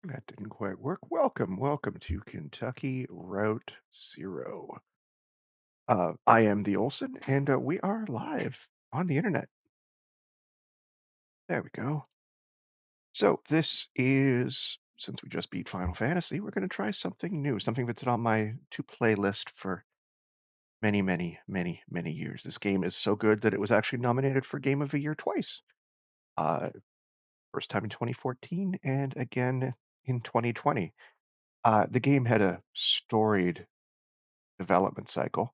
That didn't quite work. Welcome to Kentucky Route Zero. I am the Olson, and we are live on the internet. There we go. So this is, since we just beat Final Fantasy, we're going to try something new, something that's on my to-play list for many years. This game is so good that it was actually nominated for Game of the Year twice. Uh, First time in 2014 and again in 2020. The game had a storied development cycle.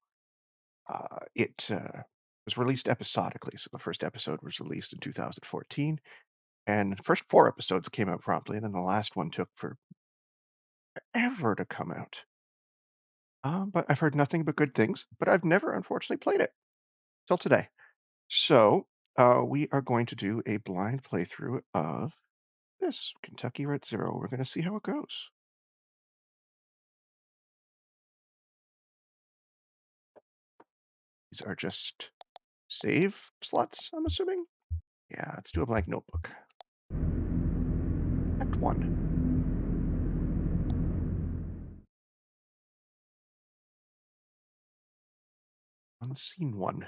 It was released episodically. So the first episode was released in 2014, and the first four episodes came out promptly, and then the last one took forever to come out. But I've heard nothing but good things, but I've never, unfortunately, played it till today. So we are going to do a blind playthrough of this Kentucky Route Zero. We're going to see how it goes. These are just save slots, I'm assuming. Yeah, let's do a blank notebook. Act 1. On scene 1.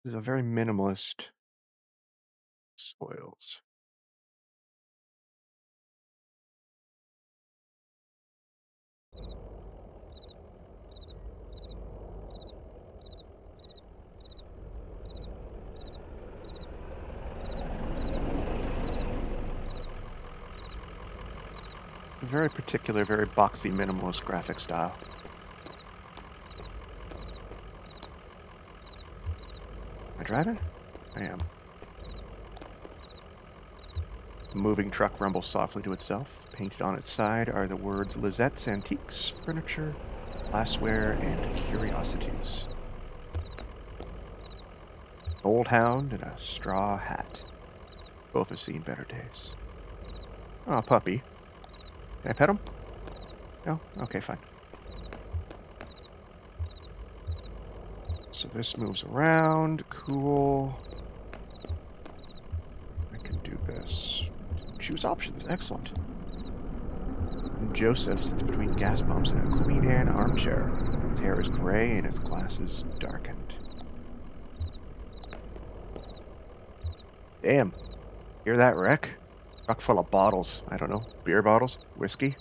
This is a very minimalist soils. A very particular, very boxy, minimalist graphic style. Am I driving? I am. The moving truck rumbles softly to itself. Painted on its side are the words Lizette's Antiques, Furniture, Glassware, and Curiosities. Old hound and a straw hat. Both have seen better days. Oh, puppy. Can I pet him? No? Okay, fine. So this moves around. Cool. I can do this. Choose options. Excellent. And Joseph sits between gas pumps in a Queen Anne armchair. His hair is gray and his glasses darkened. Damn. Hear that wreck? Truck full of bottles. I don't know. Beer bottles? Whiskey?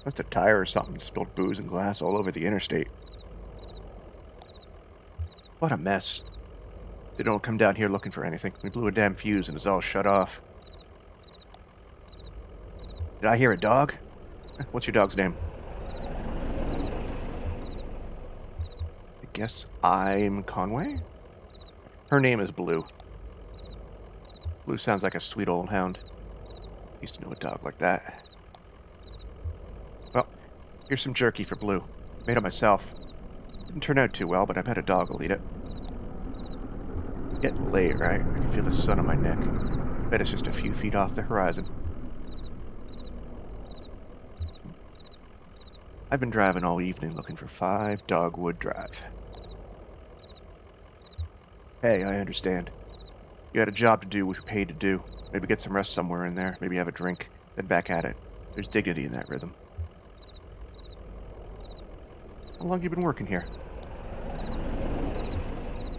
That's a tire or something. Spilled booze and glass all over the interstate. What a mess. They don't come down here looking for anything. We blew a damn fuse and it's all shut off. Did I hear a dog? What's your dog's name? I guess I'm Conway? Her name is Blue. Blue sounds like a sweet old hound. Used to know a dog like that. Well, here's some jerky for Blue. Made it myself. Didn't turn out too well, but I bet a dog will eat it. Getting late, right? I can feel the sun on my neck. Bet it's just a few feet off the horizon. I've been driving all evening looking for 5 Dogwood Drive. Hey, I understand. You had a job to do what you're paid to do. Maybe get some rest somewhere in there. Maybe have a drink. Then back at it. There's dignity in that rhythm. How long you been working here?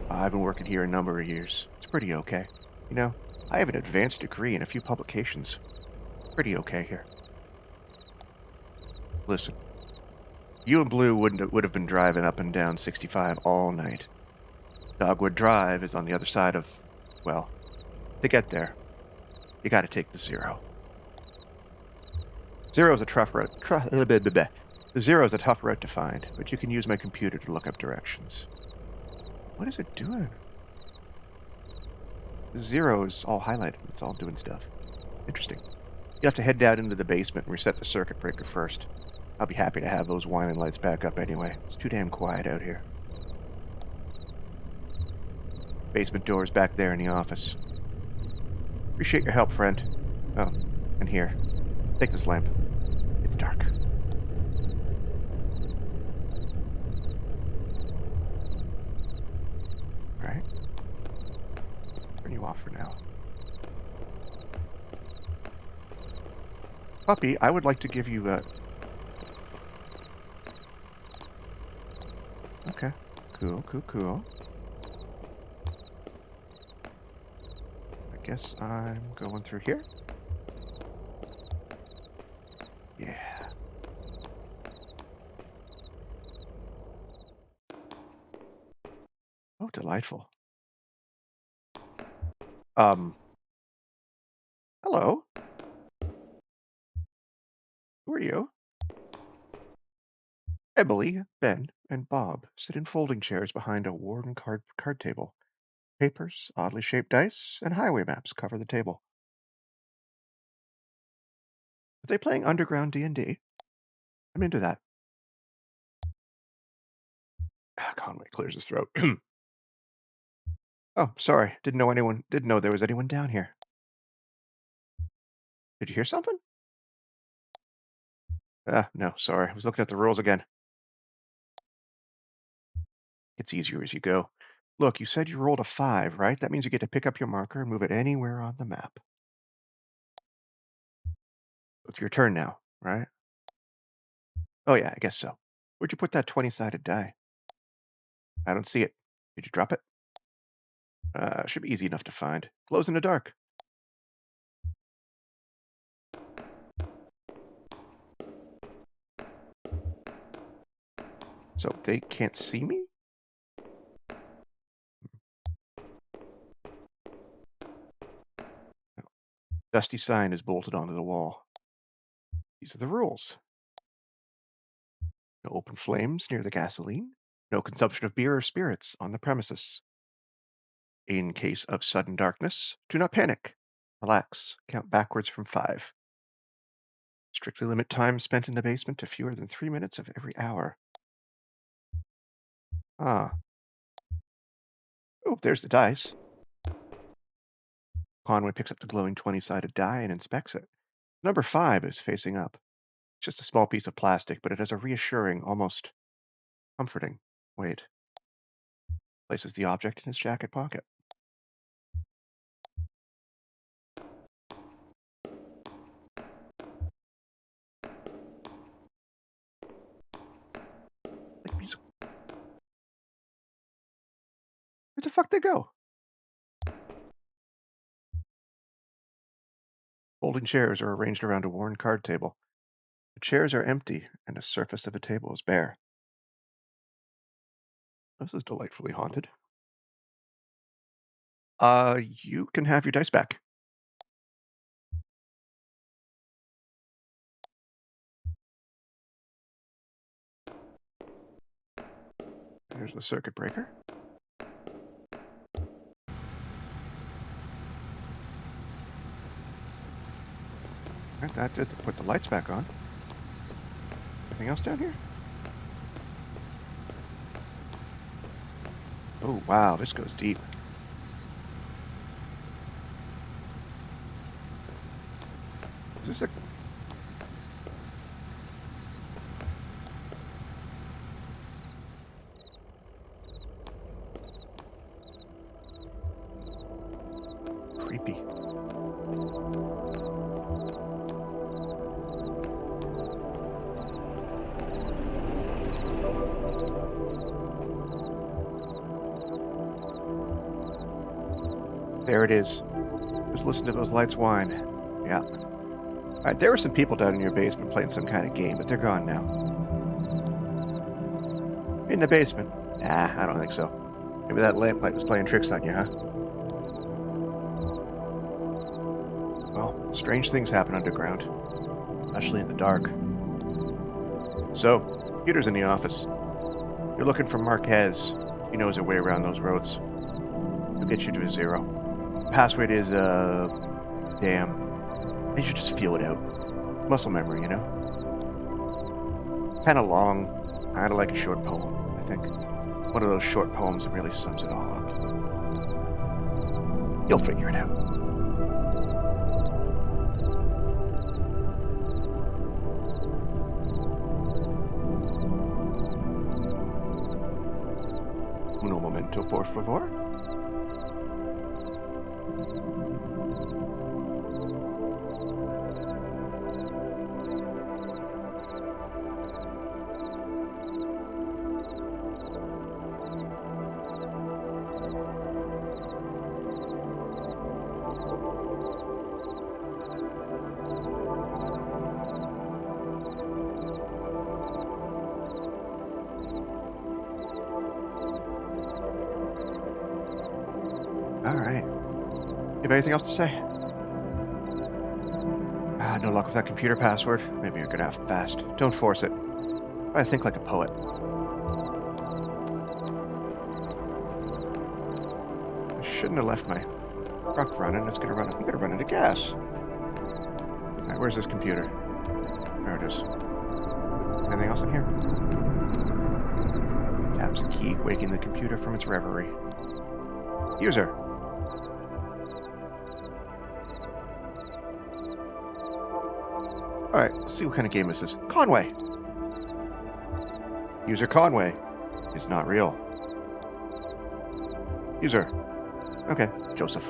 I've been working here a number of years. It's pretty okay. You know, I have an advanced degree and a few publications. Pretty okay here. Listen, you and Blue would have been driving up and down 65 all night. Dogwood Drive is on the other side of, well, to get there, you gotta take the Zero. Zero's a tough route. The Zero's a tough route to find, but you can use my computer to look up directions. What is it doing? The Zero is all highlighted. It's all doing stuff. Interesting. You have to head down into the basement and reset the circuit breaker first. I'll be happy to have those whining lights back up anyway. It's too damn quiet out here. Basement door's back there in the office. Appreciate your help, friend. Oh, and here. Take this lamp. It's dark. Right? Turn you off for now. Puppy, I would like to give you a... Okay. Cool, cool, cool. I guess I'm going through here. Yeah. Oh, delightful. Um, hello. Who are you? Emily, Ben, and Bob sit in folding chairs behind a worn card table. Papers, oddly shaped dice, and highway maps cover the table. Are they playing underground D&D? I'm into that. Conway clears his throat. Oh, sorry. Didn't know there was anyone down here. Did you hear something? No, sorry. I was looking at the rules again. It's easier as you go. Look, you said you rolled a 5, right? That means you get to pick up your marker and move it anywhere on the map. It's your turn now, right? Oh, yeah, I guess so. Where'd you put that 20-sided die? I don't see it. Did you drop it? Should be easy enough to find. Glows in the dark. So they can't see me? No. Dusty sign is bolted onto the wall. These are the rules. No open flames near the gasoline. No consumption of beer or spirits on the premises. In case of sudden darkness, do not panic. Relax. Count backwards from 5. Strictly limit time spent in the basement to fewer than 3 minutes of every hour. Ah. Oh, there's the dice. Conway picks up the glowing 20-sided die and inspects it. Number 5 is facing up. It's just a small piece of plastic, but it has a reassuring, almost comforting weight. Places the object in his jacket pocket. Like where the fuck they go? Folding chairs are arranged around a worn card table. The chairs are empty, and the surface of the table is bare. This is delightfully haunted. You can have your dice back. There's the circuit breaker. And that did put the lights back on. Anything else down here? Oh, wow, this goes deep. Is this a... creepy? There it is. Just listen to those lights whine. Yeah. All right, there were some people down in your basement playing some kind of game, but they're gone now. In the basement? Nah, I don't think so. Maybe that lamplight was playing tricks on you, huh? Well, strange things happen underground, especially in the dark. So, Peter's in the office. You're looking for Marquez. He knows her way around those roads. He'll get you to a 0. Password is, damn. You should just feel it out. Muscle memory, you know? Kind of long, kind of like a short poem, I think. One of those short poems that really sums it all up. You'll figure it out. Uno momento, por favor. have anything else to say? Ah, no luck with that computer password. Maybe you're gonna have to fast. Don't force it. I think like a poet. I shouldn't have left my truck running. It's gonna run. I'm gonna run into gas. Alright, where's this computer? There it is. Anything else in here? Taps a key, waking the computer from its reverie. User. Alright, let's see what kind of game this is. Conway! User Conway is not real. User. Okay, Joseph.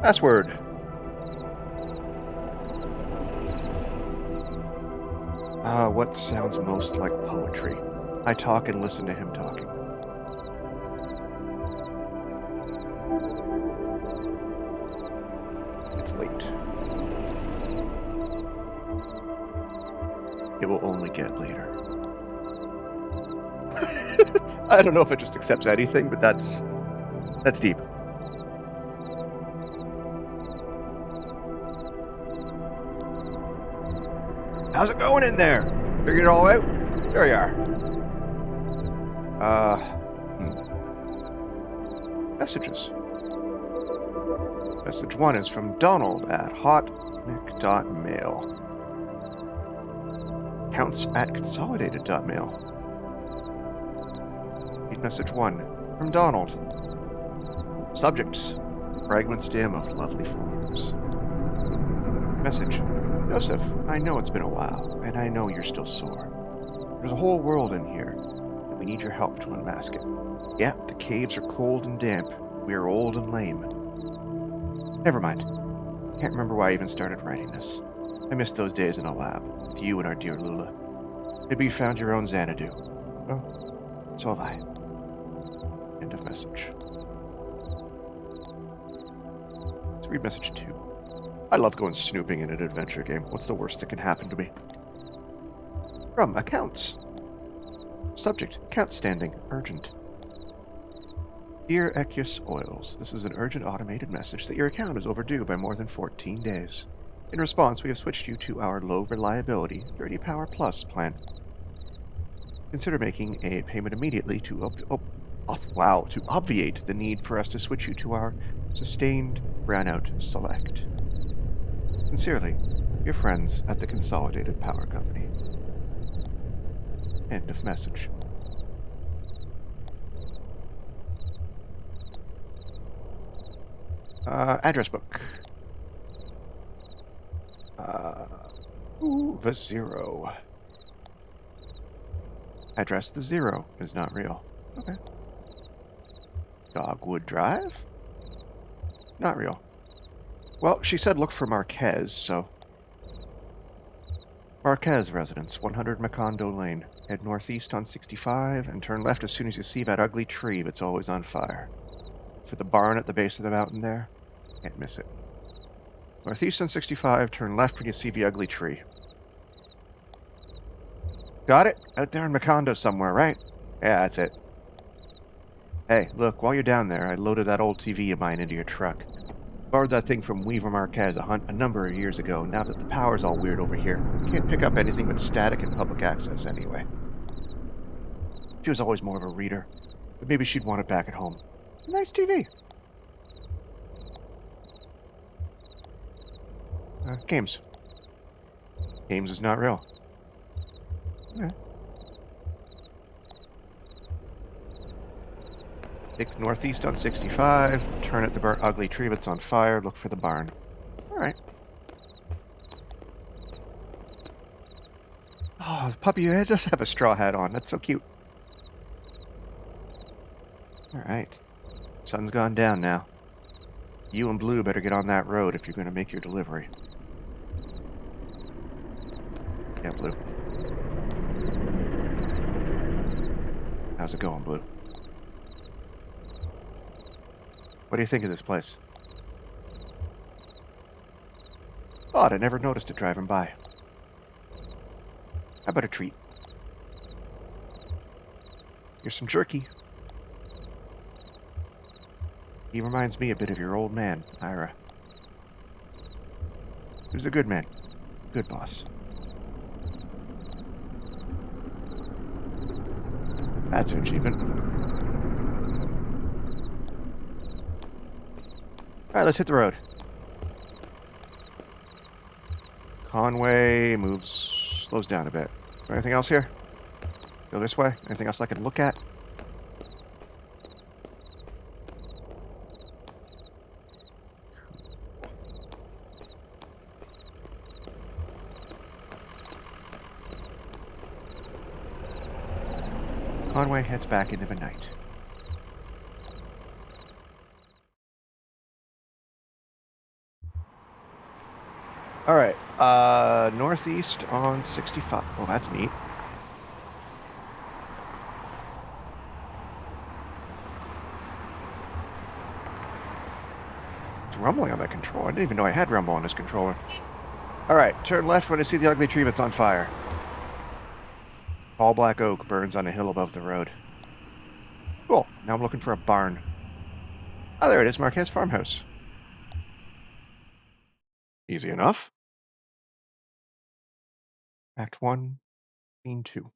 Password. What sounds most like poetry? I talk and listen to him talking. It's late. It will only get later. I don't know if it just accepts anything, but that's deep. How's it going in there? Figured it all out? There you are. Messages. Message 1 is from Donald at hotnick.mail. Counts at consolidated.mail. Read message 1 from Donald. Subjects. Fragments dim of lovely forms. Message. Joseph, I know it's been a while, and I know you're still sore. There's a whole world in here, and we need your help to unmask it. Yeah, the caves are cold and damp. We are old and lame. Never mind. Can't remember why I even started writing this. I miss those days in a lab, with you and our dear Lula. Maybe you found your own Xanadu. Well, so have I. End of message. Let's read message 2. I love going snooping in an adventure game. What's the worst that can happen to me? From Accounts. Subject, account standing, urgent. Dear Echius Oils, this is an urgent automated message that your account is overdue by more than 14 days. In response, we have switched you to our low reliability 30 Power Plus plan. Consider making a payment immediately to obviate the need for us to switch you to our sustained brownout select. Sincerely, your friends at the Consolidated Power Company. End of message. Address book. The 0. Address the 0 is not real. Okay. Dogwood Drive? Not real. Well, she said look for Marquez, so... Marquez residence, 100 Macondo Lane. Head northeast on 65 and turn left as soon as you see that ugly tree that's always on fire. For the barn at the base of the mountain there, can't miss it. Northeast on 65, turn left when you see the ugly tree. Got it? Out there in Macondo somewhere, right? Yeah, that's it. Hey, look, while you're down there, I loaded that old TV of mine into your truck. Borrowed that thing from Weaver Marquez a number of years ago. Now that the power's all weird over here, can't pick up anything but static and public access anyway. She was always more of a reader, but maybe she'd want it back at home. Nice TV. Games. Games is not real. Okay. Take northeast on 65, turn at the burnt ugly tree that's on fire, look for the barn. Alright. Oh, the puppy does have a straw hat on. That's so cute. Alright. Sun's gone down now. You and Blue better get on that road if you're going to make your delivery. Yeah, Blue. How's it going, Blue? What do you think of this place? Odd, I never noticed it driving by. How about a treat? Here's some jerky. He reminds me a bit of your old man, Ira. He was a good man, good boss. That's an achievement. All right, let's hit the road. Conway slows down a bit. Anything else here? Go this way. Anything else I can look at? Conway heads back into the night. All right, northeast on 65. Oh, that's neat. It's rumbling on that controller. I didn't even know I had rumble on this controller. All right, turn left when I see the ugly tree that's on fire. Tall black oak burns on a hill above the road. Cool. Now I'm looking for a barn. Oh, there it is, Marquez Farmhouse. Easy enough. Act 1, Scene 2.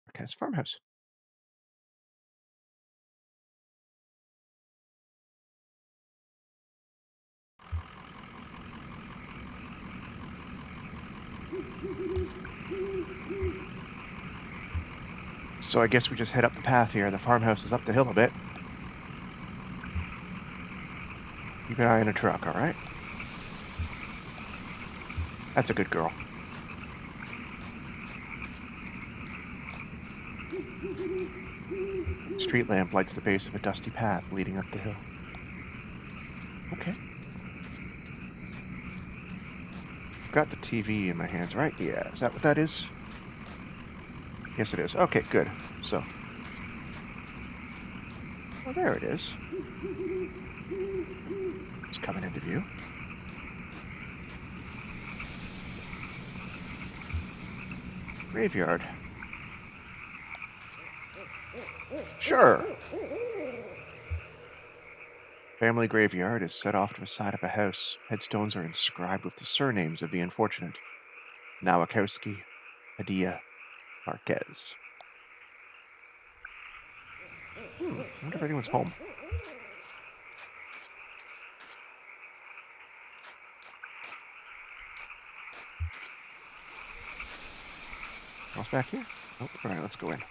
Marquez Farmhouse. So I guess we just head up the path here. The farmhouse is up the hill a bit. Keep an eye on a truck, all right? That's a good girl. Street lamp lights the base of a dusty path leading up the hill. Okay. I've got the TV in my hands, right? Yeah, is that what that is? Yes, it is. Okay, good. So, well, there it is. It's coming into view. Graveyard. Sure. Family graveyard is set off to the side of a house. Headstones are inscribed with the surnames of the unfortunate. Nowakowski, Padilla, Marquez. I wonder if anyone's home. Else back here? Oh, all right, let's go in.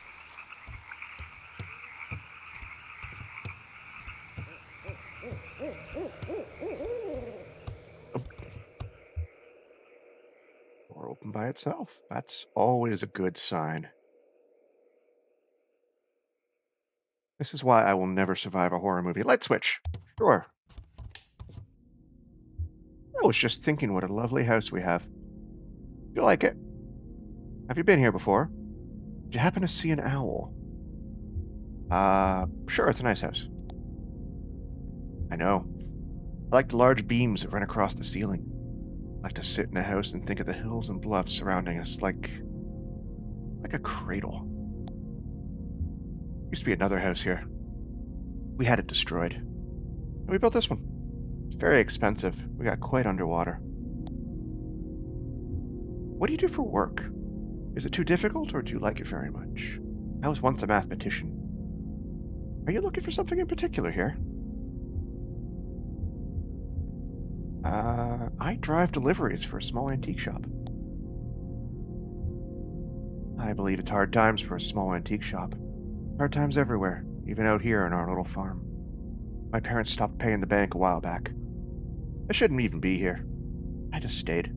Oh, door open by itself. That's always a good sign. This is why I will never survive a horror movie. Light switch. Sure. I was just thinking what a lovely house we have. You like it? Have you been here before? Did you happen to see an owl? Sure, it's a nice house. I know. I like the large beams that run across the ceiling. I like to sit in a house and think of the hills and bluffs surrounding us like a cradle. Used to be another house here. We had it destroyed. And we built this one. It's very expensive. We got quite underwater. What do you do for work? Is it too difficult or do you like it very much? I was once a mathematician. Are you looking for something in particular here? I drive deliveries for a small antique shop. I believe it's hard times for a small antique shop. Hard times everywhere, even out here on our little farm. My parents stopped paying the bank a while back. I shouldn't even be here. I just stayed.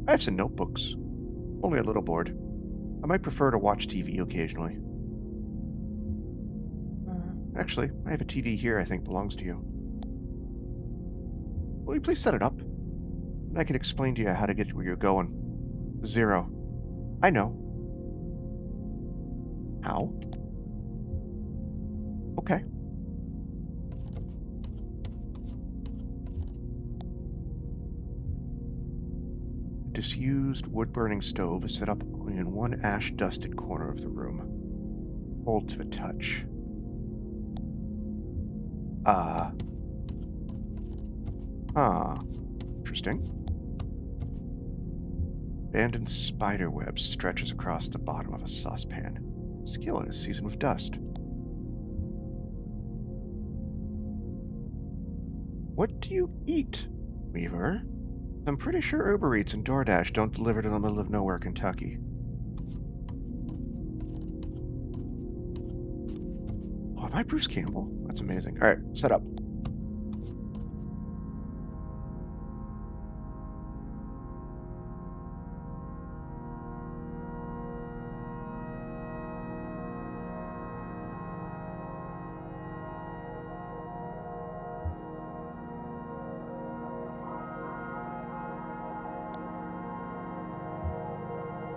I have some notebooks. Only a little bored. I might prefer to watch TV occasionally. Actually, I have a TV here I think belongs to you. Will you please set it up? And I can explain to you how to get where you're going. 0. I know. How? Okay. A disused wood-burning stove is set up in one ash-dusted corner of the room. Hold to a touch. Uh, huh. Interesting. Abandoned spider web stretches across the bottom of a saucepan. Skillet is seasoned with dust. What do you eat, Weaver? I'm pretty sure Uber Eats and DoorDash don't deliver to the middle of nowhere, Kentucky. Oh, am I Bruce Campbell? That's amazing. All right, set up.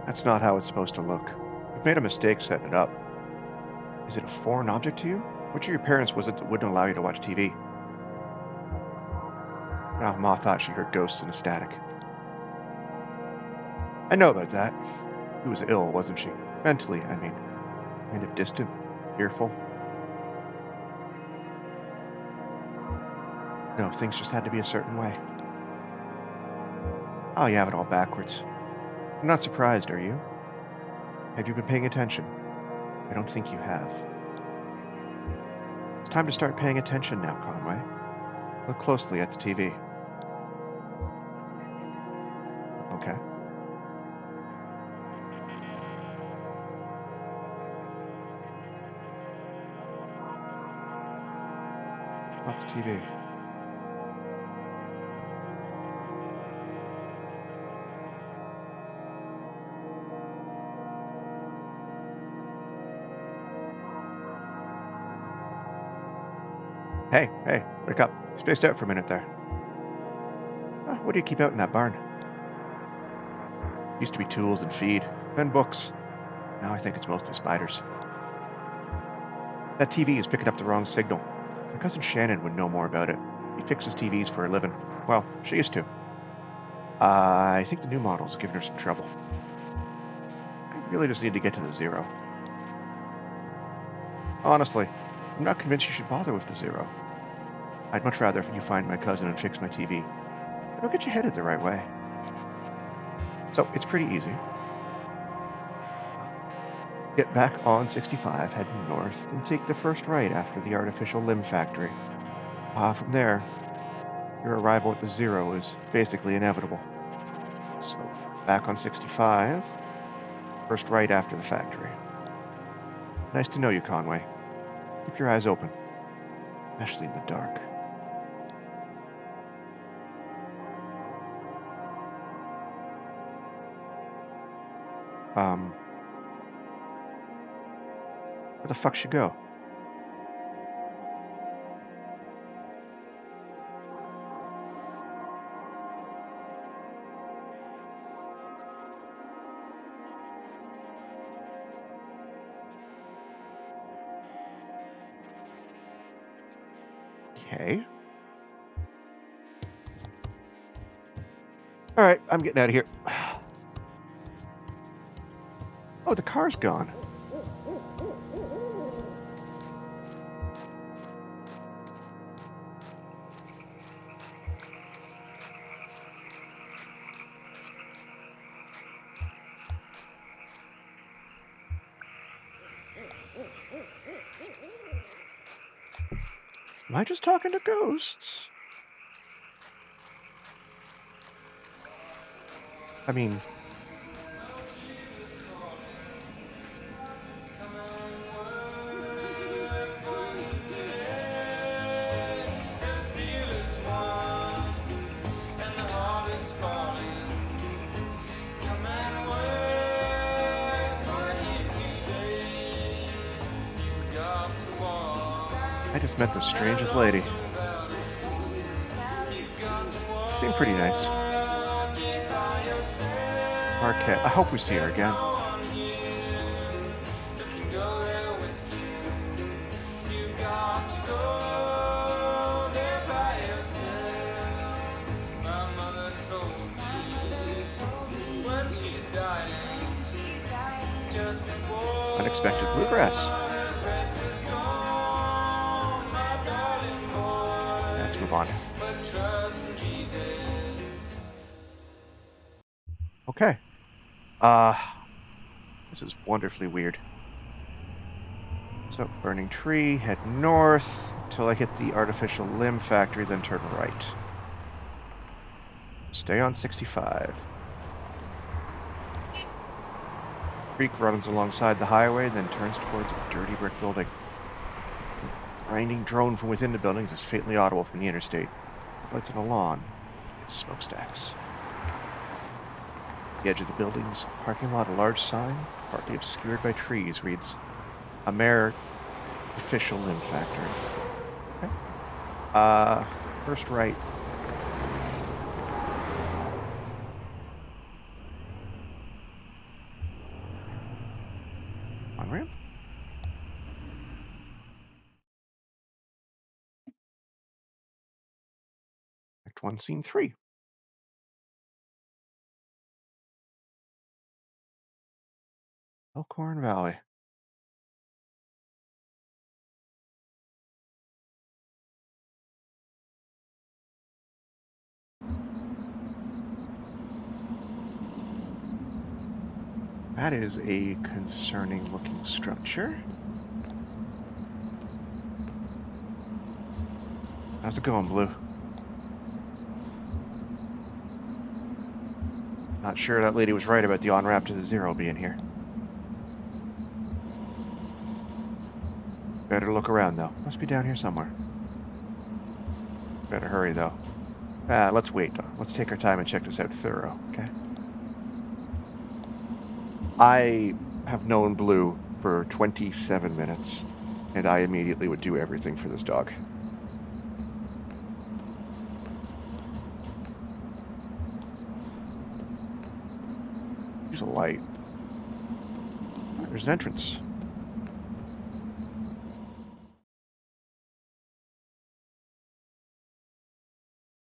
That's not how it's supposed to look. You've made a mistake setting it up. Is it a foreign object to you? Which of your parents was it that wouldn't allow you to watch TV? Now, Ma thought she heard ghosts in a static. I know about that. She was ill, wasn't she? Mentally, I mean. Kind of distant, fearful. No, things just had to be a certain way. Oh, you have it all backwards. I'm not surprised, are you? Have you been paying attention? I don't think you have. It's time to start paying attention now, Conway. Look closely at the TV. Okay. Not the TV. Hey, wake up. Spaced out for a minute there. What do you keep out in that barn? Used to be tools and feed, then books. Now I think it's mostly spiders. That TV is picking up the wrong signal. My cousin Shannon would know more about it. She fixes TVs for a living. Well, she used to. I think the new model's giving her some trouble. I really just need to get to the zero. Honestly, I'm not convinced you should bother with the zero. I'd much rather you find my cousin and fix my TV. It'll get you headed the right way. So it's pretty easy. Get back on 65, head north, and take the first right after the artificial limb factory. From there, your arrival at the zero is basically inevitable. So, back on 65, first right after the factory. Nice to know you, Conway. Keep your eyes open, especially in the dark. Where the fuck should go? Okay. All right, I'm getting out of here. Oh, the car's gone. Am I just talking to ghosts? I mean, I just met the strangest lady. Seemed pretty nice. Marquette. I hope we see her again. Unexpected bluegrass. on. Okay. Uh, this is wonderfully weird. So, burning tree, head north until I hit the artificial limb factory, then turn right. Stay on 65. Creek runs alongside the highway, then turns towards a dirty brick building. The grinding drone from within the buildings is faintly audible from the interstate. Lights on a lawn. It's smokestacks. The edge of the building's parking lot, a large sign, partly obscured by trees, reads, Amer Official Limb Factory. Okay. First right. On ramp? Act 1, Scene 3. Elkhorn Valley. That is a concerning looking structure. How's it going, Blue? Not sure that lady was right about the on-ramp to the Zero being here. Better look around, though. Must be down here somewhere. Better hurry, though. Let's wait. Let's take our time and check this out thorough, okay? I have known Blue for 27 minutes, and I immediately would do everything for this dog. There's a light. Oh, there's an entrance.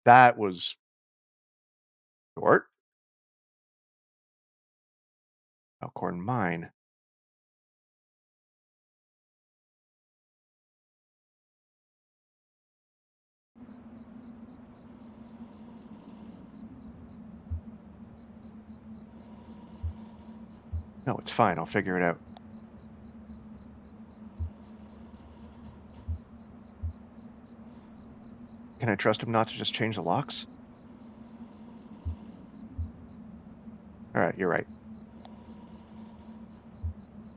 That was short. Elkhorn Mine. No, it's fine. I'll figure it out. Can I trust him not to just change the locks? All right, you're right.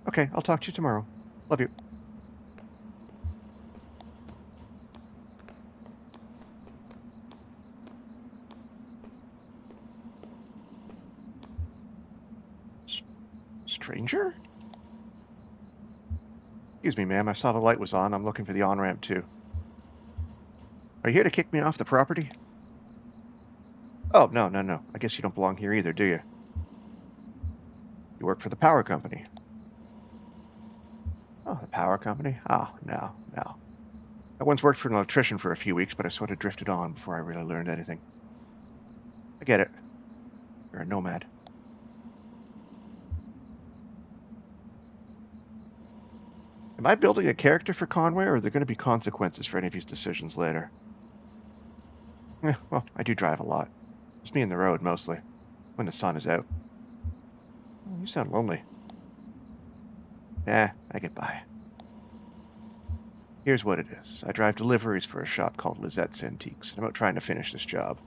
Okay, I'll talk to you tomorrow. Love you. Stranger? Excuse me, ma'am. I saw the light was on. I'm looking for the on-ramp, too. Are you here to kick me off the property? Oh, no, no, no. I guess you don't belong here either, do you? You work for the power company. Oh, the power company? Oh, no, no. I once worked for an electrician for a few weeks, but I sort of drifted on before I really learned anything. I get it. You're a nomad. Am I building a character for Conway, or are there going to be consequences for any of his decisions later? Well, I do drive a lot. Just me and the road, mostly, when the sun is out. Oh, you sound lonely. I get by. Here's what it is. I drive deliveries for a shop called Lizette's Antiques, and I'm out trying to finish this job.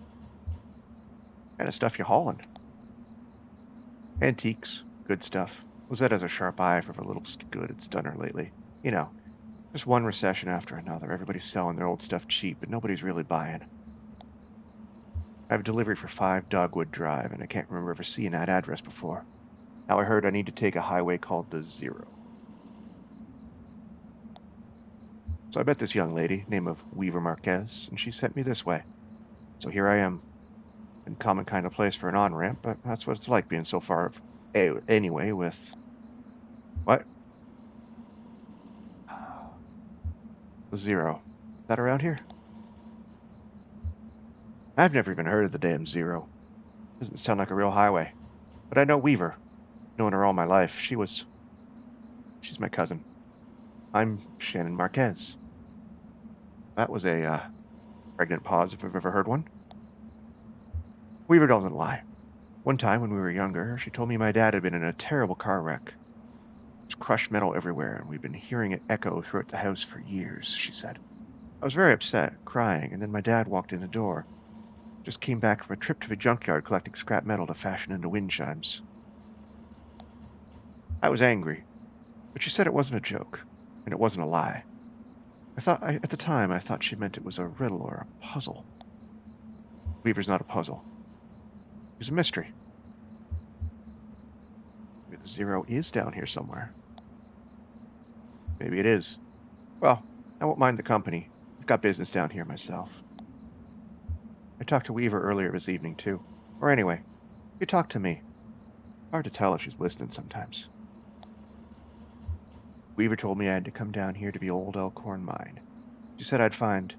What kind of stuff you hauling? Antiques. Good stuff. Lizette has a sharp eye for the little good it's done her lately. You know, just one recession after another. Everybody's selling their old stuff cheap, but nobody's really buying. I have a delivery for 5 Dogwood Drive, and I can't remember ever seeing that address before. Now I heard I need to take a highway called the Zero. So I met this young lady, name of Weaver Marquez, and she sent me this way. So here I am. Uncommon kind of place for an on-ramp, but that's what it's like being so far anyway with... What? The Zero. Is that around here? I've never even heard of the damn Zero. Doesn't sound like a real highway. But I know Weaver. Known her all my life. She's my cousin. I'm Shannon Marquez. That was a Pregnant pause if I've ever heard one. Weaver doesn't lie. One time when we were younger, she told me my dad had been in a terrible car wreck. There's crushed metal everywhere, and we've been hearing it echo throughout the house for years, she said. I was very upset, crying, and then my dad walked in the door. Just came back from a trip to the junkyard collecting scrap metal to fashion into wind chimes. I was angry, but she said it wasn't a joke, and it wasn't a lie. At the time, I thought she meant it was a riddle or a puzzle. Weaver's not a puzzle. He's a mystery. Maybe the zero is down here somewhere. Maybe it is. Well, I won't mind the company. I've got business down here myself. I talked to Weaver earlier this evening, too. Or anyway, she talked to me. Hard to tell if she's listening sometimes. Weaver told me I had to come down here to the old Elkhorn mine. She said I'd find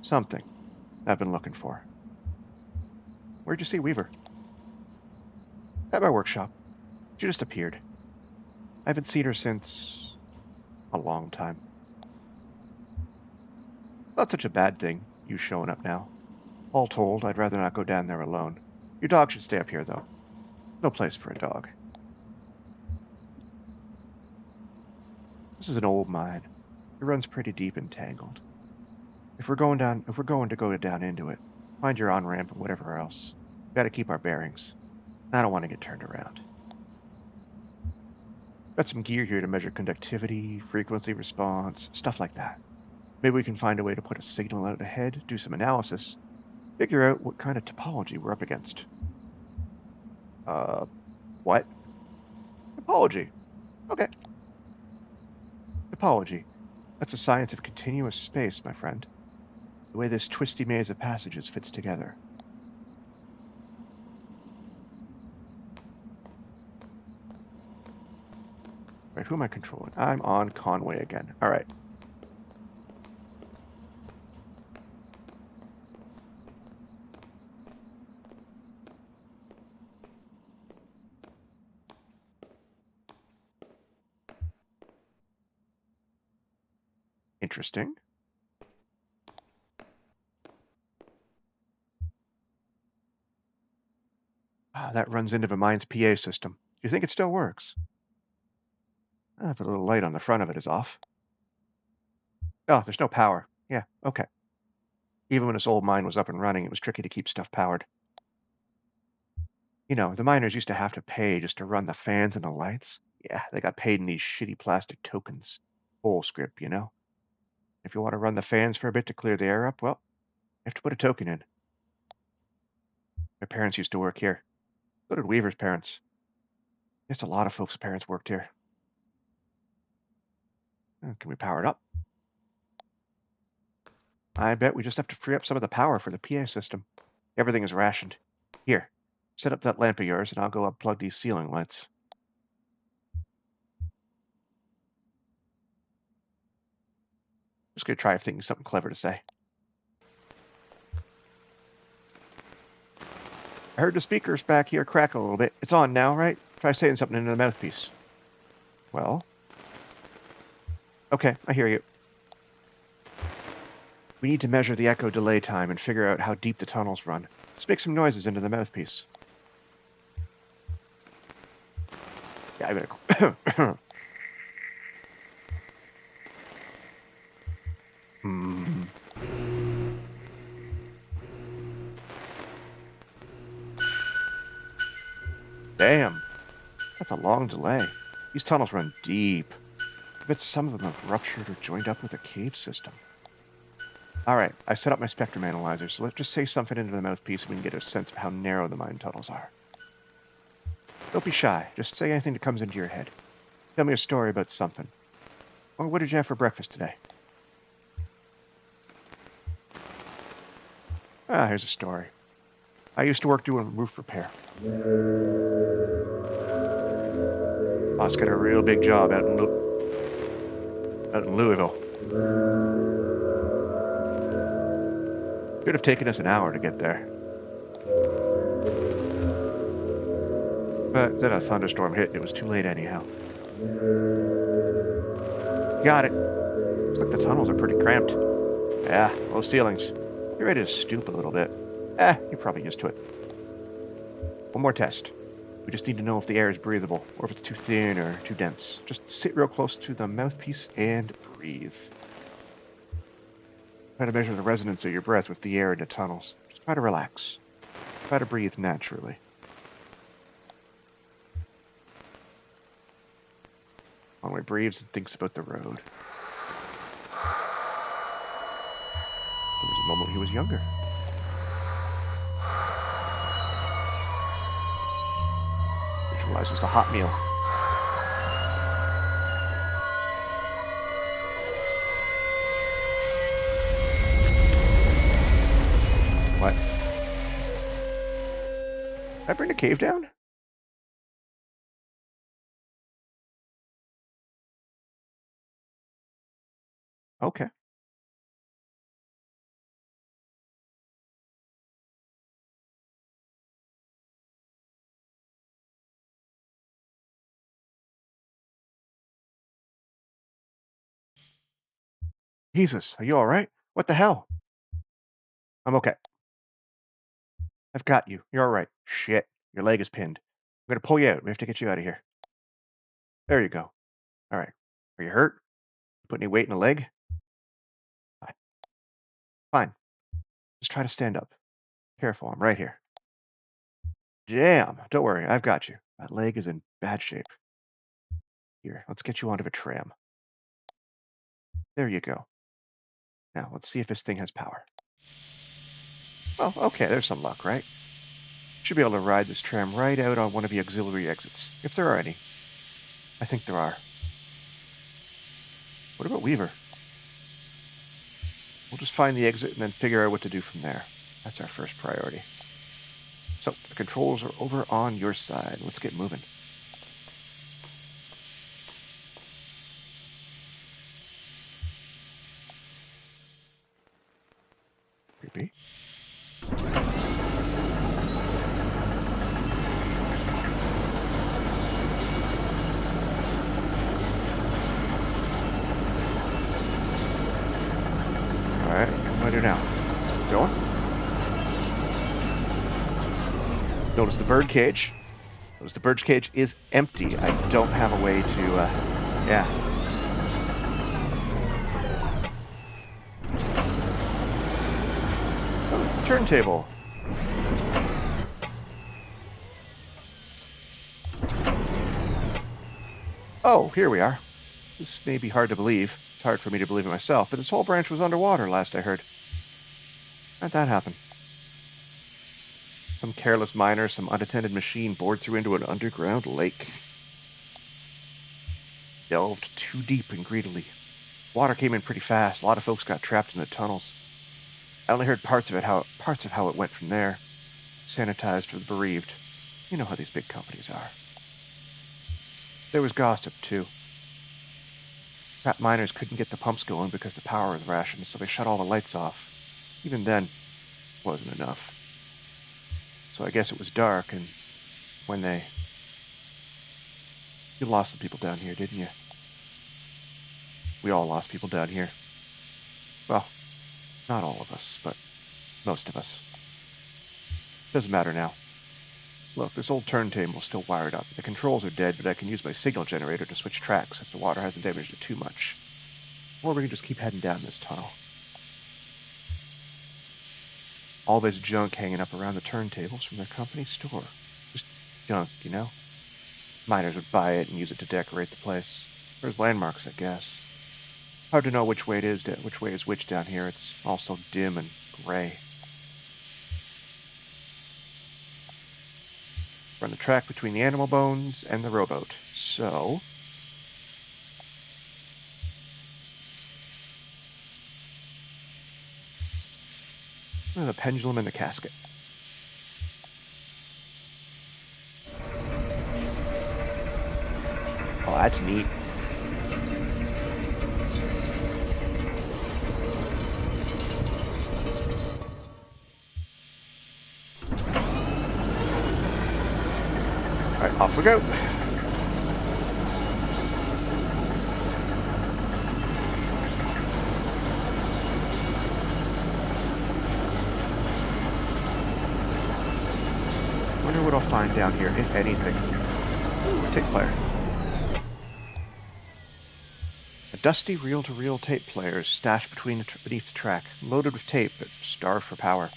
something I've been looking for. Where'd you see Weaver? At my workshop. She just appeared. I haven't seen her since a long time. Not such a bad thing, you showing up now. All told, I'd rather not go down there alone. Your dog should stay up here, though. No place for a dog. This is an old mine. It runs pretty deep and tangled. If we're going to go down into it, find your on-ramp and whatever else. We gotta keep our bearings. I don't want to get turned around. Got some gear here to measure conductivity, frequency response, stuff like that. Maybe we can find a way to put a signal out ahead, do some analysis, figure out what kind of topology we're up against. What? Topology. Okay. Topology. That's a science of continuous space, my friend. The way this twisty maze of passages fits together. Right, who am I controlling? I'm on Conway again. All right. Interesting. That runs into the mine's PA system. Do you think it still works? If the little light on the front of it is off. Oh, there's no power. Yeah, okay. Even when this old mine was up and running, it was tricky to keep stuff powered. You know, the miners used to have to pay just to run the fans and the lights. Yeah, they got paid in these shitty plastic tokens. Whole script, you know? If you want to run the fans for a bit to clear the air up, well, you have to put a token in. My parents used to work here. So did Weaver's parents. Guess a lot of folks' parents worked here. Can we power it up? I bet we just have to free up some of the power for the PA system. Everything is rationed. Here, set up that lamp of yours and I'll go unplug these ceiling lights. Just gonna try thinking something clever to say. I heard the speakers back here crack a little bit. It's on now, right? Try saying something into the mouthpiece. Well? Okay, I hear you. We need to measure the echo delay time and figure out how deep the tunnels run. Just make some noises into the mouthpiece. Yeah, I better... Hmm. Damn. That's a long delay. These tunnels run deep. I bet some of them have ruptured or joined up with a cave system. All right, I set up my spectrum analyzer, so let's just say something into the mouthpiece and we can get a sense of how narrow the mine tunnels are. Don't be shy. Just say anything that comes into your head. Tell me a story about something. Or what did you have for breakfast today? Here's a story. I used to work doing roof repair. Boss got a real big job out in Louisville. Could have taken us an hour to get there. But then a thunderstorm hit and it was too late anyhow. Got it. Looks like the tunnels are pretty cramped. Yeah, low ceilings. You're ready to stoop a little bit. You're probably used to it. One more test. We just need to know if the air is breathable, or if it's too thin or too dense. Just sit real close to the mouthpiece and breathe. Try to measure the resonance of your breath with the air in the tunnels. Just try to relax. Try to breathe naturally. Conway breathes and thinks about the road. There was a moment he was younger. Visualizes a hot meal. What? Did I bring the cave down? Okay. Jesus, are you all right? What the hell? I'm okay. I've got you. You're all right. Shit. Your leg is pinned. I'm going to pull you out. We have to get you out of here. There you go. All right. Are you hurt? Put any weight in the leg? Fine. Fine. Just try to stand up. Careful. I'm right here. Damn. Don't worry. I've got you. That leg is in bad shape. Here, let's get you onto a tram. There you go. Now, let's see if this thing has power. Well, okay, there's some luck, right? Should be able to ride this tram right out on one of the auxiliary exits, if there are any. I think there are. What about Weaver? We'll just find the exit and then figure out what to do from there. That's our first priority. So, the controls are over on your side. Let's get moving. Creepy. Alright, what do I do now? Let's keep going. Notice the bird cage. Notice the bird cage is empty. I don't have a way to, yeah. Oh, turntable. Oh, here we are. This may be hard to believe. It's hard for me to believe it myself, but this whole branch was underwater last I heard. How'd that happen? Some careless miner, some unattended machine bored through into an underground lake. Delved too deep and greedily. Water came in pretty fast. A lot of folks got trapped in the tunnels. I only heard parts of how it went from there. Sanitized for the bereaved. You know how these big companies are. There was gossip, too. Trapped miners couldn't get the pumps going because the power was rationed, so they shut all the lights off. Even then, it wasn't enough. So I guess it was dark, and when you lost some people down here, didn't you? We all lost people down here. Well, not all of us, but most of us. Doesn't matter now. Look, this old turntable's still wired up. The controls are dead, but I can use my signal generator to switch tracks if the water hasn't damaged it too much. Or we can just keep heading down this tunnel. All this junk hanging up around the turntables from their company store. Just junk, you know? Miners would buy it and use it to decorate the place. There's landmarks, I guess. Hard to know which way is which down here. It's all so dim and gray. We're on the track between the animal bones and the rowboat. So, the pendulum in the casket. Oh, that's neat. All right, off we go. wonder what I'll find down here, if anything. Ooh, a tape player. A dusty reel-to-reel tape player is stashed beneath the track, loaded with tape but starved for power.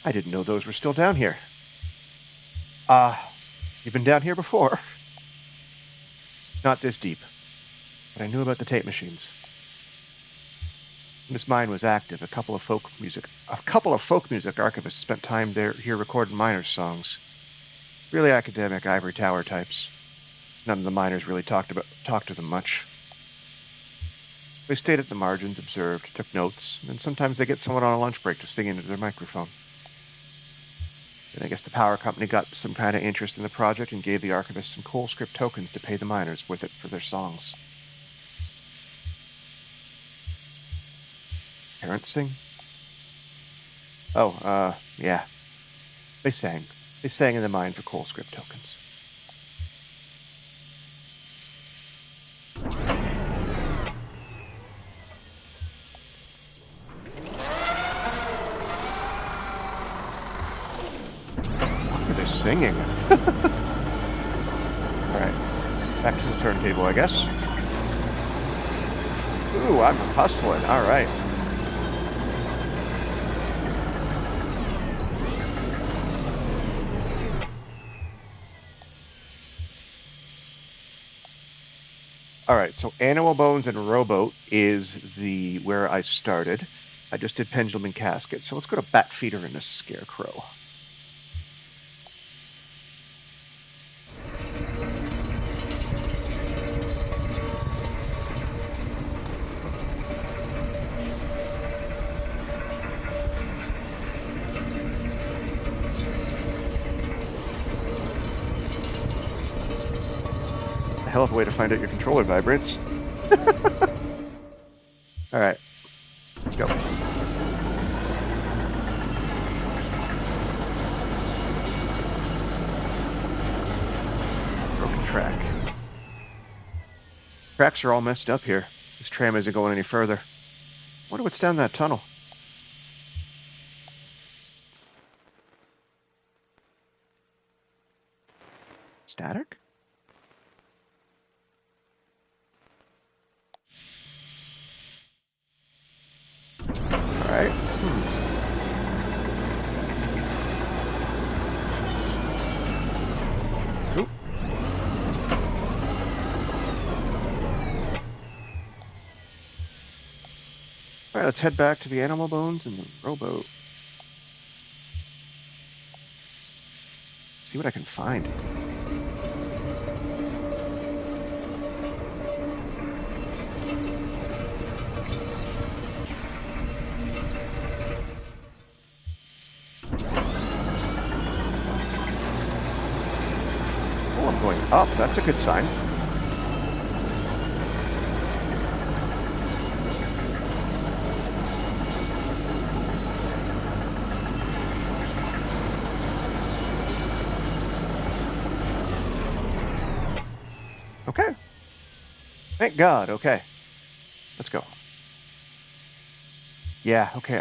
I didn't know those were still down here. You've been down here before. Not this deep, but I knew about the tape machines. When this mine was active, a couple of folk music archivists spent time here recording miners' songs. Really academic ivory tower types. None of the miners really talked to them much. They stayed at the margins, observed, took notes, and sometimes they get someone on a lunch break to sing into their microphone. Then I guess the power company got some kind of interest in the project and gave the archivists some cool script tokens to pay the miners with it for their songs. Parents sing? Oh, yeah. They sang. They sang in the mine for coal script tokens. What are they singing? Alright. Back to the turntable, I guess. Ooh, I'm hustling. Alright. Alright, so Animal Bones and Rowboat is where I started. I just did Pendulum and Casket, so let's go to Bat Feeder and a Scarecrow. Hell of a way to find out your controller vibrates. Alright, let's go. Broken track. Tracks are all messed up here. This tram isn't going any further. Wonder what's down that tunnel. Static? Alright. Oop. Alright, let's head back to the Animal Bones and the Rowboat. See what I can find. Oh, I'm going up. That's a good sign. Okay. Thank God. Okay. Let's go. Yeah, okay,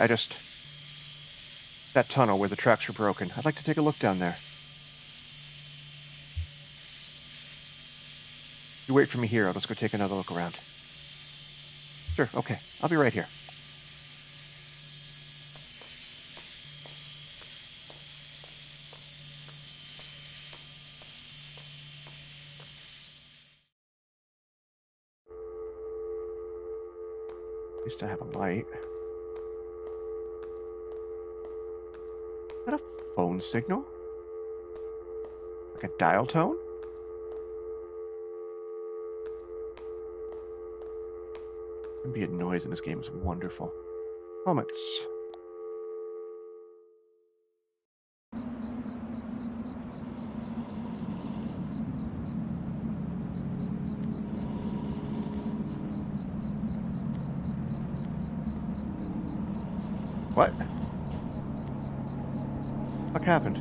that tunnel where the tracks were broken. I'd like to take a look down there. You wait for me here. I'll just go take another look around. Sure, okay. I'll be right here. At least I have a light. Is that a phone signal? Like a dial tone? Ambient noise in this game is wonderful. Moments. fuck happened?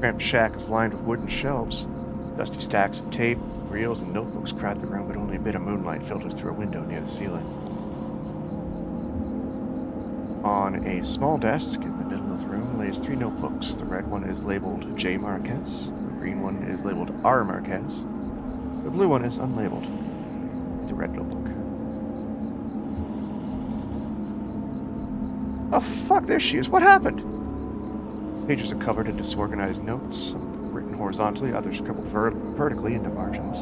Cramped shack is lined with wooden shelves. Dusty stacks of tape, reels, and notebooks crowd the room, but only a bit of moonlight filters through a window near the ceiling. On a small desk in the middle of the room lays 3 notebooks. The red one is labeled J. Marquez, the green one is labeled R. Marquez, the blue one is unlabeled. The red notebook. Oh fuck, there she is. What happened? Pages are covered in disorganized notes, some written horizontally, others scribbled vertically into margins.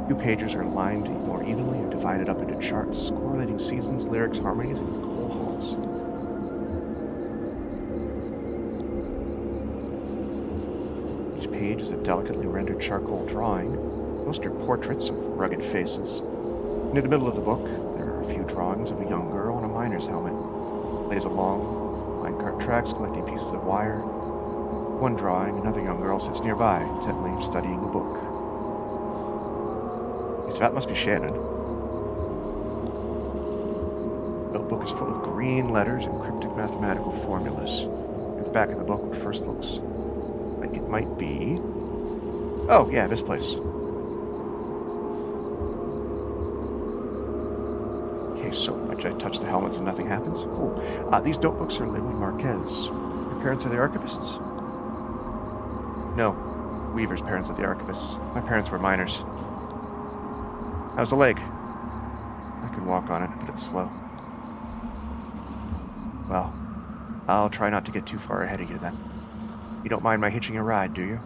2 pages are lined more evenly and divided up into charts, correlating seasons, lyrics, harmonies, and coal halls. Each page is a delicately rendered charcoal drawing. Most are portraits of rugged faces. Near the middle of the book, there are a few drawings of a young girl in a miner's helmet. Lays along minecart tracks, collecting pieces of wire. One drawing, another young girl sits nearby, intently studying a book. So that must be Shannon. The notebook is full of green letters and cryptic mathematical formulas. At the back of the book, what first looks like it might be... Oh, yeah, this place. Okay, so much I touch the helmets and nothing happens? Cool. These notebooks are labeled Marquez. Your parents are the archivists? No. Weaver's parents are the archivists. My parents were miners. How's the leg? I can walk on it, but it's slow. Well, I'll try not to get too far ahead of you then. You don't mind my hitching a ride, do you?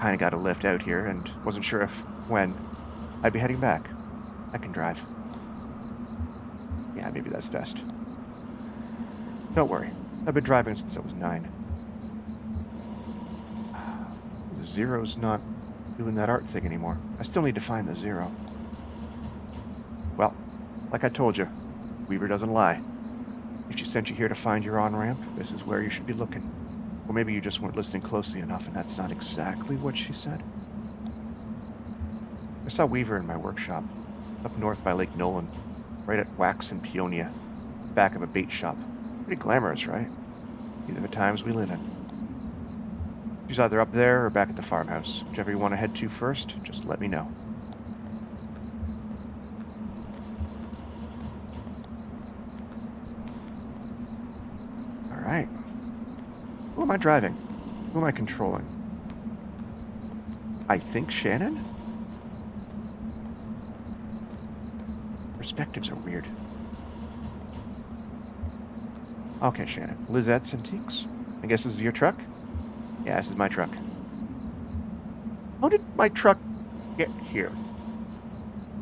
Kinda got a lift out here and wasn't sure if, when, I'd be heading back. I can drive. Yeah, maybe that's best. Don't worry. I've been driving since I was 9. The zero's not doing that art thing anymore. I still need to find the zero. Well, like I told you, Weaver doesn't lie. If she sent you here to find your on-ramp, this is where you should be looking. Or maybe you just weren't listening closely enough and that's not exactly what she said. I saw Weaver in my workshop, up north by Lake Nolan, right at Wax and Peonia, back of a bait shop. Pretty glamorous, right? These are the times we live in. She's either up there or back at the farmhouse. Whichever you want to head to first, just let me know. Alright. Who am I driving? Who am I controlling? I think Shannon? Perspectives are weird. Okay, Shannon. Lizette's Antiques? I guess this is your truck? Yeah, this is my truck. How did my truck get here?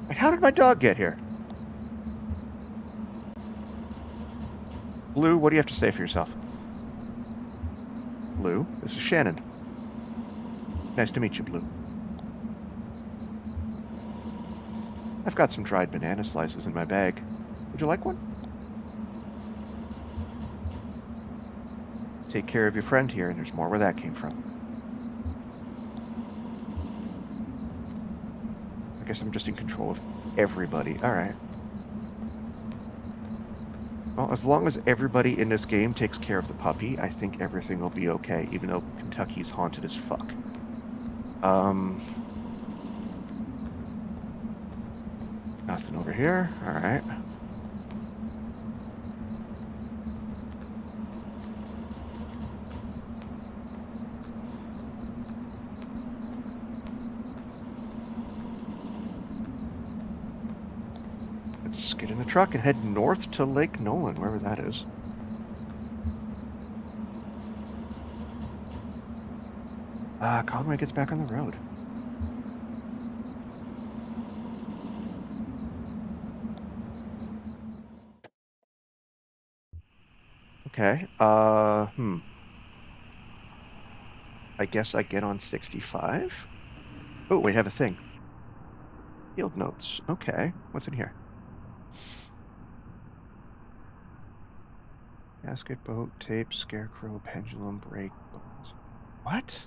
And how did my dog get here? Blue, what do you have to say for yourself? Blue, this is Shannon. Nice to meet you, Blue. I've got some dried banana slices in my bag. Would you like one? Take care of your friend here, and there's more where that came from. I guess I'm just in control of everybody. Alright. Well, as long as everybody in this game takes care of the puppy, I think everything will be okay, even though Kentucky's haunted as fuck. Nothing over here. Alright. Let's get in the truck and head north to Lake Nolan, wherever that is. Conway gets back on the road. Okay, I guess I get on 65? Oh, we have a thing. Field notes. Okay, what's in here? Gasket, boat, tape, scarecrow, pendulum, brake, bones. What?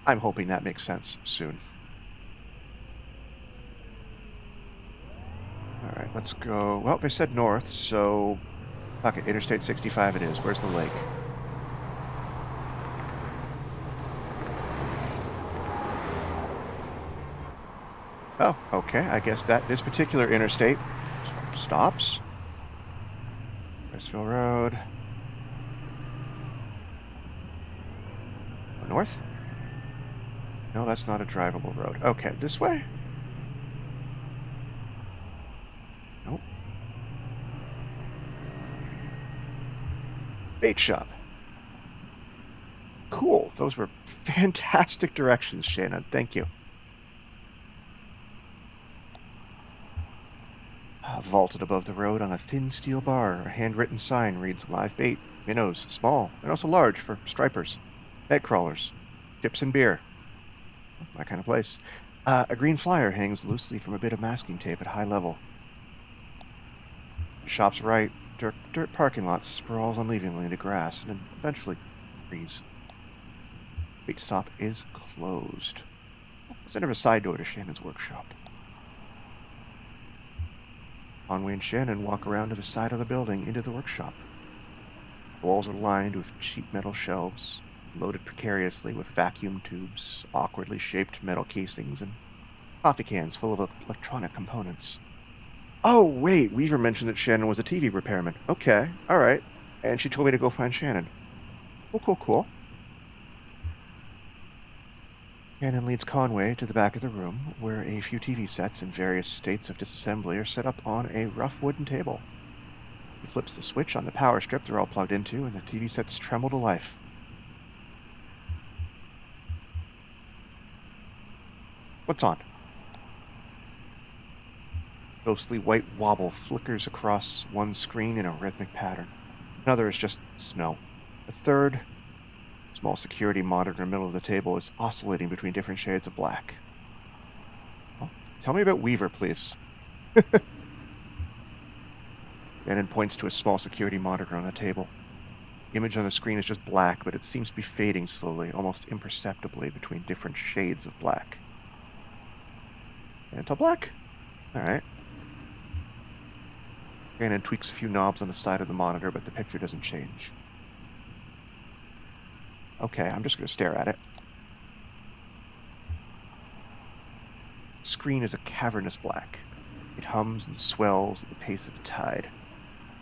I'm hoping that makes sense soon. All right, let's go. Well, they said north, so fuck it. Interstate 65 it is. Where's the lake? Oh, okay. I guess that this particular interstate stops. Westville Road. Go north? No, that's not a drivable road. Okay, this way? Nope. Bait shop. Cool. Those were fantastic directions, Shannon. Thank you. Vaulted above the road on a thin steel bar, a handwritten sign reads live bait, minnows, small and also large for stripers, bed crawlers, chips and beer. My kind of place. A green flyer hangs loosely from a bit of masking tape at high level. The shop's right. Dirt parking lot sprawls unleavingly into grass and then eventually trees. Bait stop is closed. Instead of a side door to Shannon's workshop. Conway and Shannon walk around to the side of the building into the workshop. The walls are lined with cheap metal shelves, loaded precariously with vacuum tubes, awkwardly shaped metal casings, and coffee cans full of electronic components. Oh, wait, Weaver mentioned that Shannon was a TV repairman. Okay, all right. And she told me to go find Shannon. Cool. Shannon leads Conway to the back of the room, where a few TV sets in various states of disassembly are set up on a rough wooden table. He flips the switch on the power strip they're all plugged into, and the TV sets tremble to life. What's on? Ghostly white wobble flickers across one screen in a rhythmic pattern. Another is just snow. A third, small security monitor in the middle of the table, is oscillating between different shades of black. Oh, tell me about Weaver, please. Shannon points to a small security monitor on the table. The image on the screen is just black, but it seems to be fading slowly, almost imperceptibly between different shades of black. Until black? All right. Shannon tweaks a few knobs on the side of the monitor, but the picture doesn't change. Okay, I'm just going to stare at it. The screen is a cavernous black. It hums and swells at the pace of the tide.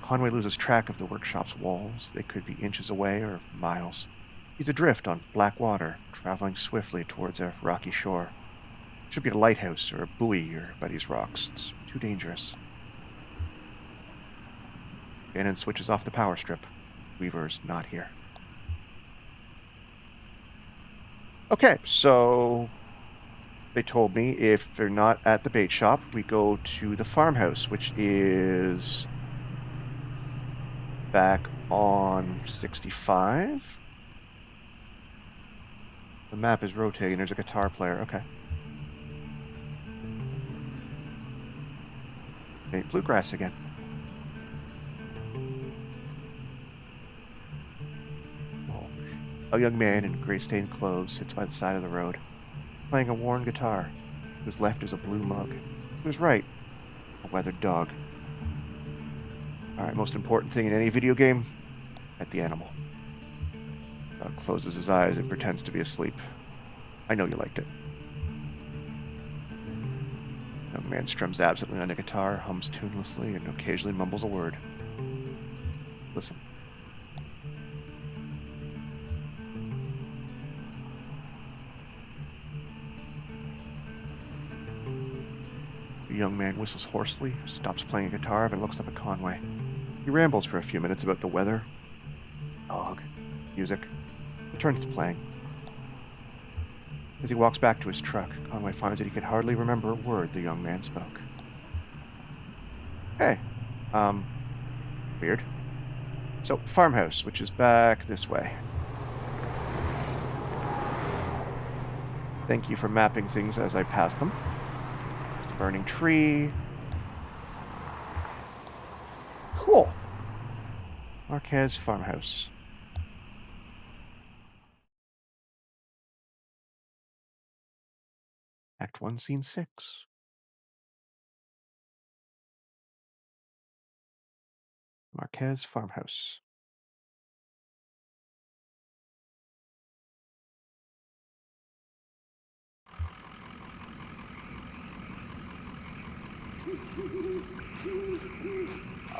Conway loses track of the workshop's walls. They could be inches away or miles. He's adrift on black water, traveling swiftly towards a rocky shore. It should be a lighthouse or a buoy here by these rocks. It's too dangerous. Shannon switches off the power strip. Weaver's not here. Okay, so they told me if they're not at the bait shop, we go to the farmhouse, which is back on 65. The map is rotating. There's a guitar player. Okay. Hey, bluegrass again. Oh. A young man in gray-stained clothes sits by the side of the road, playing a worn guitar. To his left is a blue mug. To his right, a weathered dog. All right, most important thing in any video game, pet the animal. Dog closes his eyes and pretends to be asleep. I know you liked it. Young man strums absently on a guitar, hums tunelessly, and occasionally mumbles a word. Listen. The young man whistles hoarsely, stops playing a guitar, and looks up at Conway. He rambles for a few minutes about the weather, dog, music, returns to playing. As he walks back to his truck, Conway finds that he can hardly remember a word the young man spoke. Hey, weird. So, farmhouse, which is back this way. Thank you for mapping things as I pass them. There's a burning tree. Cool. Marquez Farmhouse. Act 1, Scene 6. Marquez Farmhouse.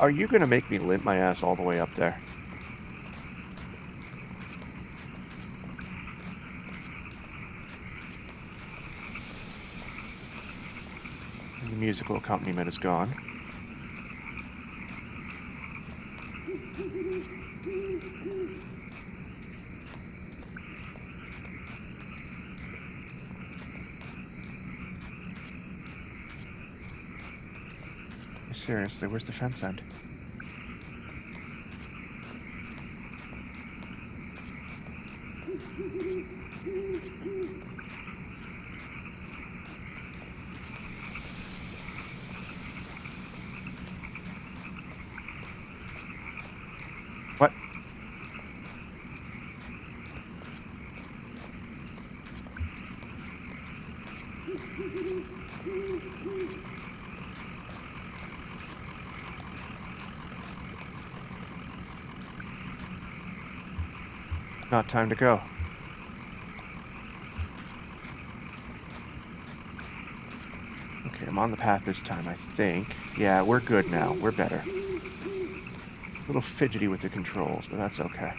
Are you gonna make me limp my ass all the way up there? And the musical accompaniment is gone. Seriously, where's the fence end? What? Not time to go. Okay, I'm on the path this time, I think. Yeah, we're good now. We're better. A little fidgety with the controls, but that's okay.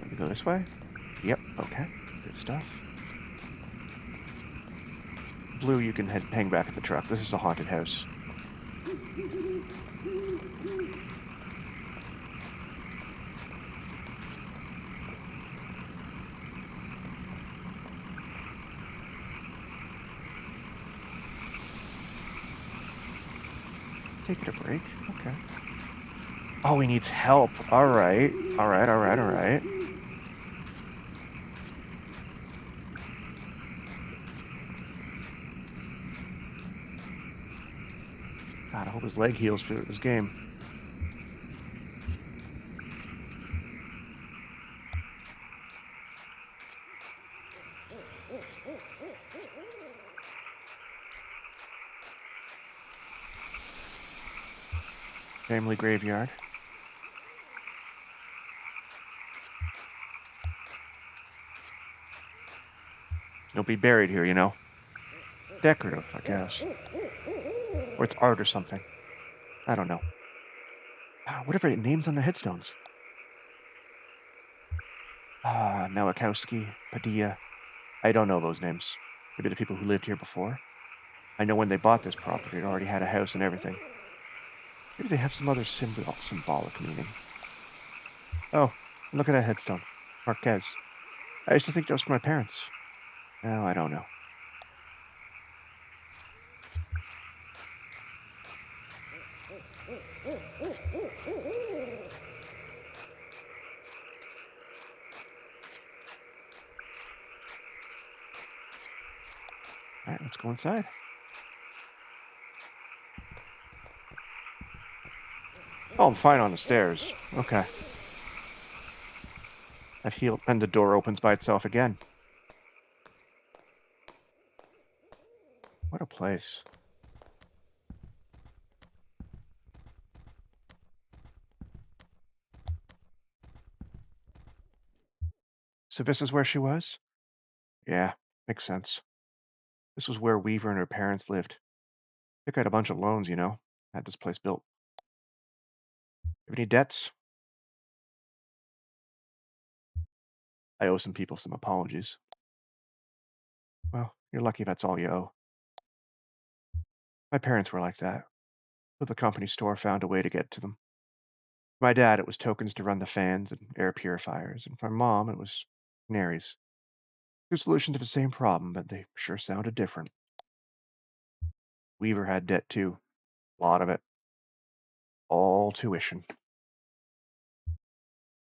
Let me go this way. Yep, okay. Good stuff. Blue, you can hang back at the truck. This is a haunted house. Taking a break. Okay. Oh, he needs help. All right. All right, all right, all right. God, I hope his leg heals for this game. Family graveyard. He'll be buried here, you know. Decorative, I guess. Or it's art or something. I don't know. Whatever it names on the headstones. Nowakowski, Padilla. I don't know those names. Maybe the people who lived here before. I know when they bought this property, it already had a house and everything. Maybe they have some other symbolic meaning. Oh, look at that headstone. Marquez. I used to think that was for my parents. No, I don't know. All right, let's go inside. Oh, I'm fine on the stairs. Okay. I've healed, and the door opens by itself again. What a place. So this is where she was? Yeah, makes sense. This was where Weaver and her parents lived. They got a bunch of loans, you know. Had this place built. Have any debts? I owe some people some apologies. Well, you're lucky that's all you owe. My parents were like that, so the company store found a way to get to them. For my dad, it was tokens to run the fans and air purifiers, and for my mom, it was canaries. Two solutions to the same problem, but they sure sounded different. Weaver had debt too, a lot of it, all tuition.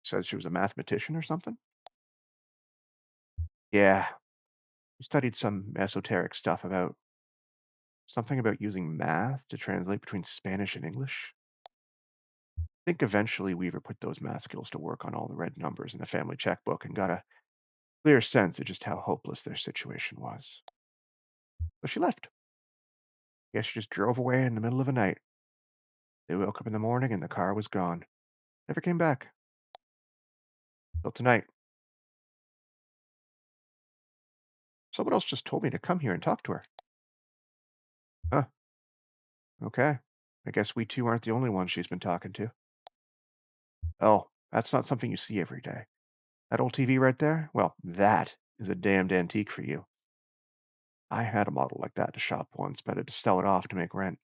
Says she was a mathematician or something? Yeah, she studied some esoteric stuff about Something about using math to translate between Spanish and English? I think eventually Weaver put those math skills to work on all the red numbers in the family checkbook and got a clear sense of just how hopeless their situation was. So she left. Guess she just drove away in the middle of the night. They woke up in the morning and the car was gone. Never came back. Till tonight. Someone else just told me to come here and talk to her. Huh. Okay. I guess we two aren't the only ones she's been talking to. Oh, that's not something you see every day. That old TV right there? Well, that is a damned antique for you. I had a model like that to shop once, but had to sell it off to make rent.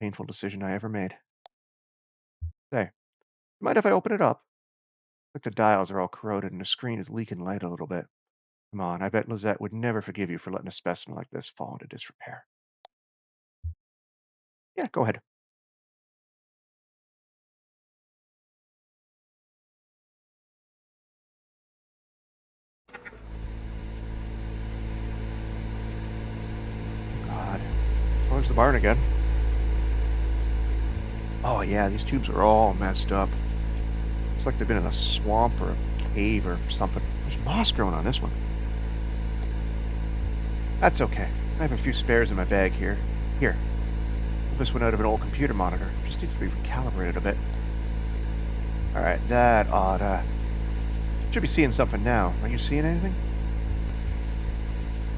Painful decision I ever made. Say, mind if I open it up? Look, the dials are all corroded and the screen is leaking light a little bit. Come on, I bet Lizette would never forgive you for letting a specimen like this fall into disrepair. Yeah, go ahead. Oh, God. Oh, there's the barn again. Oh, yeah, these tubes are all messed up. It's like they've been in a swamp or a cave or something. There's moss growing on this one. That's okay. I have a few spares in my bag here. Here, pull this one out of an old computer monitor. Just needs to be recalibrated a bit. All right, that oughta. Should be seeing something now. Are you seeing anything?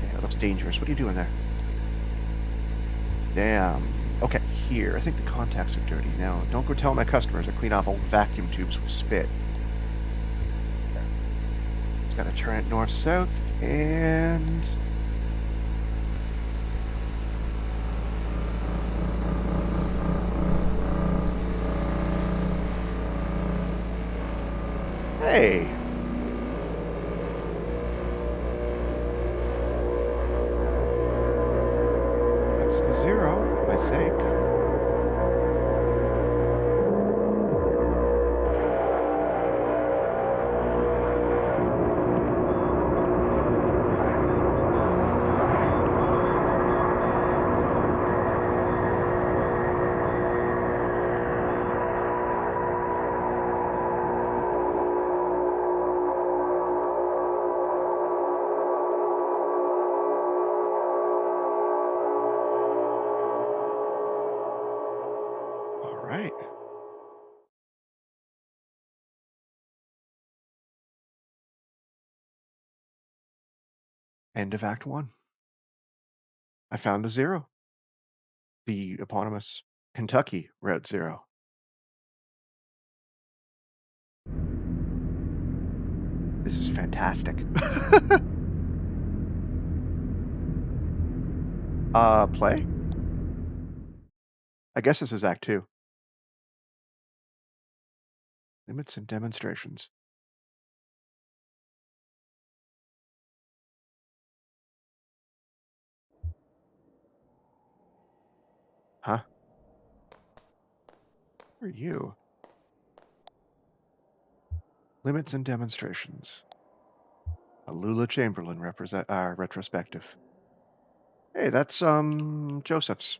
Yeah, it looks dangerous. What are you doing there? Damn. Okay, here. I think the contacts are dirty. Now, don't go tell my customers to clean off old vacuum tubes with spit. There. Just gotta turn it north-south, and... Hey! That's the zero, I think. All right. End of Act 1. I found the zero. The eponymous Kentucky Route Zero. This is fantastic. Play? I guess this is Act 2. Limits and demonstrations. Huh? Who are you? Limits and demonstrations. A Lula Chamberlain retrospective. Hey, that's Joseph's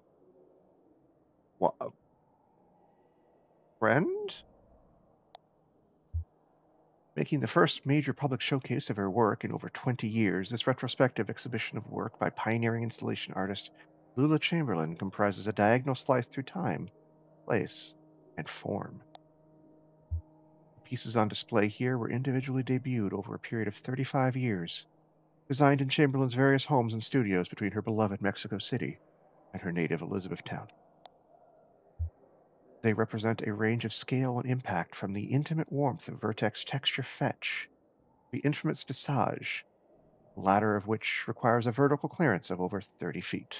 friend, making the first major public showcase of her work in over 20 years. This retrospective exhibition of work by pioneering installation artist Lula Chamberlain comprises a diagonal slice through time, place, and form. The pieces on display here were individually debuted over a period of 35 years, designed in Chamberlain's various homes and studios between her beloved Mexico City and her native Elizabethtown. They represent a range of scale and impact from the intimate warmth of Vertex Texture Fetch, the infamous Visage, the latter of which requires a vertical clearance of over 30 feet.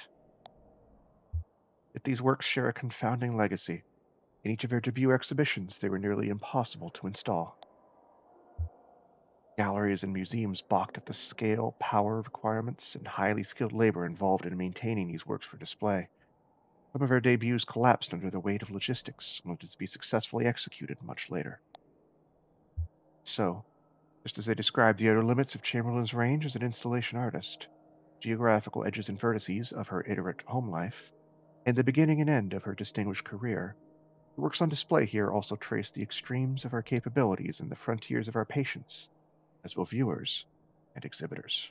Yet these works share a confounding legacy. In each of their debut exhibitions, they were nearly impossible to install. Galleries and museums balked at the scale, power requirements, and highly skilled labor involved in maintaining these works for display. Some of her debuts collapsed under the weight of logistics, only to be successfully executed much later. So, just as they described the outer limits of Chamberlain's range as an installation artist, geographical edges and vertices of her iterate home life, and the beginning and end of her distinguished career. The works on display here also trace the extremes of our capabilities and the frontiers of our patience, as will viewers and exhibitors.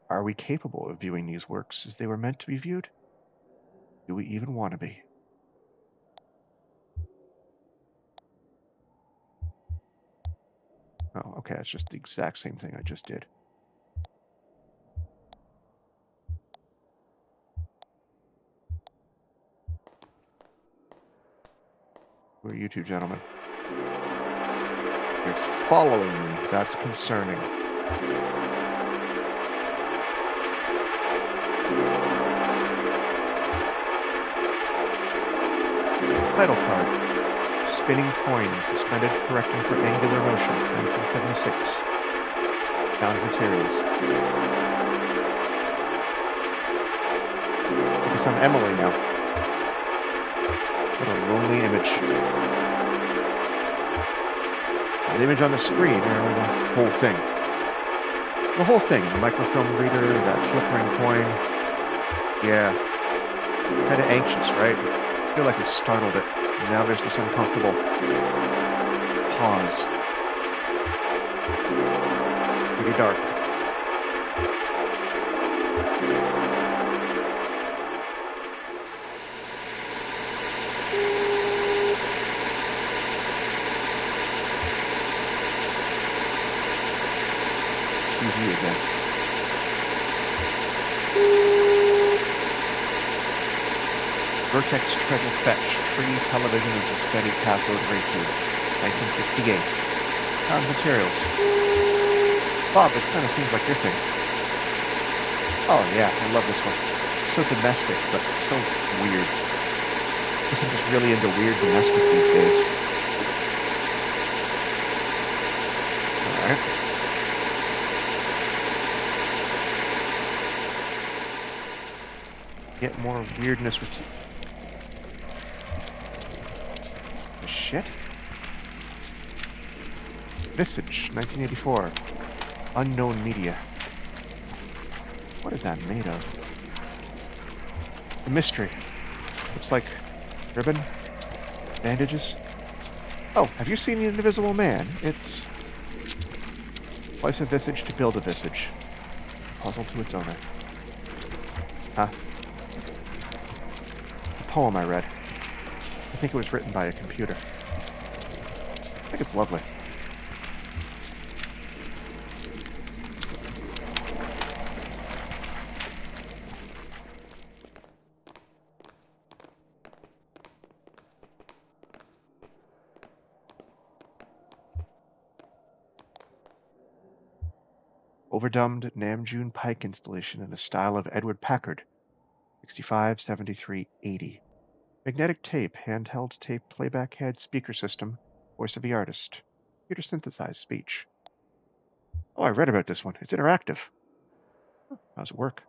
Are we capable of viewing these works as they were meant to be viewed? Do we even want to be? Oh, okay, it's just the exact same thing I just did. Who are you two gentlemen? You're following me. That's concerning. Title card. Spinning coin suspended correcting for angular motion, 1976. Found materials. I guess I'm Emily now. What a lonely image. The image on the screen, or the whole thing? The whole thing. The microfilm reader, that flickering coin. Yeah. Kind of anxious, right? I feel like I startled it. And now there's this uncomfortable pause. Pretty dark. Excuse me again. Vertex Treasure Fetch, Tree Television and Suspended Cathode Ray Tube, 1968. Found materials. Bob, it kind of seems like your thing. Oh yeah, I love this one. So domestic, but so weird. I guess I'm just really into weird domestic these days. Alright. Get more weirdness with the shit. Visage, 1984. Unknown media. What is that made of? A mystery. Looks like ribbon, bandages. Oh, have you seen The Invisible Man? It's slice a visage to build a visage. A puzzle to its owner. Huh? A poem I read. I think it was written by a computer. I think it's lovely. Overdubbed Namjoon Pike installation in the style of Edward Packard, 65, 73, 80. Magnetic tape, handheld tape playback head, speaker system, voice of the artist. Computer synthesized speech. Oh, I read about this one. It's interactive. How's it work?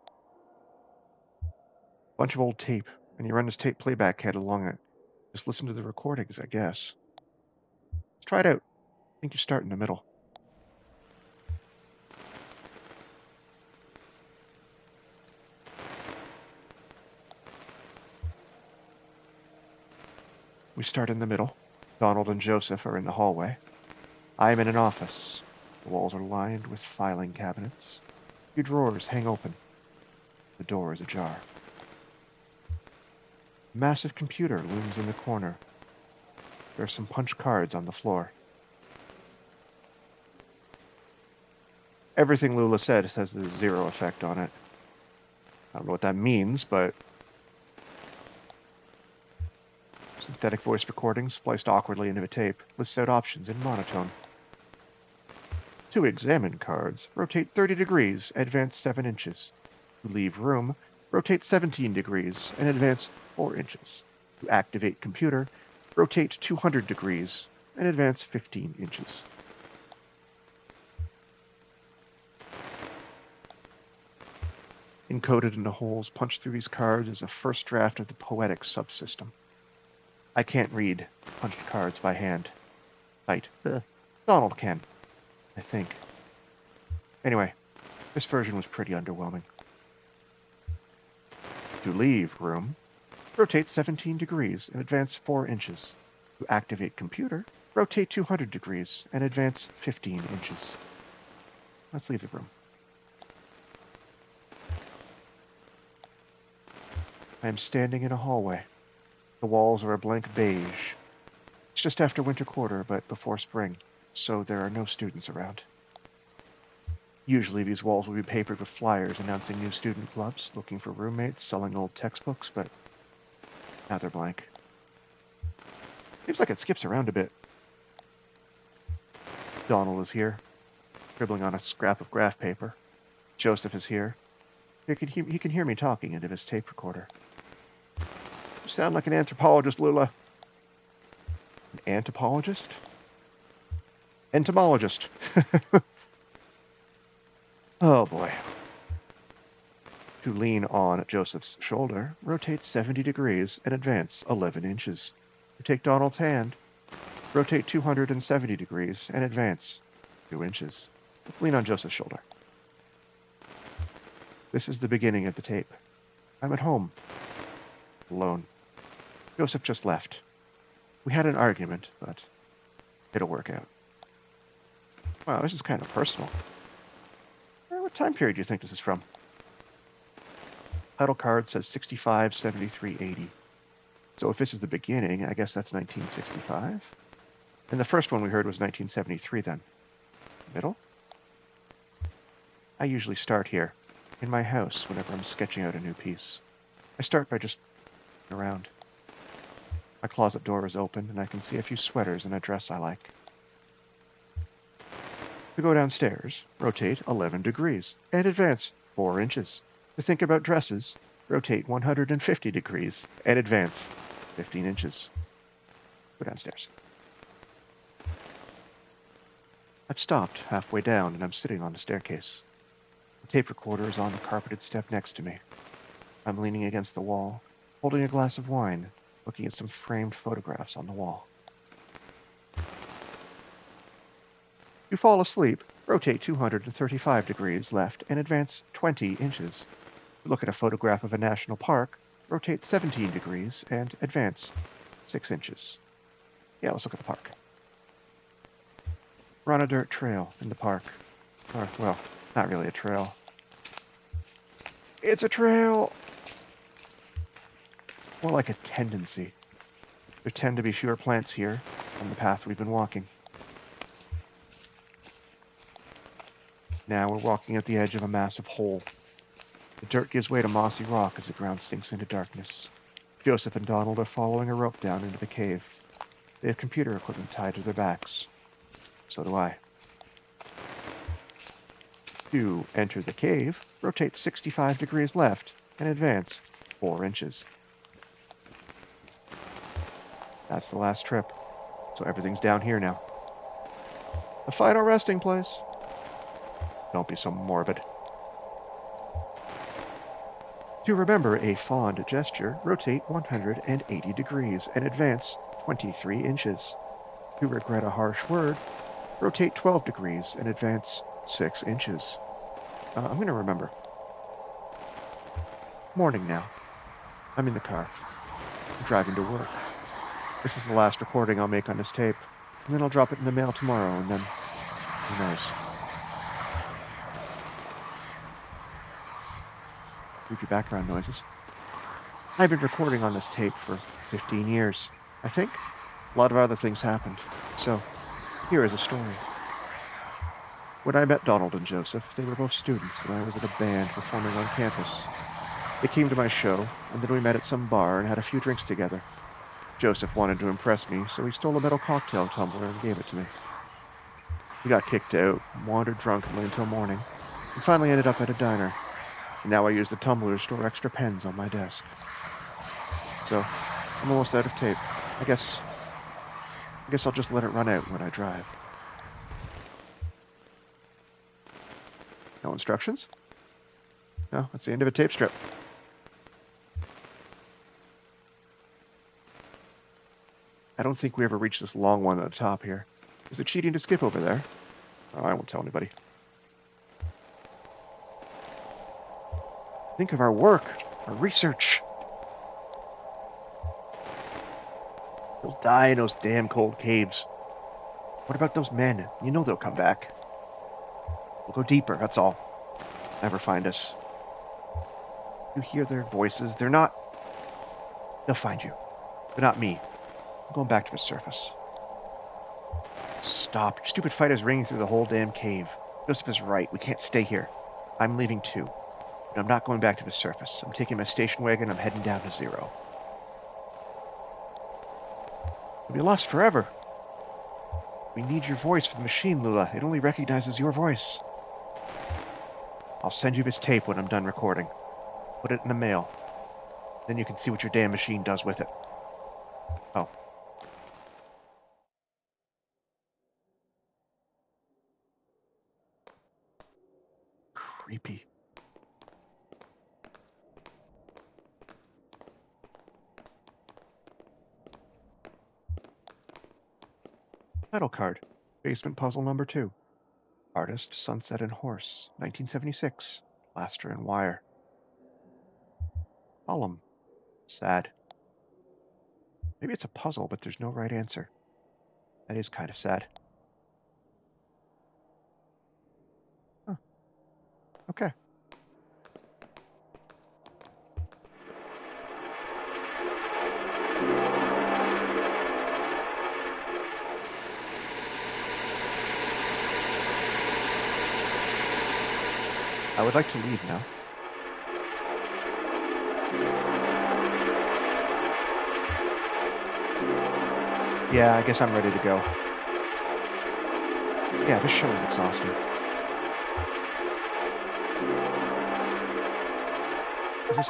Bunch of old tape, and you run this tape playback head along it. Just listen to the recordings, I guess. Let's try it out. I think you start in the middle. We start in the middle. Donald and Joseph are in the hallway. I am in an office. The walls are lined with filing cabinets. A few drawers hang open. The door is ajar. A massive computer looms in the corner. There are some punch cards on the floor. Everything Lula said has the zero effect on it. I don't know what that means, but synthetic voice recordings spliced awkwardly into a tape lists out options in monotone. To examine cards, rotate 30 degrees, advance 7 inches. To leave room, rotate 17 degrees and advance 4 inches. To activate computer, rotate 200 degrees and advance 15 inches. Encoded in the holes punched through these cards is a first draft of the poetic subsystem. I can't read punched cards by hand. Donald can, I think. Anyway, This version was pretty underwhelming. To leave room, rotate 17 degrees and advance 4 inches. To activate computer, rotate 200 degrees and advance 15 inches. Let's leave the room. I am standing in a hallway. The walls are a blank beige. It's just after winter quarter, but before spring, so there are no students around. Usually these walls would be papered with flyers announcing new student clubs, looking for roommates, selling old textbooks, but now they're blank. Seems like it skips around a bit. Donald is here, scribbling on a scrap of graph paper. Joseph is here. He can hear me talking into his tape recorder. You sound like an anthropologist, Lula. An anthropologist? Entomologist. Oh boy. To lean on Joseph's shoulder, rotate 70 degrees and advance 11 inches. To take Donald's hand, rotate 270 degrees and advance 2 inches. Let's lean on Joseph's shoulder. This is the beginning of the tape. I'm at home. Alone. Joseph just left. We had an argument, but it'll work out. Wow, this is kind of personal. What time period do you think this is from? Title card says 65, 73, 80. So if this is the beginning, I guess that's 1965. And the first one we heard was 1973 then. Middle? I usually start here, in my house, whenever I'm sketching out a new piece. I start by just around. My closet door is open, and I can see a few sweaters and a dress I like. To go downstairs, rotate 11 degrees and advance 4 inches. To think about dresses, rotate 150 degrees and advance 15 inches. Go downstairs. I've stopped halfway down and I'm sitting on the staircase. The tape recorder is on the carpeted step next to me. I'm leaning against the wall, holding a glass of wine, looking at some framed photographs on the wall. To fall asleep, rotate 235 degrees left and advance 20 inches. To look at a photograph of a national park, rotate 17 degrees and advance 6 inches. Yeah, let's look at the park. We're on a dirt trail in the park. Or, well, it's not really a trail. It's a trail! More like a tendency. There tend to be fewer plants here on the path we've been walking. Now we're walking at the edge of a massive hole. The dirt gives way to mossy rock as the ground sinks into darkness. Joseph and Donald are following a rope down into the cave. They have computer equipment tied to their backs. So do I. To enter the cave, rotate 65 degrees left and advance 4 inches. That's the last trip, so everything's down here now. The final resting place. Don't be so morbid. To remember a fond gesture, rotate 180 degrees and advance 23 inches. To regret a harsh word, rotate 12 degrees and advance 6 inches. I'm going to remember. Morning now. I'm in the car. I'm driving to work. This is the last recording I'll make on this tape, and then I'll drop it in the mail tomorrow, and then who knows? Creepy background noises. I've been recording on this tape for 15 years. I think a lot of other things happened. So, here is a story. When I met Donald and Joseph, they were both students, and I was in a band performing on campus. They came to my show, and then we met at some bar and had a few drinks together. Joseph wanted to impress me, so he stole a metal cocktail tumbler and gave it to me. We got kicked out, wandered drunkenly until morning, and finally ended up at a diner. And now I use the tumbler to store extra pens on my desk. So, I'm almost out of tape. I guess I'll just let it run out when I drive. No instructions? No, that's the end of a tape strip. I don't think we ever reached this long one at the top here. Is it cheating to skip over there? Oh, I won't tell anybody. Think of our work, our research. You'll die in those damn cold caves. What about those men? You know they'll come back. We'll go deeper, that's all. Never find us. You hear their voices. They're not... They'll find you. They're not me. I'm going back to the surface. Stop. Your stupid fight is ringing through the whole damn cave. Joseph is right. We can't stay here. I'm leaving too. But I'm not going back to the surface. I'm taking my station wagon. I'm heading down to zero. We'll be lost forever. We need your voice for the machine, Lula. It only recognizes your voice. I'll send you this tape when I'm done recording. Put it in the mail. Then you can see what your damn machine does with it. Oh. Creepy. Title card. Basement puzzle number 2. Artist, Sunset and Horse, 1976. Plaster and wire. Column. Sad. Maybe it's a puzzle, but there's no right answer. That is kind of sad. Huh. Okay. I would like to leave now. Yeah, I guess I'm ready to go. Yeah, this show is exhausting. Is this...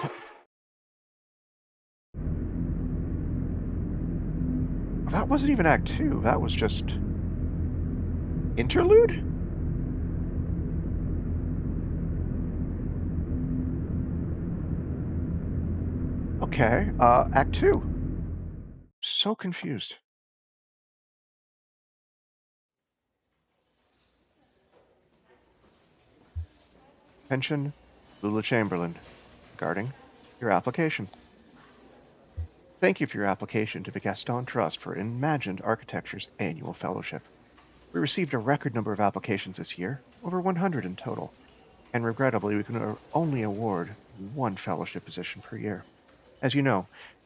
That wasn't even Act 2. That was just... Interlude? Okay, Act 2. So confused. Attention, Lula Chamberlain. Regarding your application. Thank you for your application to the Gaston Trust for Imagined Architecture's annual fellowship. We received a record number of applications this year, over 100 in total, and regrettably we can only award one fellowship position per year. As you know,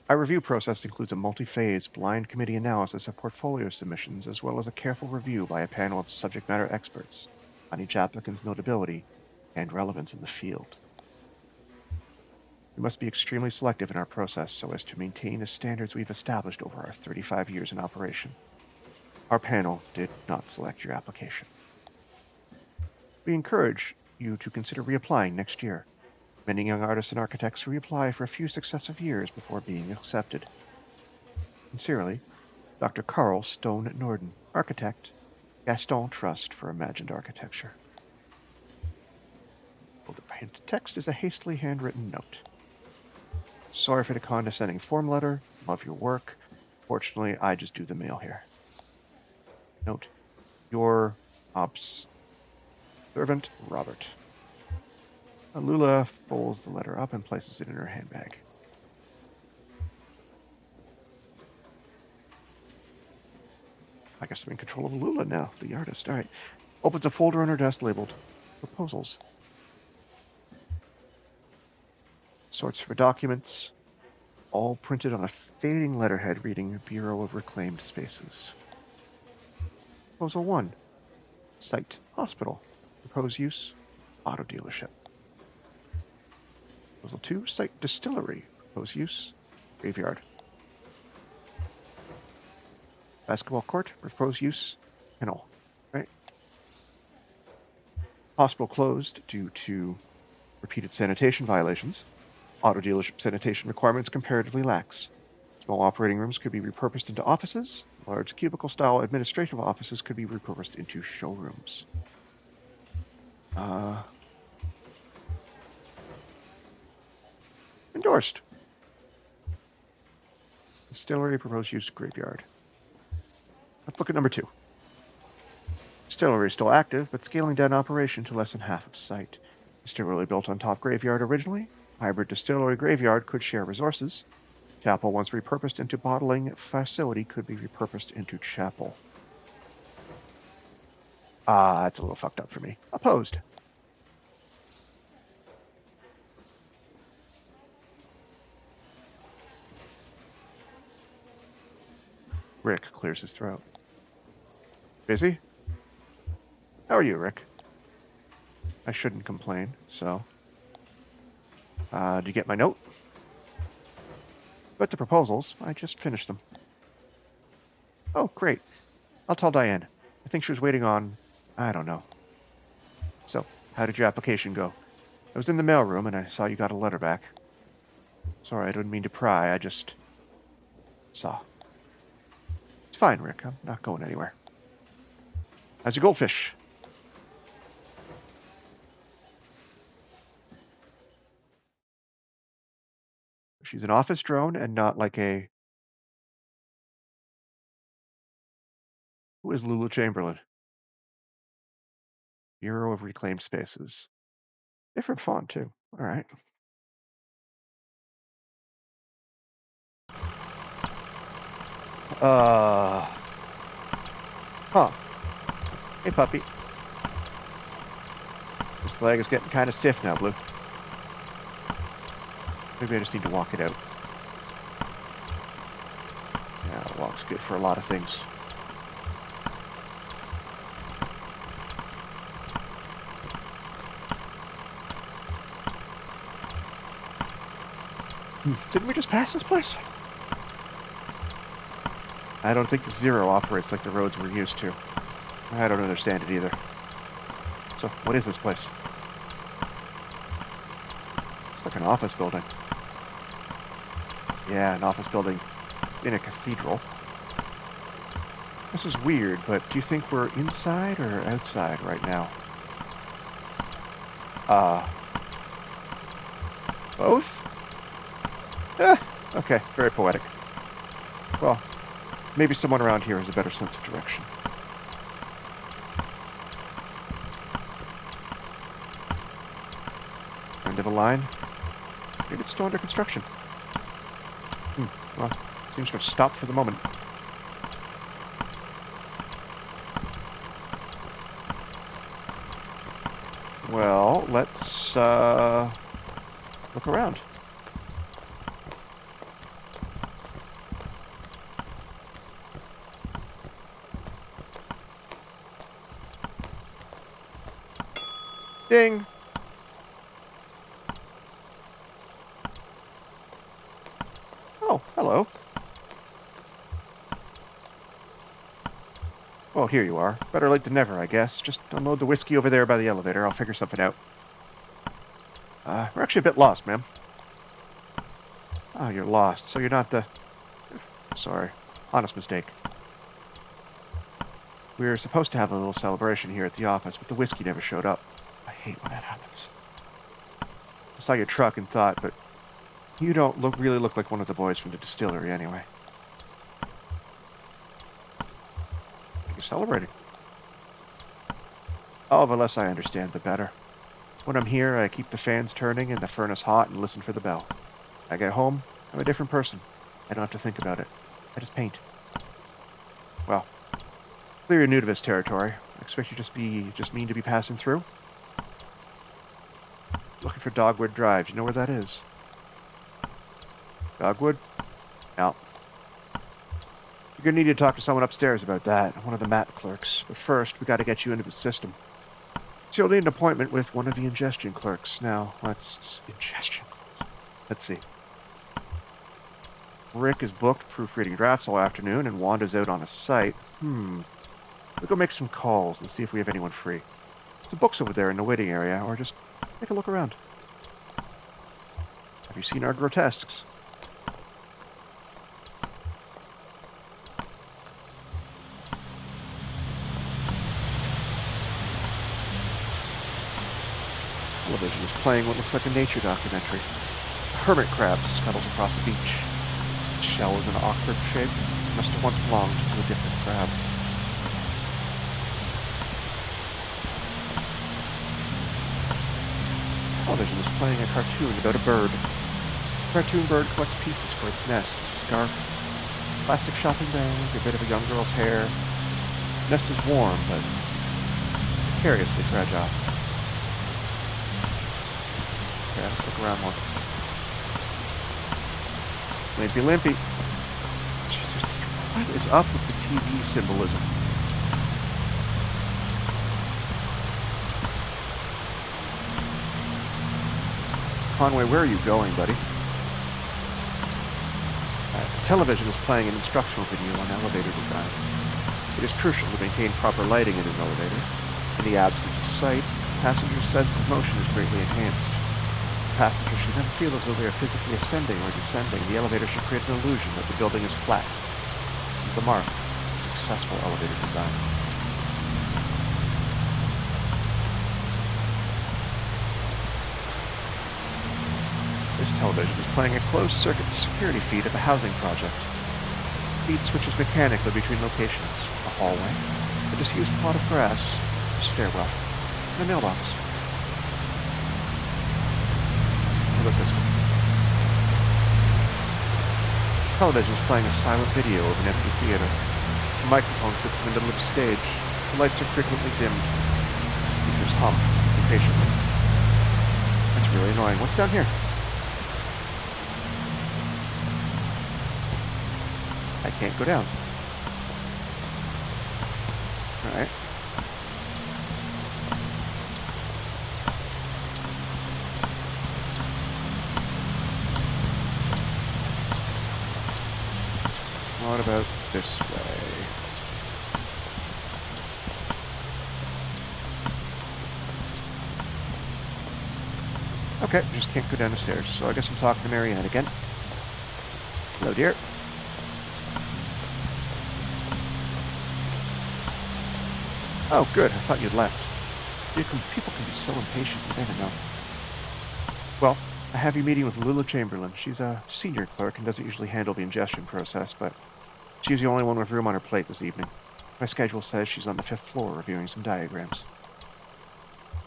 our review process includes a multi-phase blind committee analysis of portfolio submissions as well as a careful review by a panel of subject matter experts on each applicant's notability and relevance in the field. We must be extremely selective in our process so as to maintain the standards we've established over our 35 years in operation. Our panel did not select your application. We encourage you to consider reapplying next year. Many young artists and architects reapply for a few successive years before being accepted. Sincerely, Dr. Carl Stone Norden, Architect, Gaston Trust for Imagined Architecture. Well, the text is a hastily handwritten note. Sorry for the condescending form letter. Love your work. Fortunately, I just do the mail here. Note, your servant, Robert. Lula folds the letter up and places it in her handbag. I guess I'm in control of Lula now, the artist. All right. Opens a folder on her desk labeled Proposals. Sorts for documents, all printed on a fading letterhead reading Bureau of Reclaimed Spaces. Proposal 1. Site, hospital. Proposed use, auto dealership. Proposal 2. Site, distillery. Proposed use, graveyard. Basketball court, proposed use, kennel. Right? Hospital closed due to repeated sanitation violations. Auto dealership sanitation requirements comparatively lax. Small operating rooms could be repurposed into offices. Large cubicle-style administrative offices could be repurposed into showrooms. Endorsed. Distillery, proposed use, graveyard. Let's look at number 2. Distillery is still active, but scaling down operation to less than half of site. Distillery built on top graveyard originally. Hybrid distillery graveyard could share resources. Chapel once repurposed into bottling facility could be repurposed into chapel. Ah, that's a little fucked up for me. Opposed. Rick clears his throat. Busy? How are you, Rick? I shouldn't complain, so. Did you get my note? But the proposals, I just finished them. Oh, great. I'll tell Diane. I think she was waiting on, I don't know. So, how did your application go? I was in the mailroom and I saw you got a letter back. Sorry, I didn't mean to pry. I just saw. It's fine, Rick. I'm not going anywhere. How's your goldfish? She's an office drone and not like a... Who is Lulu Chamberlain? Bureau of Reclaimed Spaces. Different font, too. All right. Huh. Hey, puppy. This leg is getting kind of stiff now, Blue. Maybe I just need to walk it out. Yeah, a walk's good for a lot of things. Didn't we just pass this place? I don't think Zero operates like the roads we're used to. I don't understand it either. So, what is this place? It's like an office building. Yeah, an office building in a cathedral. This is weird, but do you think we're inside or outside right now? Both? Okay, very poetic. Well, maybe someone around here has a better sense of direction. End of a line? Maybe it's still under construction. Well, seems to have stopped for the moment. Well, let's look around. Ding! Oh, hello. Well, here you are. Better late than never, I guess. Just unload the whiskey over there by the elevator. I'll figure something out. We're actually a bit lost, ma'am. Oh, you're lost. So you're not the... Sorry. Honest mistake. We were supposed to have a little celebration here at the office, but the whiskey never showed up. I hate when that happens. I saw your truck and thought, but you don't really look like one of the boys from the distillery anyway. You're celebrating. Oh, the less I understand, the better. When I'm here, I keep the fans turning and the furnace hot and listen for the bell. I get home, I'm a different person. I don't have to think about it. I just paint. Well, clearly you're new to this territory. I expect you just mean to be passing through? Looking for Dogwood Drive. Do you know where that is? Dogwood? No. You're gonna need to talk to someone upstairs about that, one of the mat clerks. But first, we gotta get you into the system. So you'll need an appointment with one of the ingestion clerks. Now, ingestion clerks. Let's see. Rick is booked proofreading drafts all afternoon, and Wanda's out on a site. We'll go make some calls and see if we have anyone free. The book's over there in the waiting area, or just take a look around. Have you seen our grotesques? Television is playing what looks like a nature documentary. A hermit crab scuttles across a beach. Its shell is an awkward shape. It must have once belonged to a different crab. Oh, television is playing a cartoon about a bird. The cartoon bird collects pieces for its nest: a scarf, plastic shopping bag, a bit of a young girl's hair. The nest is warm, but precariously fragile. Okay, let's look around more. Limpy Limpy. Jesus, what is up with the TV symbolism? Conway, where are you going, buddy? The television is playing an instructional video on elevator design. It is crucial to maintain proper lighting in an elevator. In the absence of sight, the passenger's sense of motion is greatly enhanced. The passenger should never feel as though they are physically ascending or descending. The elevator should create an illusion that the building is flat. This is the mark of successful elevator design. This television is playing a closed-circuit security feed of a housing project. The feed switches mechanically between locations: a hallway, a disused plot of grass, a stairwell, and a mailbox. How about this one? The television is playing a silent video of an empty theater. The microphone sits in the middle of the stage. The lights are frequently dimmed. The speakers hum impatiently. That's really annoying. What's down here? I can't go down. Alright. What about this way? Okay, just can't go down the stairs, so I guess I'm talking to Marianne again. Hello, dear. Oh, good. I thought you'd left. People can be so impatient. You never know. Well, I have you meeting with Lula Chamberlain. She's a senior clerk and doesn't usually handle the ingestion process, but she's the only one with room on her plate this evening. My schedule says she's on the 5th floor reviewing some diagrams.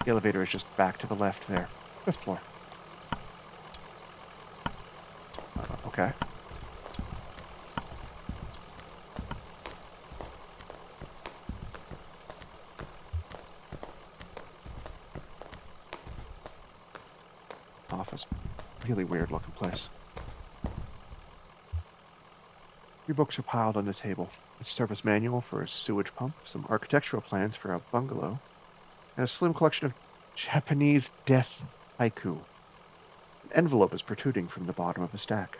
The elevator is just back to the left there. 5th floor. Okay. Office. Really weird looking place. 3 books are piled on the table: a service manual for a sewage pump, some architectural plans for a bungalow, and a slim collection of Japanese death haiku. An envelope is protruding from the bottom of the stack.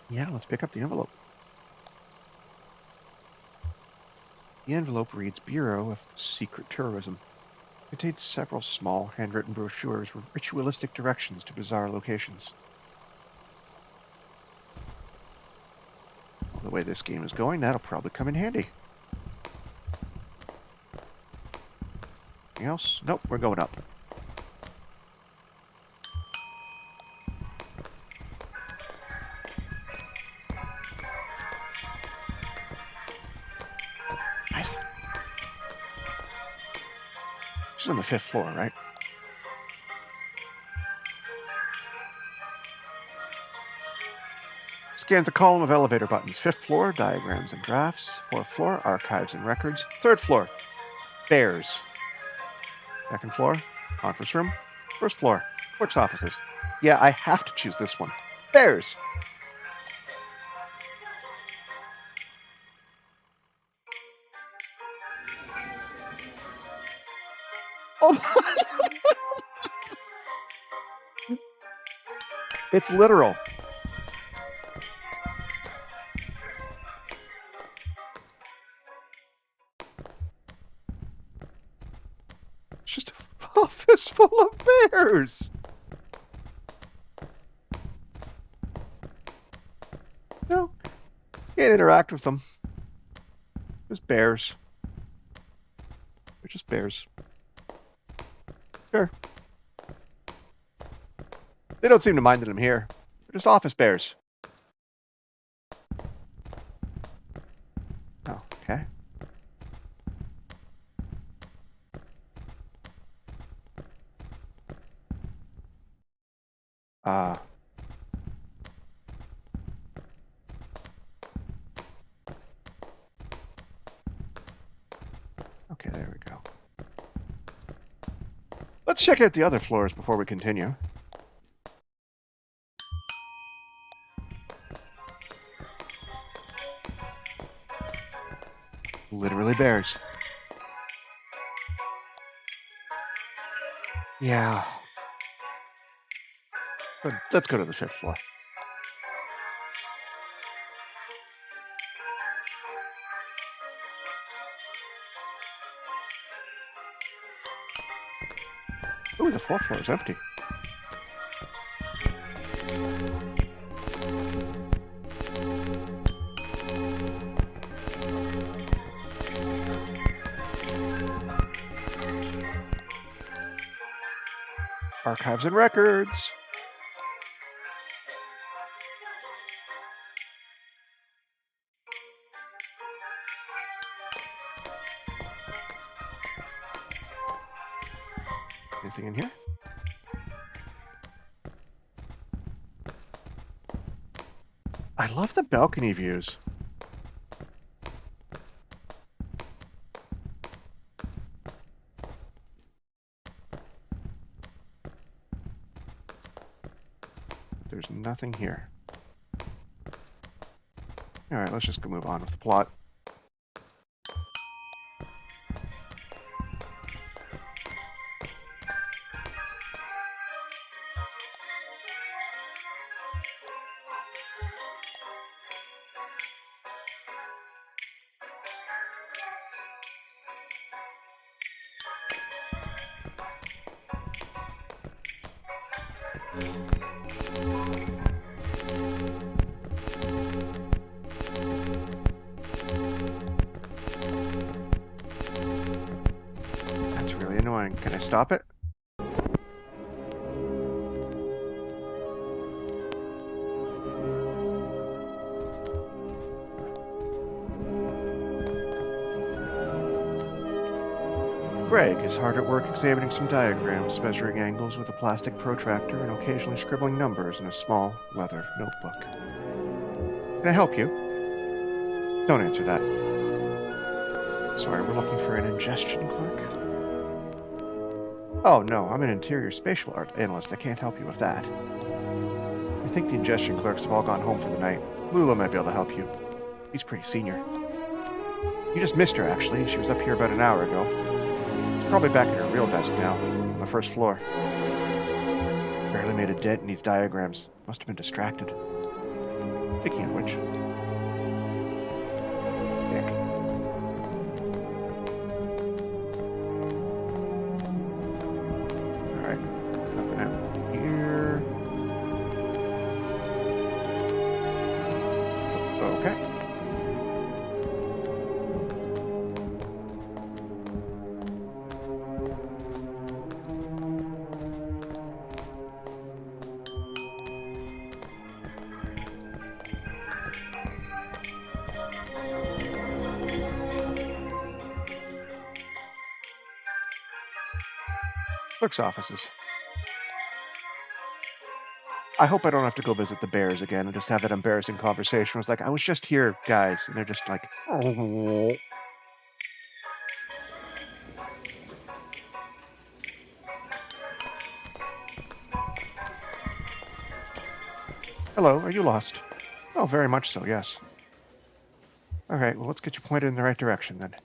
Yeah, let's pick up the envelope. The envelope reads Bureau of Secret Tourism. It contains several small handwritten brochures with ritualistic directions to bizarre locations. Well, the way this game is going, that'll probably come in handy. Anything else? Nope, we're going up. Nice. She's on the 5th floor, right? Scans a column of elevator buttons. 5th floor, diagrams and drafts. 4th floor, archives and records. 3rd floor, bears. 2nd floor, conference room. 1st floor, clerk's offices. Yeah, I have to choose this one. Bears. Oh, it's literal. It's just a office full of bears. No, can't interact with them. Just bears. They're just bears. Sure. They don't seem to mind that I'm here. They're just office bears. Oh, okay. Uh, okay, there we go. Let's check out the other floors before we continue. Literally bears. Yeah. But let's go to the 5th floor. Ooh, the 4th floor is empty. Archives and records. Anything in here? I love the balcony views. There's nothing here. All right, let's just go move on with the plot. That's really annoying. Can I stop it? Greg is hard at work examining some diagrams, measuring angles with a plastic protractor, and occasionally scribbling numbers in a small leather notebook. Can I help you? Don't answer that. Sorry, we're looking for an ingestion clerk. Oh, no, I'm an interior spatial art analyst. I can't help you with that. I think the ingestion clerks have all gone home for the night. Lula might be able to help you. He's pretty senior. You just missed her, actually. She was up here about an hour ago. She's probably back at her real desk now, on the 1st floor. Barely made a dent in these diagrams. Must have been distracted. Speaking of which... Dick. Alright. Nothing out here. Okay. Clerk's offices. I hope I don't have to go visit the bears again and just have that embarrassing conversation. I was like, I was just here, guys. And they're just like, oh. Hello, are you lost? Oh, very much so, yes. All right, well, let's get you pointed in the right direction then.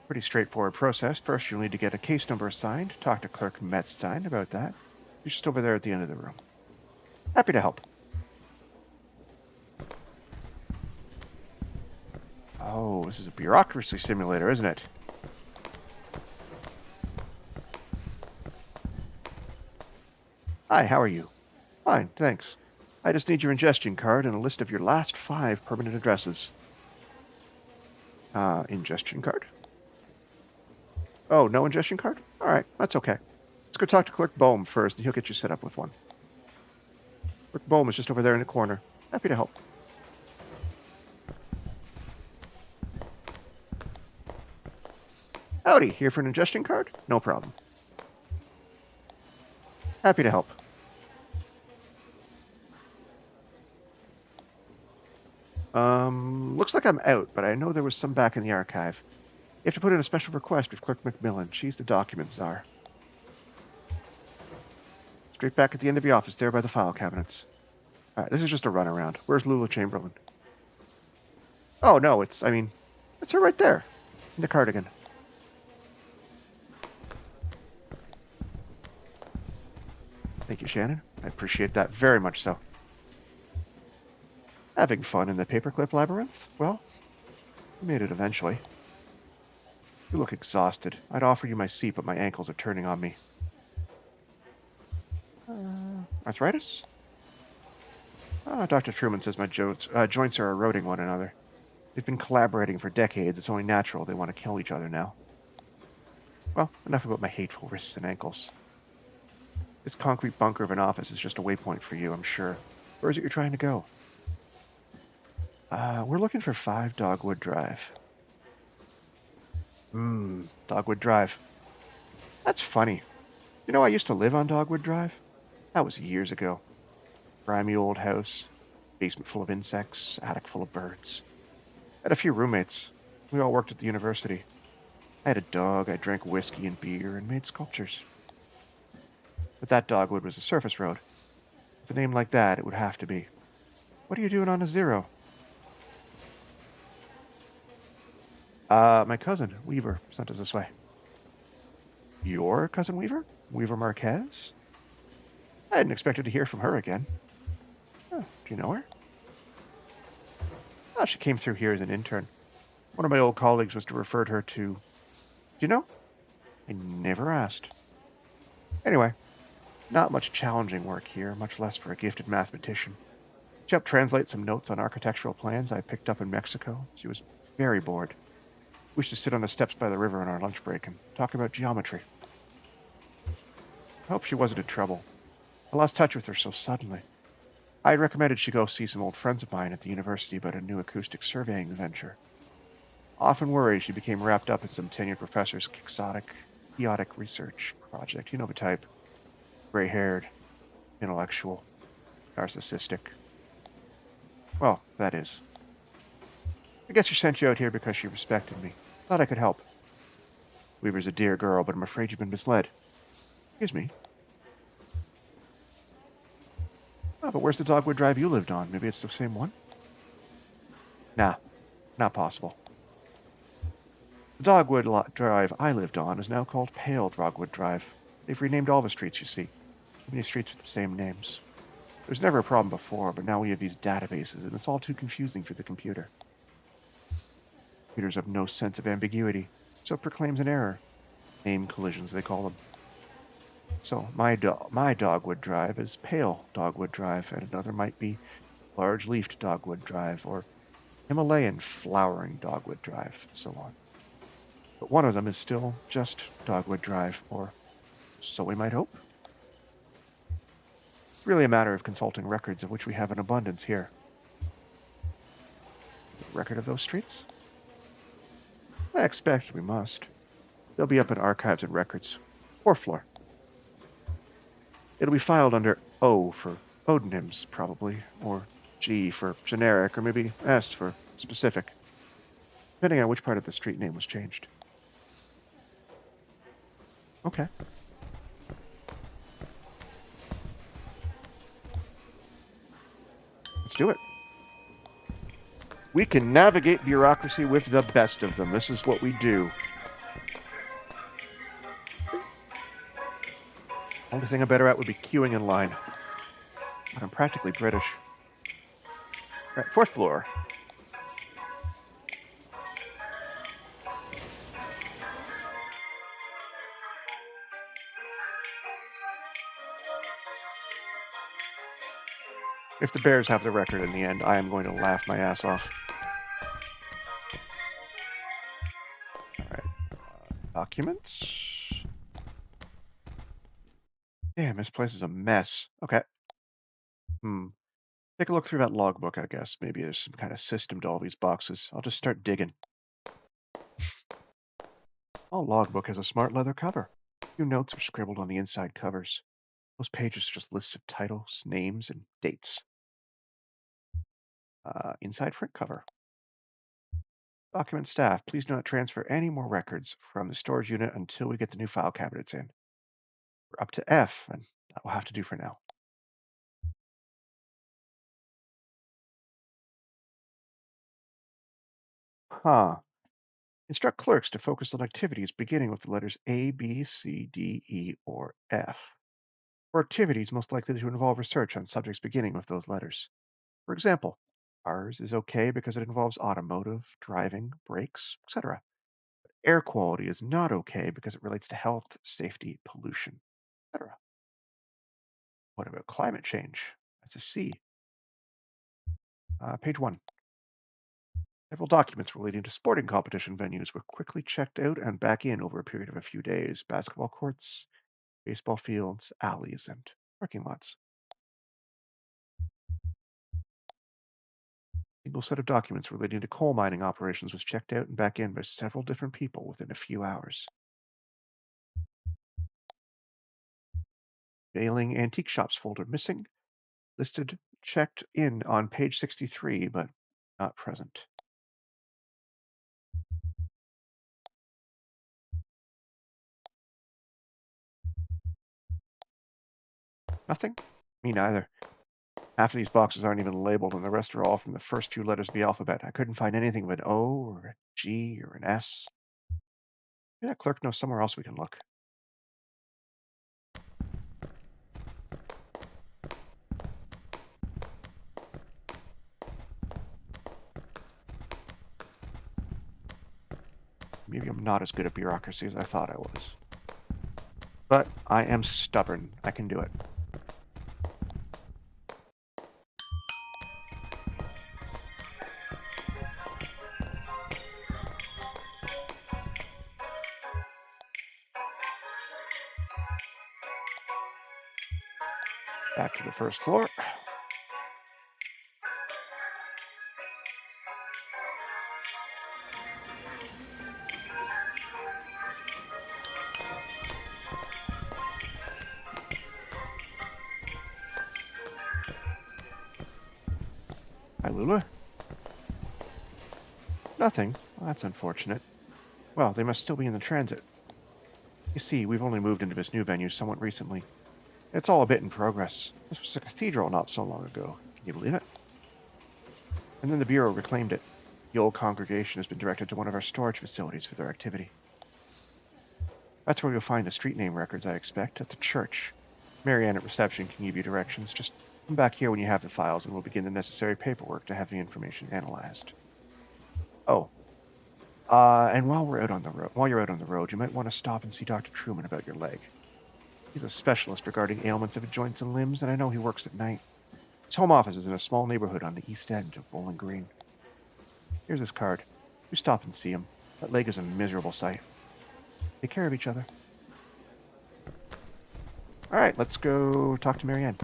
Pretty straightforward process. First, you'll need to get a case number assigned. Talk to Clerk Metzstein about that. He's just over there at the end of the room. Happy to help. Oh, this is a bureaucracy simulator, isn't it? Hi, how are you? Fine, thanks. I just need your ingestion card and a list of your last 5 permanent addresses. Ingestion card? Oh, no ingestion card? All right, that's okay. Let's go talk to Clerk Bohm first, and he'll get you set up with one. Clerk Bohm is just over there in the corner. Happy to help. Howdy, here for an ingestion card? No problem. Happy to help. Looks like I'm out, but I know there was some back in the archive. You have to put in a special request with Clerk Macmillan. She's the document czar. Straight back at the end of the office, there by the file cabinets. All right, this is just a runaround. Where's Lula Chamberlain? Oh, no, it's her right there in the cardigan. Thank you, Shannon. I appreciate that very much so. Having fun in the paperclip labyrinth? Well, we made it eventually. You look exhausted. I'd offer you my seat, but my ankles are turning on me. Arthritis? Dr. Truman says my joints are eroding one another. They've been collaborating for decades. It's only natural they want to kill each other now. Well, enough about my hateful wrists and ankles. This concrete bunker of an office is just a waypoint for you, I'm sure. Where is it you're trying to go? We're looking for 5 Dogwood Drive. Dogwood Drive. That's funny. You know, I used to live on Dogwood Drive. That was years ago. Grimy old house, basement full of insects, attic full of birds. I had a few roommates. We all worked at the university. I had a dog, I drank whiskey and beer, and made sculptures. But that dogwood was a surface road. With a name like that, it would have to be. What are you doing on a zero? My cousin, Weaver, sent us this way. Your cousin Weaver? Weaver Marquez? I hadn't expected to hear from her again. Oh, do you know her? Oh, she came through here as an intern. One of my old colleagues was to refer her to... Do you know? I never asked. Anyway, not much challenging work here, much less for a gifted mathematician. She helped translate some notes on architectural plans I picked up in Mexico. She was very bored. We used to sit on the steps by the river on our lunch break and talk about geometry. I hope she wasn't in trouble. I lost touch with her so suddenly. I had recommended she go see some old friends of mine at the university about a new acoustic surveying venture. Often worried she became wrapped up in some tenured professor's chaotic research project. You know the type. Gray-haired, intellectual, narcissistic. Well, that is. I guess she sent you out here because she respected me. Thought I could help. Weaver's a dear girl, but I'm afraid you've been misled. Excuse me. Oh, but where's the Dogwood Drive you lived on? Maybe it's the same one? Nah, not possible. The Drive I lived on is now called Pale Dogwood Drive. They've renamed all the streets, you see. Many streets with the same names. There was never a problem before, but now we have these databases, and it's all too confusing for the computer. Computers have no sense of ambiguity, so it proclaims an error. Name collisions, they call them. So my Dogwood Drive is Pale Dogwood Drive, and another might be Large-leafed Dogwood Drive, or Himalayan Flowering Dogwood Drive, and so on. But one of them is still just Dogwood Drive, or so we might hope. It's really a matter of consulting records, of which we have an abundance here. Record of those streets? I expect we must. They'll be up in archives and records. 4th floor. It'll be filed under O for odonyms, probably, or G for generic, or maybe S for specific, depending on which part of the street name was changed. Okay. Let's do it. We can navigate bureaucracy with the best of them. This is what we do. Only thing I'm better at would be queuing in line. But I'm practically British. All right, 4th floor. If the Bears have the record in the end, I am going to laugh my ass off. All right. Documents. Damn, this place is a mess. Okay. Take a look through that logbook, I guess. Maybe there's some kind of system to all these boxes. I'll just start digging. All logbook has a smart leather cover. A few notes are scribbled on the inside covers. Those pages are just lists of titles, names, and dates. Inside front cover. Document staff, please do not transfer any more records from the storage unit until we get the new file cabinets in. We're up to F, and that will have to do for now. Huh. Instruct clerks to focus on activities beginning with the letters A, B, C, D, E, or F, or activities most likely to involve research on subjects beginning with those letters. For example, cars is okay because it involves automotive, driving, brakes, etc. Air quality is not okay because it relates to health, safety, pollution, etc. What about climate change? That's a C. Page 1. Several documents relating to sporting competition venues were quickly checked out and back in over a period of a few days. Basketball courts, baseball fields, alleys, and parking lots. A single set of documents relating to coal mining operations was checked out and back in by several different people within a few hours. Failing antique shops folder missing. Listed, checked in on page 63, but not present. Nothing? Me neither. Half of these boxes aren't even labeled, and the rest are all from the first two letters of the alphabet. I couldn't find anything of an O or a G or an S. Maybe that clerk knows somewhere else we can look. Maybe I'm not as good at bureaucracy as I thought I was. But I am stubborn. I can do it. Back to the first floor. Hi, Lula. Nothing. Well, that's unfortunate. Well, they must still be in the transit. You see, we've only moved into this new venue somewhat recently. It's all a bit in progress. This was a cathedral not so long ago. Can you believe it? And then the Bureau reclaimed it. The old congregation has been directed to one of our storage facilities for their activity. That's where you'll find the street name records, I expect, at the church. Marianne at reception can give you directions. Just come back here when you have the files, and we'll begin the necessary paperwork to have the information analyzed. Oh, and while you're out on the road, you might want to stop and see Dr. Truman about your leg. He's a specialist regarding ailments of the joints and limbs, and I know he works at night. His home office is in a small neighborhood on the east end of Bowling Green. Here's his card. You stop and see him. That leg is a miserable sight. Take care of each other. All right, let's go talk to Marianne.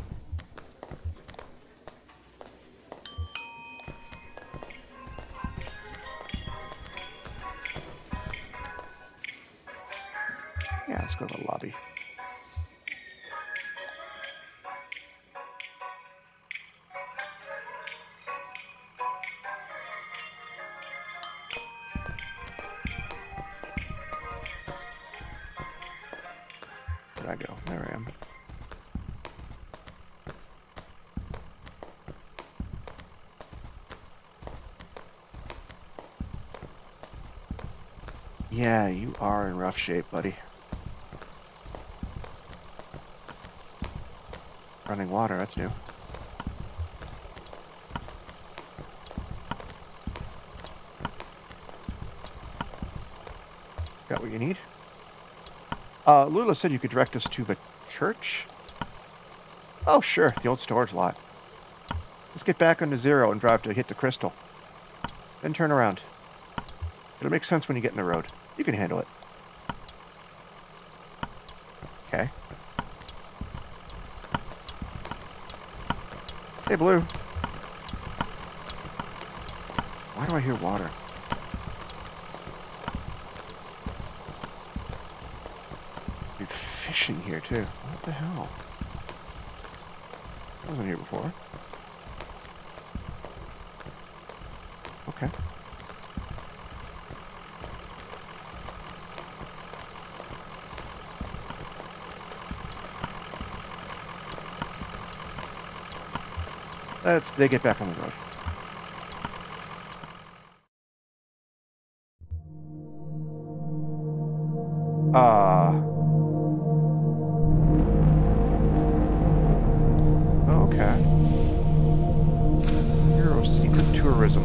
Yeah, let's go to the lobby. Where'd I go? There I am. Yeah, you are in rough shape, buddy. Running water, that's new. Got what you need? Lula said you could direct us to the church? Oh, sure, the old storage lot. Let's get back onto Zero and drive to hit the crystal. Then turn around. It'll make sense when you get in the road. You can handle it. Okay. Hey, Blue. Why do I hear water? You're fishing here, too. What the hell? I wasn't here before. Okay. They get back on the road. Okay. Bureau of Secret Tourism.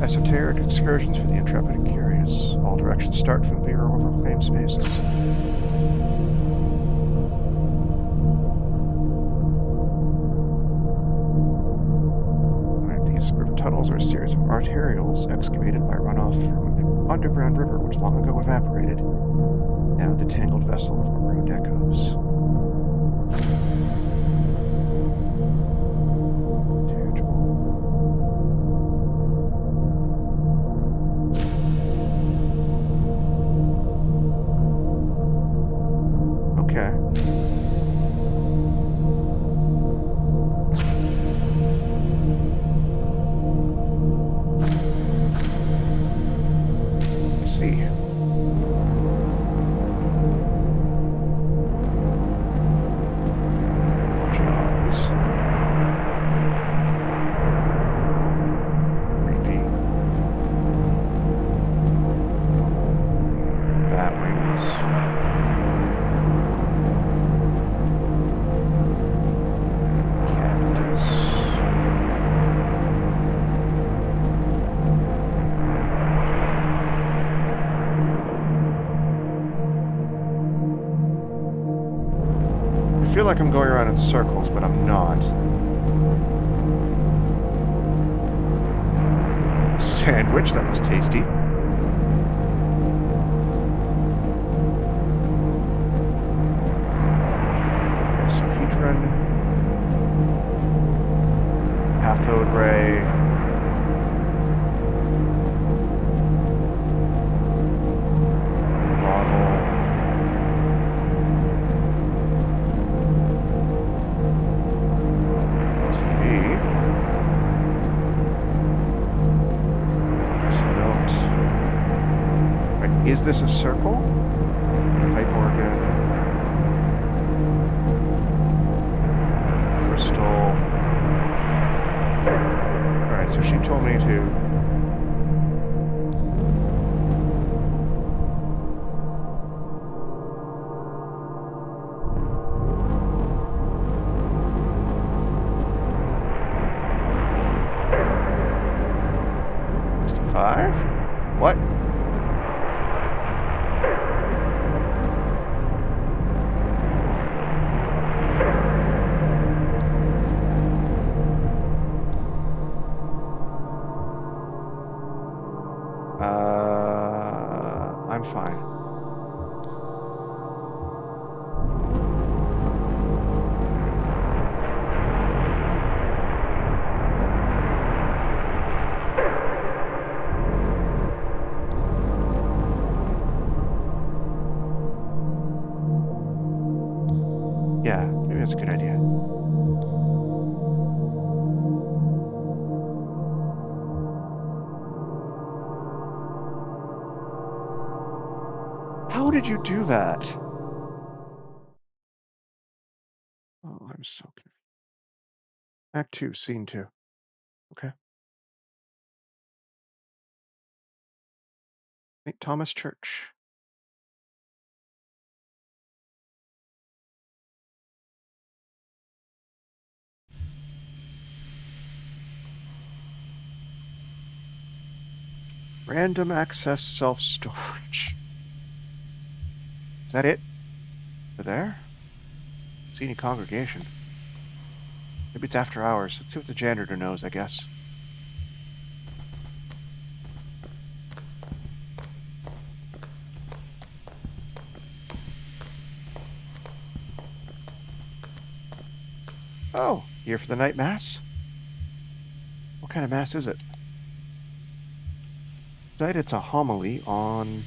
Esoteric excursions for the intrepid and curious. All directions start from the Bureau of Reclaimed Spaces. These river tunnels are a series of arterials excavated by runoff from an underground river which long ago evaporated. Now the tangled vessel of marooned echoes. Okay. I see. I feel like I'm going around in circles, but I'm not. Sandwich, that was tasty. Hexahedron. Cathode ray. Is this a circle? Pipe organ. Crystal. Alright, so she told me to... What? I'm fine. Yeah, maybe that's a good idea. How did you do that? Oh, I'm so confused. Act 2, Scene 2. Okay. St. Thomas Church. Random access self-storage. Is that it? Over there? See any congregation? Maybe it's after hours. Let's see what the janitor knows, I guess. Oh, here for the night mass? What kind of mass is it? Tonight it's a homily on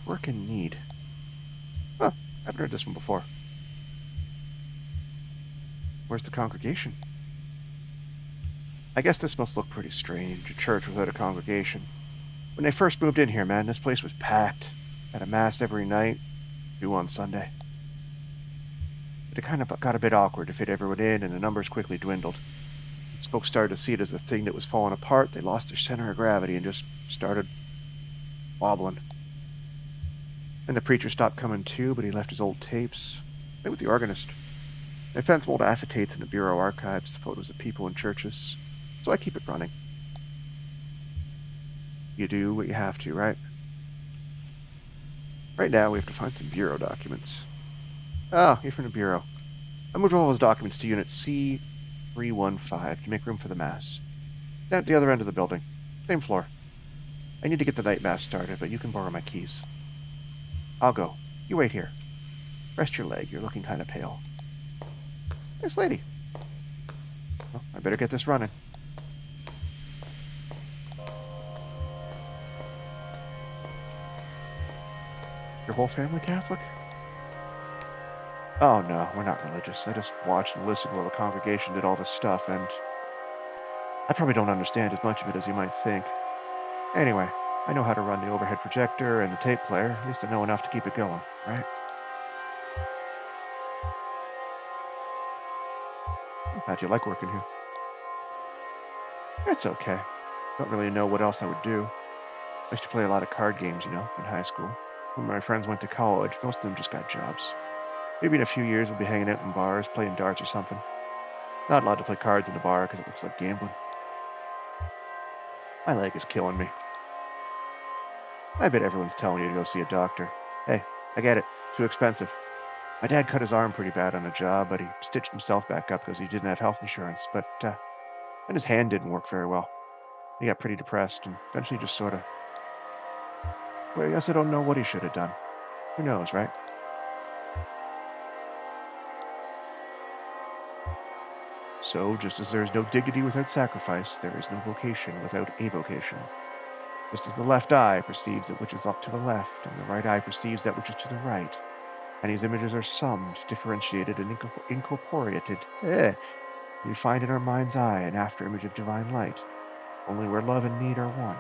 work and need. Huh, I haven't heard this one before. Where's the congregation? I guess this must look pretty strange, a church without a congregation. When they first moved in here, man, this place was packed. Had a mass every night, 2 on Sunday. But it kind of got a bit awkward to fit everyone in, and the numbers quickly dwindled. Once folks started to see it as a thing that was falling apart, they lost their center of gravity and just started wobbling. And the preacher stopped coming too, but he left his old tapes. Same with the organist. I found some old acetates in the bureau archives, photos of people in churches. So I keep it running. You do what you have to, right? Right now, we have to find some bureau documents. Oh, you're from the bureau. I moved all those documents to Unit C315 to make room for the mass. Down at the other end of the building. Same floor. I need to get the night mass started, but you can borrow my keys. I'll go. You wait here. Rest your leg. You're looking kind of pale. Nice lady. Well, I better get this running. Your whole family Catholic? Oh no, we're not religious. I just watched and listened while the congregation did all this stuff, and I probably don't understand as much of it as you might think. Anyway, I know how to run the overhead projector and the tape player. At least I know enough to keep it going, right? I'm glad you like working here. It's okay. Don't really know what else I would do. I used to play a lot of card games, in high school. When my friends went to college, most of them just got jobs. Maybe in a few years we'll be hanging out in bars, playing darts or something. Not allowed to play cards in a bar because it looks like gambling. My leg is killing me. I bet everyone's telling you to go see a doctor. Hey, I get it. Too expensive. My dad cut his arm pretty bad on a job, but he stitched himself back up because he didn't have health insurance. But then his hand didn't work very well. He got pretty depressed and eventually just sort of, well, I guess I don't know what he should have done. Who knows, right? So, just as there is no dignity without sacrifice, there is no vocation without a vocation. Just as the left eye perceives that which is up to the left, and the right eye perceives that which is to the right, and these images are summed, differentiated, and incorporated. We find in our mind's eye an after-image of divine light, only where love and need are one,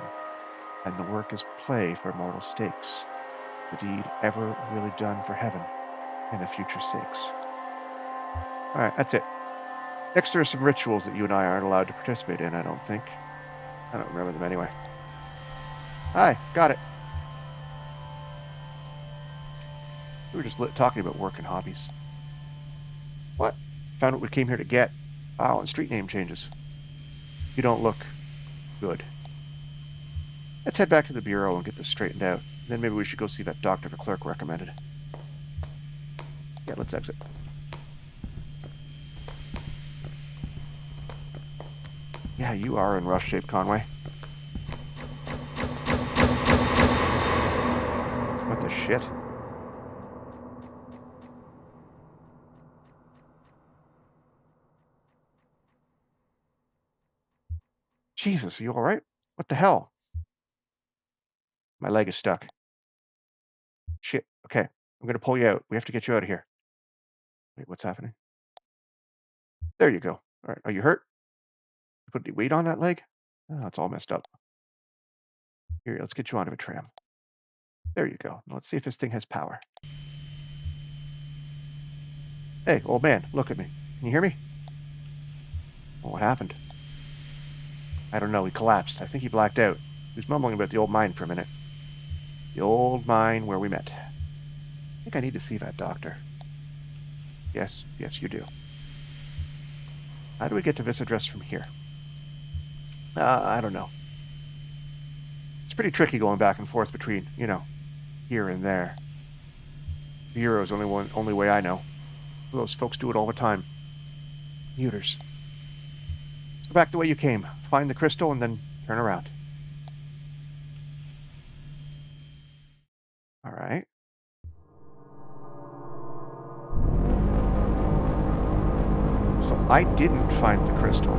and the work is play for mortal stakes, the deed ever really done for heaven and the future sakes. All right, that's it. Next, there are some rituals that you and I aren't allowed to participate in, I don't think. I don't remember them anyway. Hi, got it. We were just talking about work and hobbies. What? Found what we came here to get. Wow, and street name changes. You don't look good. Let's head back to the bureau and get this straightened out. Then maybe we should go see that doctor the clerk recommended. Yeah, let's exit. Yeah, you are in rough shape, Conway. What the shit? Jesus, are you all right? What the hell? My leg is stuck. Shit. Okay, I'm gonna pull you out. We have to get you out of here. Wait, what's happening? There you go. All right, are you hurt? You put any weight on that leg? Oh, it's all messed up. Here, let's get you onto a tram. There you go. Now let's see if this thing has power. Hey, old man, look at me. Can you hear me? Well, what happened? I don't know. He collapsed. I think he blacked out. He was mumbling about the old mine for a minute. The old mine where we met. I think I need to see that doctor. Yes, you do. How do we get to this address from here? I don't know. It's pretty tricky going back and forth between, here and there. The Euro's the only way I know. Those folks do it all the time. Commuters. Let's go back the way you came. Find the crystal and then turn around. All right. So I didn't find the crystal.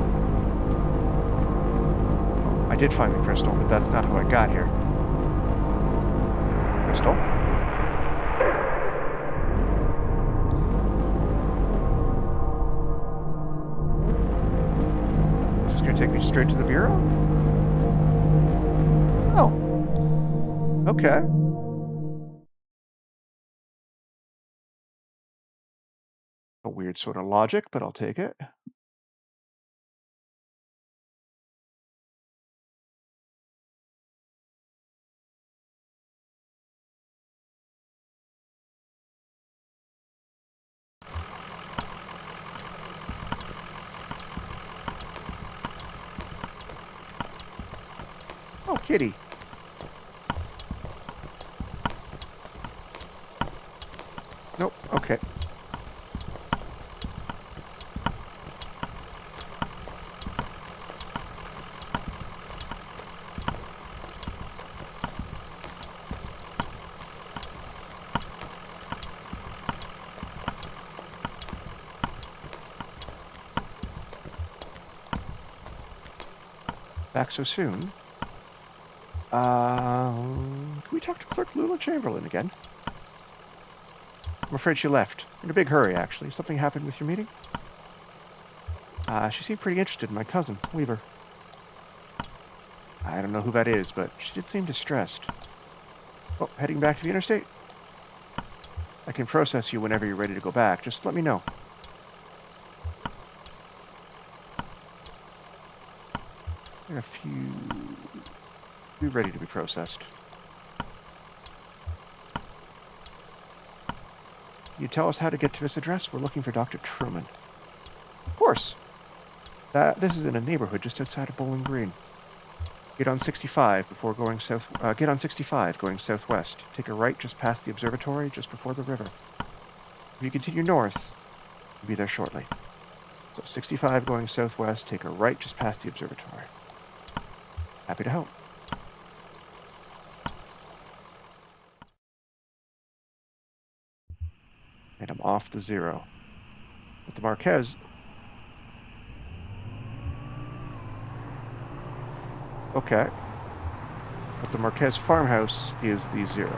Well, I did find the crystal, but that's not how I got here. Crystal? Is this going to take me straight to the bureau? Oh, okay. A weird sort of logic, but I'll take it. Oh, kitty. Nope, okay. Back so soon. Can we talk to Clerk Lula Chamberlain again? I'm afraid she left. In a big hurry, actually. Something happened with your meeting? She seemed pretty interested in my cousin, Weaver. I don't know who that is, but she did seem distressed. Oh, heading back to the interstate? I can process you whenever you're ready to go back. Just let me know. There are a few... Be ready to be processed. Can you tell us how to get to this address? We're looking for Dr. Truman. Of course. This is in a neighborhood just outside of Bowling Green. Get on 65 before going south. Get on 65 going southwest. Take a right just past the observatory, just before the river. If you continue north, you'll be there shortly. So 65 going southwest. Take a right just past the observatory. Happy to help. And I'm off to 0. But the Marquez. Okay. But the Marquez farmhouse is the 0.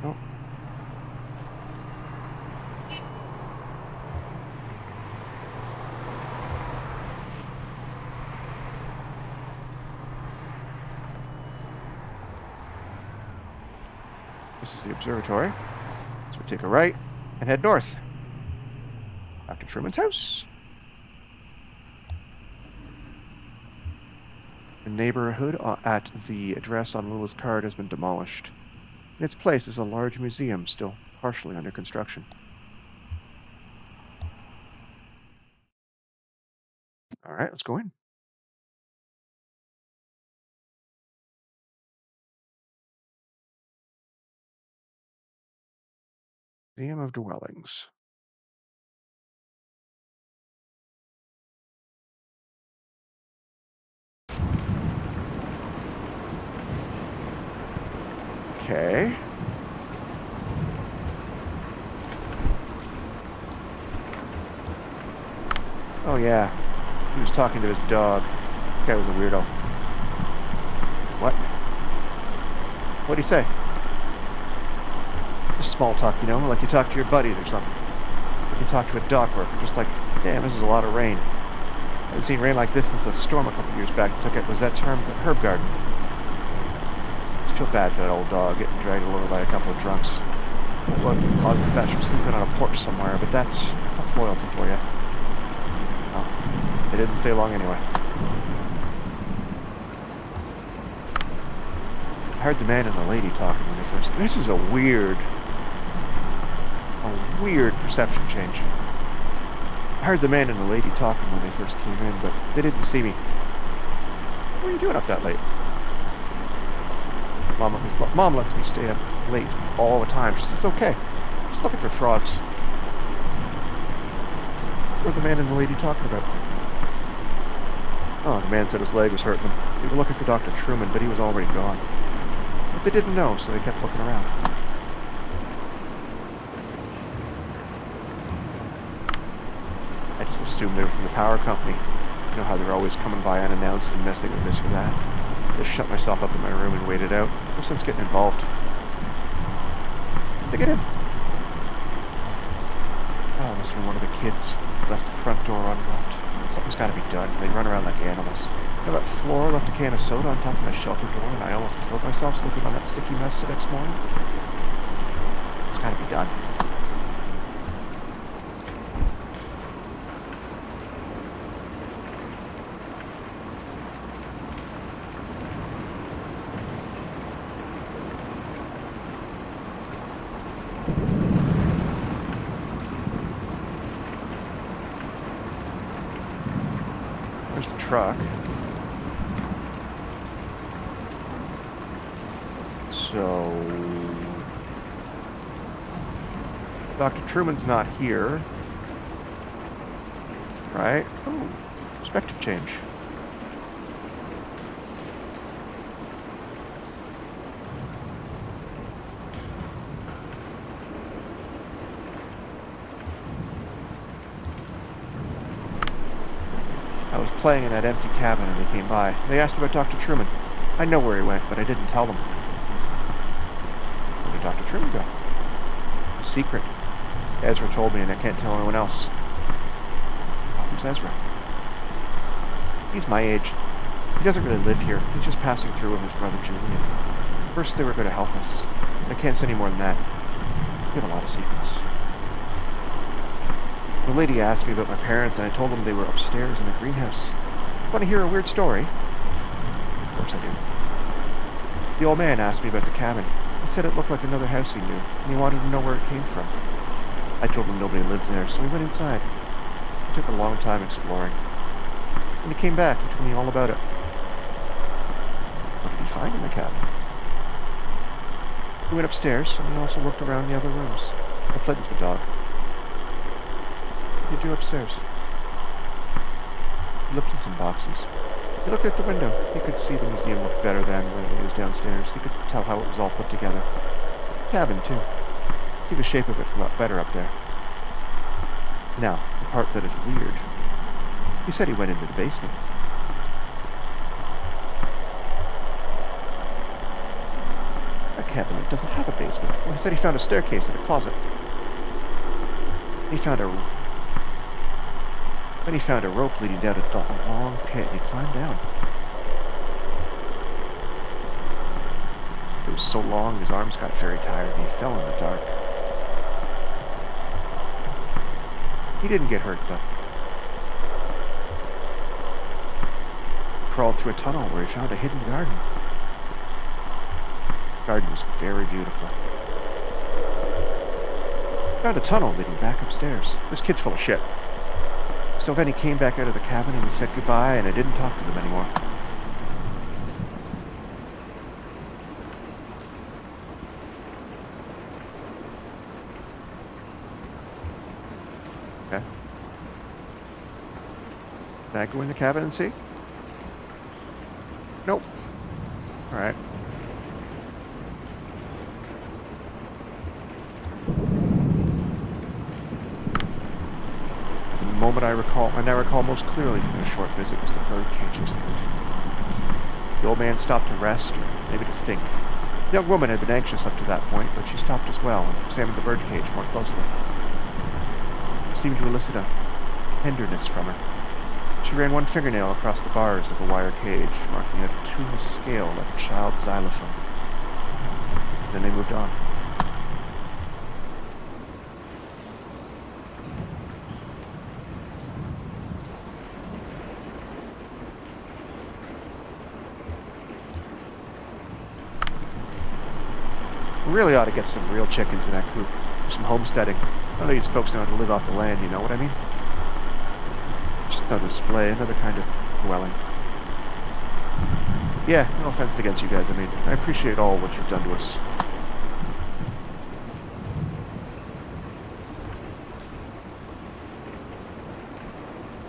Oh. This is the observatory. So we take a right and head north. Dr. Truman's house. The neighborhood at the address on Lula's card has been demolished. In its place is a large museum still partially under construction. All right, let's go in. Museum of Dwellings. Okay. Oh yeah, he was talking to his dog. That guy was a weirdo. What? What'd he say? Just small talk, you know, like you talk to your buddies or something. Like you talk to a dock worker, just like, damn, this is a lot of rain. I haven't seen rain like this since the storm a couple years back that took out Lizette's herb garden. I just feel bad for that old dog getting dragged all over by a couple of drunks. Look, I'll confess from sleeping on a porch somewhere, but that's loyalty for you. Well, it didn't stay long anyway. I heard the man and the lady talking when they first... This is a weird perception change. I heard the man and the lady talking when they first came in, but they didn't see me. What are you doing up that late? Mom lets me stay up late all the time. She says, it's okay. Just looking for frogs. What are the man and the lady talking about? Oh, the man said his leg was hurting him. They were looking for Dr. Truman, but he was already gone. But they didn't know, so they kept looking around. I just assumed they were from the power company. You know how they're always coming by unannounced and messing with this or that. I just shut myself up in my room and waited out. No sense getting involved. They get in. Oh, must have been one of the kids. Left the front door unlocked. Something's got to be done. They run around like animals. You know that floor left a can of soda on top of my shelter door, and I almost killed myself sleeping on that sticky mess the next morning? It's got to be done. There's the truck. So Dr. Truman's not here, right? Oh, perspective change. I was playing in that empty cabin and they came by. They asked about Dr. Truman. I know where he went, but I didn't tell them. Where did Dr. Truman go? A secret. Ezra told me and I can't tell anyone else. Who's Ezra? He's my age. He doesn't really live here. He's just passing through with his brother Julian. First they were going to help us. I can't say any more than that. We have a lot of secrets. The lady asked me about my parents, and I told them they were upstairs in the greenhouse. Want to hear a weird story? Of course I do. The old man asked me about the cabin. He said it looked like another house he knew, and he wanted to know where it came from. I told him nobody lived there, so we went inside. It took a long time exploring. When he came back, he told me all about it. What did he find in the cabin? We went upstairs, and we also looked around the other rooms. I played with the dog. What did you do upstairs? He looked in some boxes. He looked out the window. He could see the museum looked better than when he was downstairs. He could tell how it was all put together. The cabin, too. See the shape of it a lot better up there. Now, the part that is weird. He said he went into the basement. That cabinet doesn't have a basement. Well, he said he found a staircase in a closet. He found a rope leading down a long pit, and he climbed down. It was so long, his arms got very tired, and he fell in the dark. He didn't get hurt, though. He crawled through a tunnel where he found a hidden garden. The garden was very beautiful. He found a tunnel leading back upstairs. This kid's full of shit. So then he came back out of the cabin and we said goodbye, and I didn't talk to them anymore. Okay. Can I go in the cabin and see? Nope. Alright. The moment I now recall most clearly from this short visit was the bird cage incident. The old man stopped to rest, or maybe to think. The young woman had been anxious up to that point, but she stopped as well and examined the bird cage more closely. It seemed to elicit a tenderness from her. She ran one fingernail across the bars of the wire cage, marking a tuneless scale like a child's xylophone. Then they moved on. We really ought to get some real chickens in that coop. For some homesteading. None of these folks know how to live off the land, you know what I mean? Just another display, another kind of dwelling. Yeah, no offense against you guys. I mean, I appreciate all what you've done to us.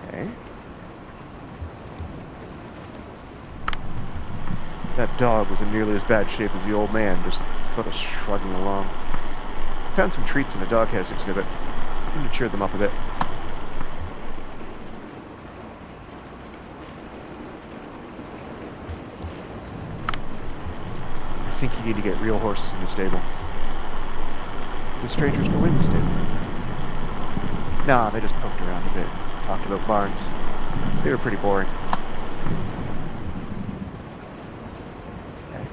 Okay. That dog was in nearly as bad shape as the old man, just sort of shrugging along. Found some treats in the doghouse exhibit. Seemed to cheer them up a bit. I think you need to get real horses in the stable. The strangers go in the stable. Nah, they just poked around a bit. Talked about barns. They were pretty boring. Okay.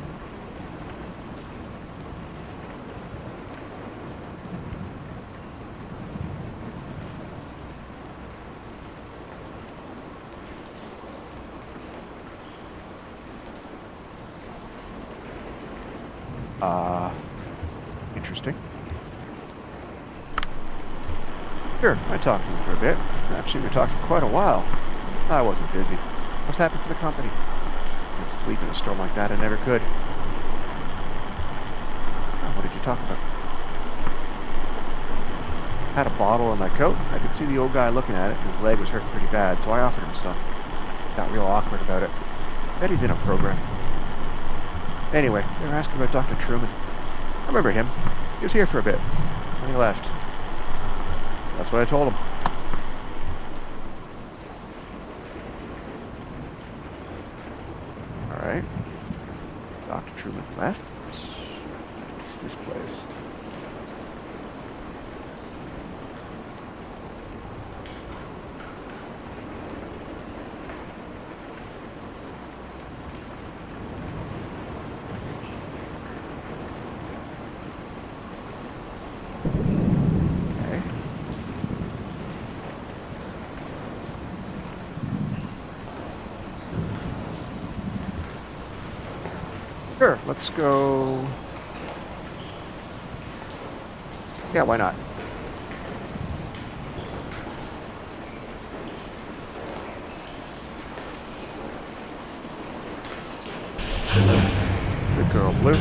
Interesting. Sure, I talked to him for a bit. Actually, we talked for quite a while. I wasn't busy. What's happened to the company? I'd sleep in a storm like that. I never could. Oh, what did you talk about? Had a bottle in my coat. I could see the old guy looking at it. His leg was hurting pretty bad, so I offered him some. Got real awkward about it. Bet he's in a program. Anyway, they were asking about Dr. Truman. I remember him. He was here for a bit. Then he left. That's what I told him. Alright. Dr. Truman left. What's this place? Sure, let's go. Yeah, why not? Good girl, Blue.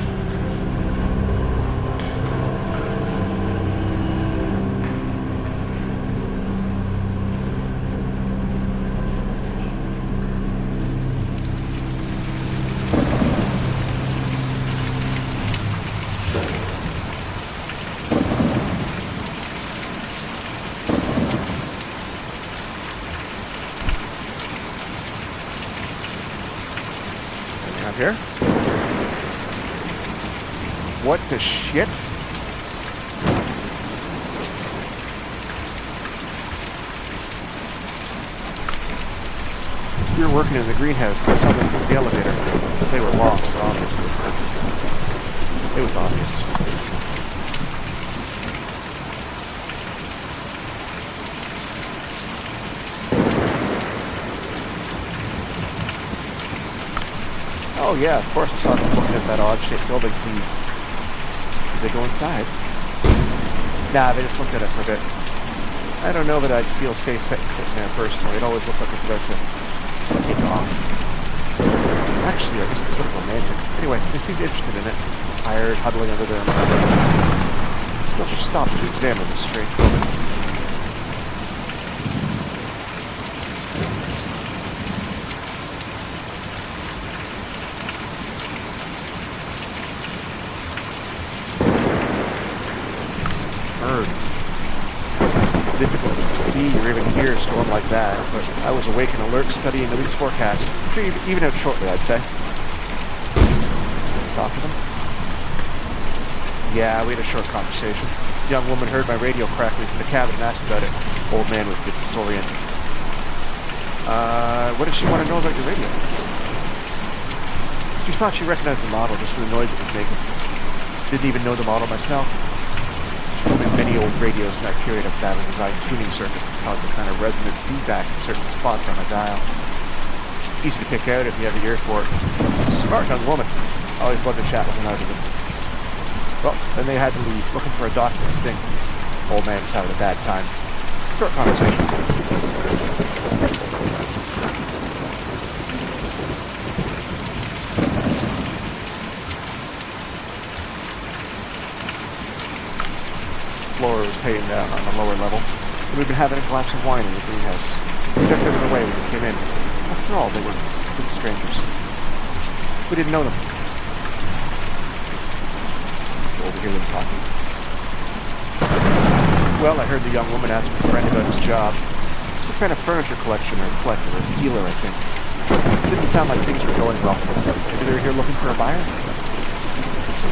Here. What the shit? We were working in the greenhouse. I saw them from the elevator. They were lost, obviously. It was obvious. Oh yeah, of course I saw them looking at that odd-shaped building. Did they go inside? Nah, they just looked at it for a bit. I don't know that I'd feel safe sitting there personally. It always looked like it's about to take off. Actually, I guess it's sort of romantic. Anyway, they seemed interested in it. Tired, huddling under their umbrellas. Still just stopped to examine this strange building. Difficult to see or even hear a storm like that, but I was awake and alert studying the week's forecast. Should even out shortly, I'd say. Talk to them? Yeah, we had a short conversation. The young woman heard my radio crackling from the cabin and asked about it. Old man was a bit disoriented. What did she want to know about your radio? She thought she recognized the model just from the noise it was making. Didn't even know the model myself. Many old radios in that period of badly designed tuning circuits that cause the kind of resonant feedback in certain spots on a dial. Easy to pick out if you have the ear for it. Smart young woman. Always loved to chat with an out of them. Well, then they had to leave, looking for a doctor, I think. Old man was having a bad time. Short conversation. Floor was paying down on the lower level. We'd been having a glass of wine in the greenhouse. We took them away when we came in. After all, they were good strangers. We didn't know them. We'll overhear them talking. Well, I heard the young woman ask my friend about his job. It's a kind of furniture collection or collector or dealer, I think. It didn't sound like things were going well. Maybe they were here looking for a buyer?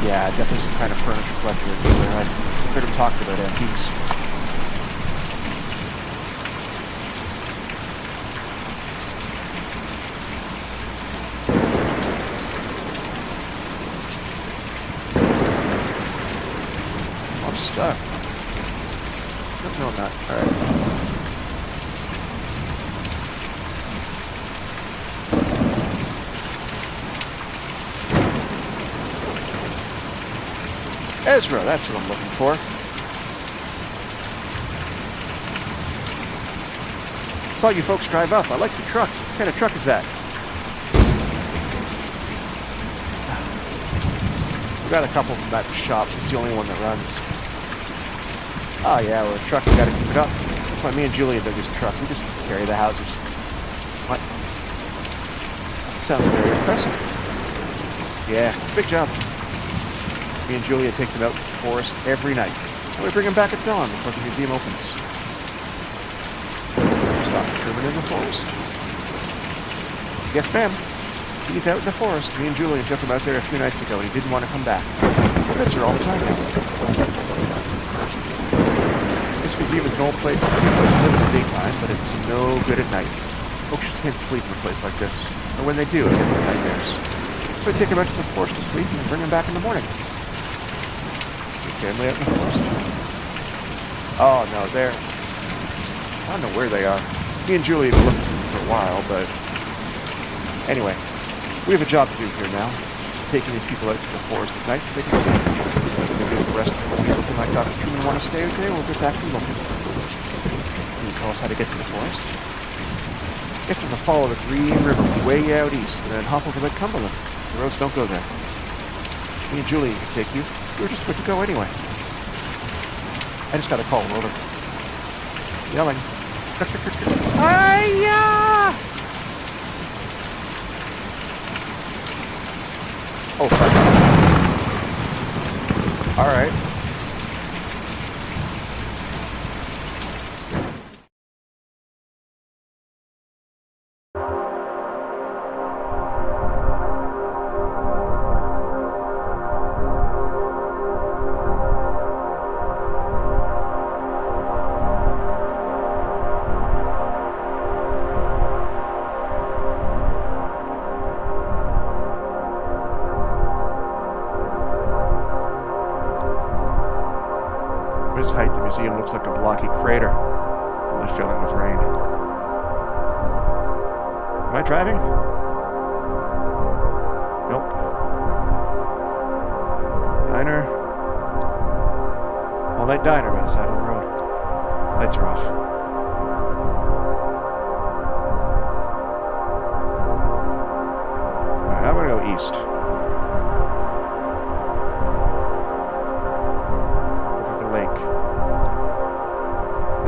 Yeah, definitely some kind of furniture collector or dealer. I heard him talk about antiques. Stuck. No, I'm not. Alright. Ezra, that's what I'm looking for. I saw you folks drive up. I like your truck. What kind of truck is that? We got a couple of them at the shop. It's the only one that runs. Oh yeah, we're a truck. We gotta keep it up. That's why me and Julian dug this truck. We just carry the houses. What? Sounds very impressive. Yeah, big job. Me and Julia take them out to the forest every night. And we bring them back at dawn before the museum opens. Stop Truman in the forest? Yes, ma'am. He's out in the forest. Me and Julian took him out there a few nights ago and he didn't want to come back. That's her all the time now. This museum is an old place. It's a place to live in the daytime, but it's no good at night. Folks just can't sleep in a place like this. Or when they do, it gives them nightmares. So we take them out to the forest to sleep and bring them back in the morning. Your family out in the forest? Oh, no, they're... I don't know where they are. Me and Julie have been looking for them for a while, but... Anyway, we have a job to do here now. Taking these people out to the forest at night so they can sleep. Maybe the rest of the people who might Dr. Truman want to stay okay, we'll get back to looking. Can you tell us how to get to the forest? You have to follow the Green River way out east and then hop over Lake Cumberland. The roads don't go there. Me and Julie can take you. We were just good to go anyway. I just got a call. Over. Yelling. Hiya! Oh, fuck. All right. This height, the museum looks like a blocky crater, really filling with rain. Am I driving? Nope. Diner. All-night diner by the side of the road. Lights are off. Alright, I'm gonna go east.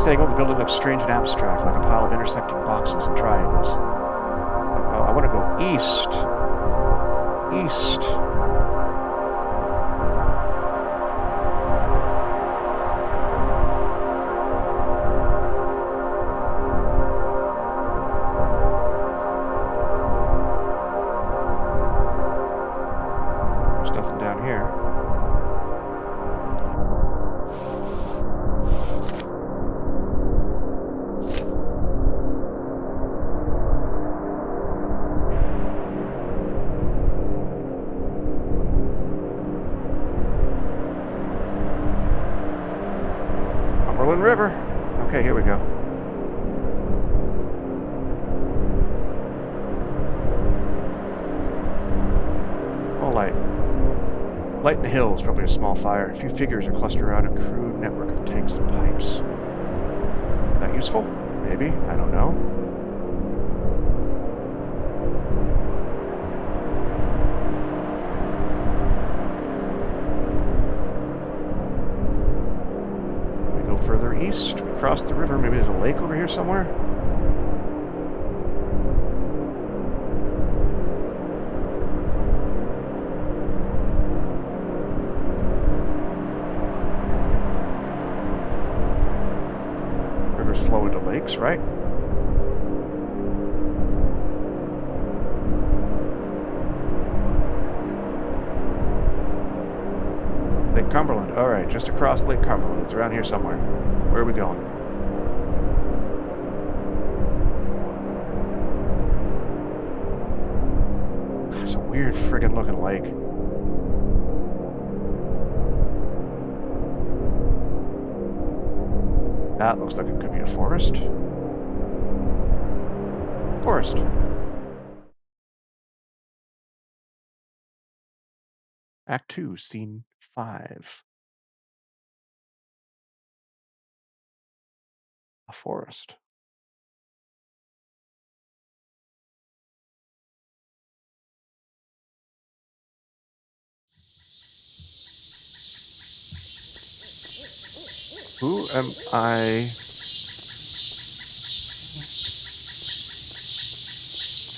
Angle, the building looks strange and abstract, like a pile of intersecting boxes and triangles. I want to go east. East. There's nothing down here. River. Okay, here we go. Oh, light. Light in the hills, probably a small fire. A few figures are clustered around a crude network of tanks and pipes. Is that useful? Maybe. I don't know. Further east, we cross the river. Maybe there's a lake over here somewhere. Rivers flow into lakes, right? Lake Cumberland. All right, just across Lake Cumberland. It's around here somewhere. Where are we going? It's a weird friggin' looking lake. That looks like it could be a forest. Forest. Act 2, Scene 5. A forest. Who am I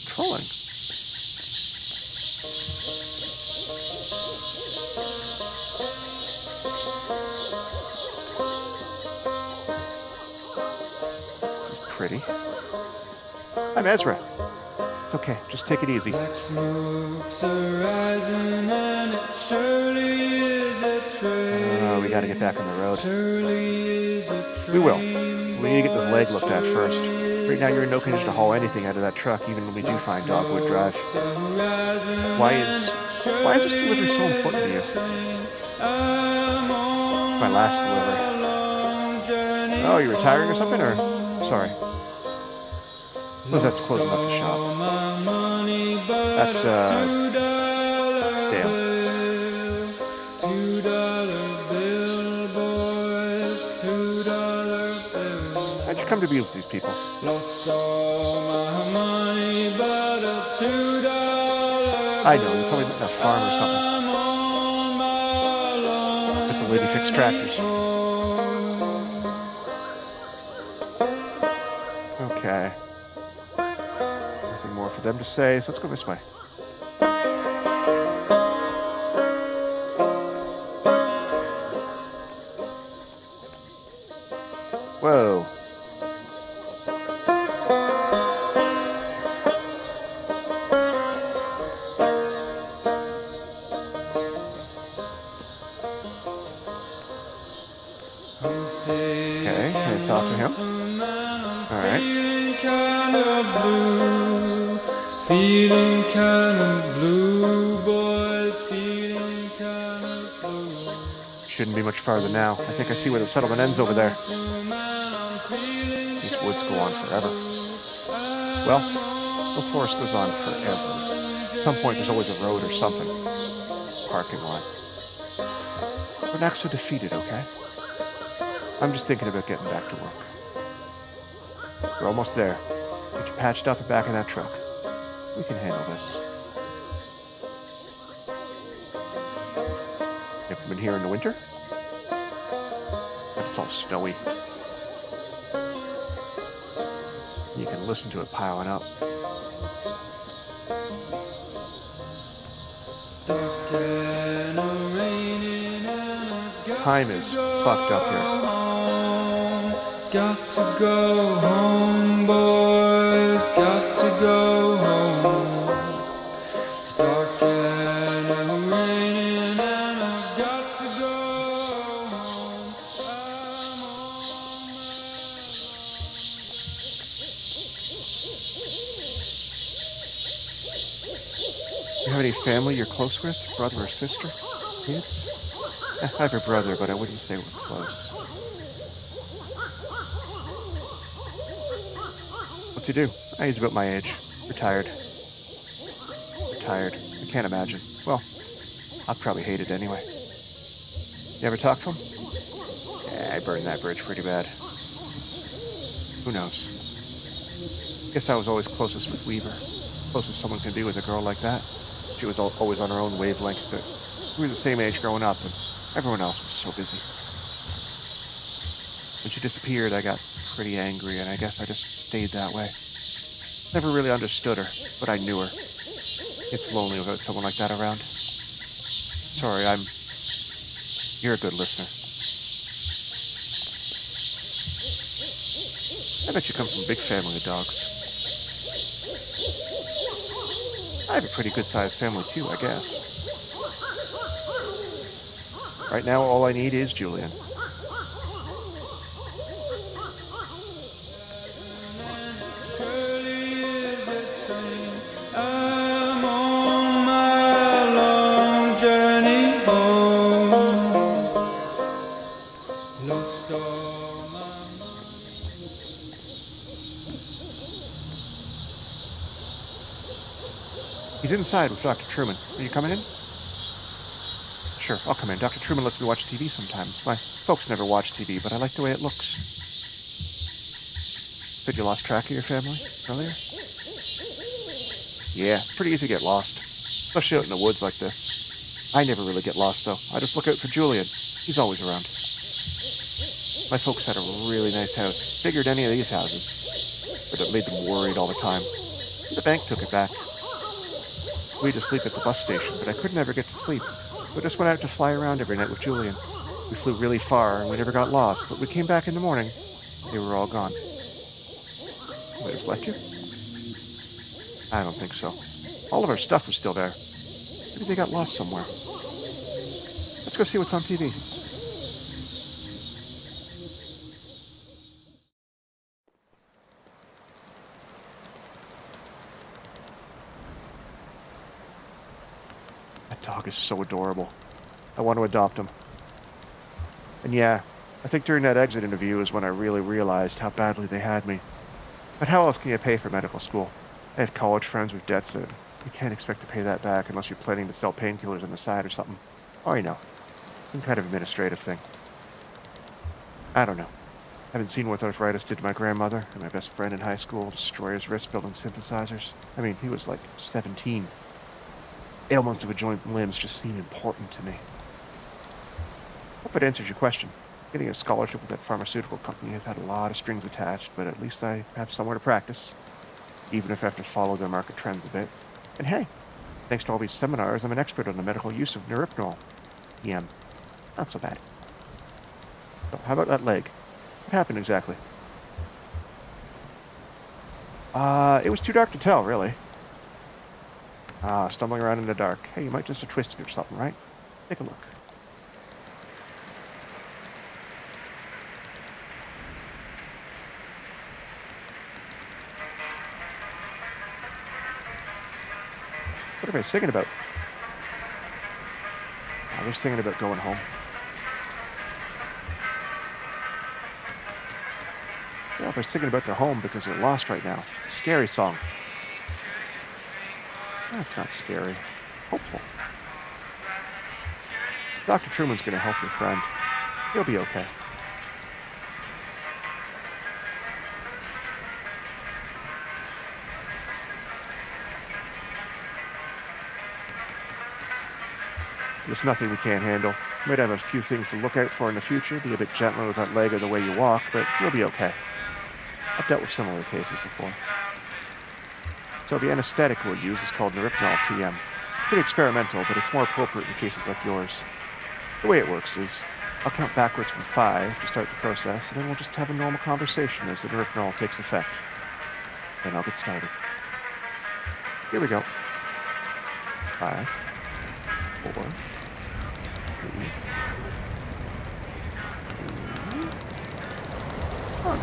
trolling? This is pretty. I'm Ezra. It's okay. Just take it easy. Black smoke's arising and it surely is a train. We gotta get back on the road. Surely is a train. We will. We need to get the leg looked at first. Right now you're in no condition to haul anything out of that truck, even when we do find Dogwood Drive. Why is this delivery so important to you? My last delivery. Oh, you're retiring or something? Or sorry. Suppose that's closing up the shop. That's Dale. How'd you come to be with these people? I know, you're probably at a farm or something. Let the lady fix tractors. Okay. Nothing more for them to say, so let's go this way. Whoa. Okay, can I talk to him? Alright. Feeling kind of blue, boys, feeling kind of blue. Shouldn't be much farther now. I think I see where the settlement ends over there. These woods go on forever. Well, the forest goes on forever. At some point there's always a road or something. Parking lot. We're not so defeated, okay? I'm just thinking about getting back to work. We're almost there. Get you patched up and back in that truck. We can handle this. Ever been here in the winter? It's all snowy. You can listen to it piling up. Time is fucked up here. Got to go home, boys, got to go home. It's dark and raining and I've got to go home. You have any family you're close with? Brother or sister? Kids? I have a brother, but I wouldn't say we're close. What's he do? He's about my age. Retired. I can't imagine. Well, I'd probably hate it anyway. You ever talk to him? Yeah, I burned that bridge pretty bad. Who knows? Guess I was always closest with Weaver. Closest someone can be with a girl like that. She was always on her own wavelength, but we were the same age growing up, and everyone else was so busy. When she disappeared, I got pretty angry, and I guess I just stayed that way. Never really understood her, but I knew her. It's lonely without someone like that around. Sorry, you're a good listener. I bet you come from a big family of dogs. I have a pretty good-sized family too, I guess. Right now, all I need is Julian. He's inside with Dr. Truman. Are you coming in? Sure, I'll come in. Dr. Truman lets me watch TV sometimes. My folks never watch TV, but I like the way it looks. Said you lost track of your family earlier? Yeah, it's pretty easy to get lost, especially out in the woods like this. I never really get lost, though. I just look out for Julian. He's always around. My folks had a really nice house, bigger than any of these houses, but it made them worried all the time. The bank took it back. We had to sleep at the bus station, but I could never get to sleep. So I just went out to fly around every night with Julian. We flew really far and we never got lost, but we came back in the morning. They were all gone. Might have left you? I don't think so. All of our stuff was still there. Maybe they got lost somewhere. Let's go see what's on TV. That dog is so adorable. I want to adopt him. And yeah, I think during that exit interview is when I really realized how badly they had me. But how else can you pay for medical school? I have college friends with debts that you can't expect to pay that back unless you're planning to sell painkillers on the side or something. Or, some kind of administrative thing. I don't know. Haven't seen what arthritis did to my grandmother and my best friend in high school destroy his wrist building synthesizers. I mean, he was like 17. Ailments of a joint and limbs just seem important to me. Hope it answers your question. Getting a scholarship with that pharmaceutical company has had a lot of strings attached, but at least I have somewhere to practice, even if I have to follow their market trends a bit. And hey, thanks to all these seminars, I'm an expert on the medical use of Neuropnol. EM. Not so bad. So how about that leg? What happened exactly? It was too dark to tell, really. Stumbling around in the dark. Hey, you might just have twisted or something, right? Take a look. What am I singing about? I was thinking about going home. Yeah, they're singing about their home because they're lost right now. It's a scary song. That's not scary. Hopeful. Dr. Truman's going to help your friend. He'll be okay. There's nothing we can't handle. Might have a few things to look out for in the future, be a bit gentler with that leg or the way you walk, but you'll be okay. I've dealt with similar cases before. So the anesthetic we'll use is called Neuropnol TM. Pretty experimental, but it's more appropriate in cases like yours. The way it works is, I'll count backwards from 5 to start the process, and then we'll just have a normal conversation as the Neuropnol takes effect. Then I'll get started. Here we go. 5, 4, 3, 2, 1.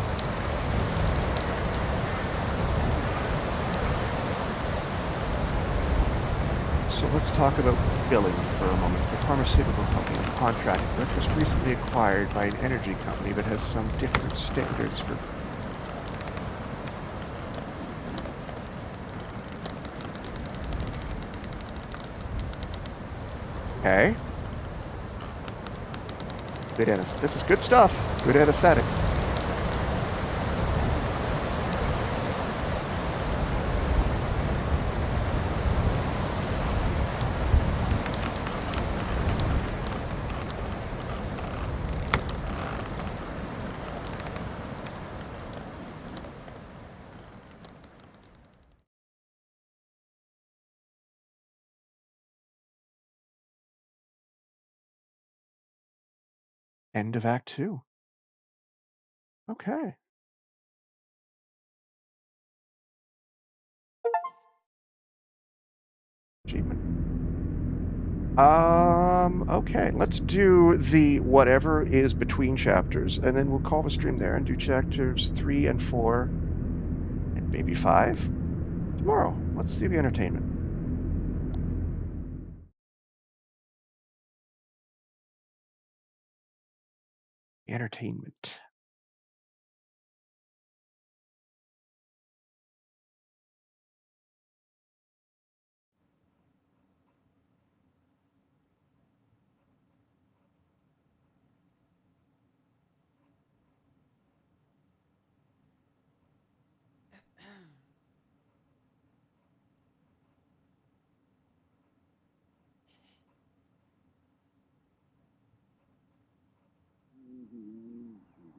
So let's talk about billing for a moment. The pharmaceutical company I'm contracted with was recently acquired by an energy company that has some different standards for... Okay. Good anesthetic. This is good stuff. Good anesthetic. End of Act 2. Okay. Achievement. Okay. Let's do the whatever is between chapters, and then we'll call the stream there and do chapters 3 and 4, and maybe 5 tomorrow. Let's do the entertainment. Entertainment.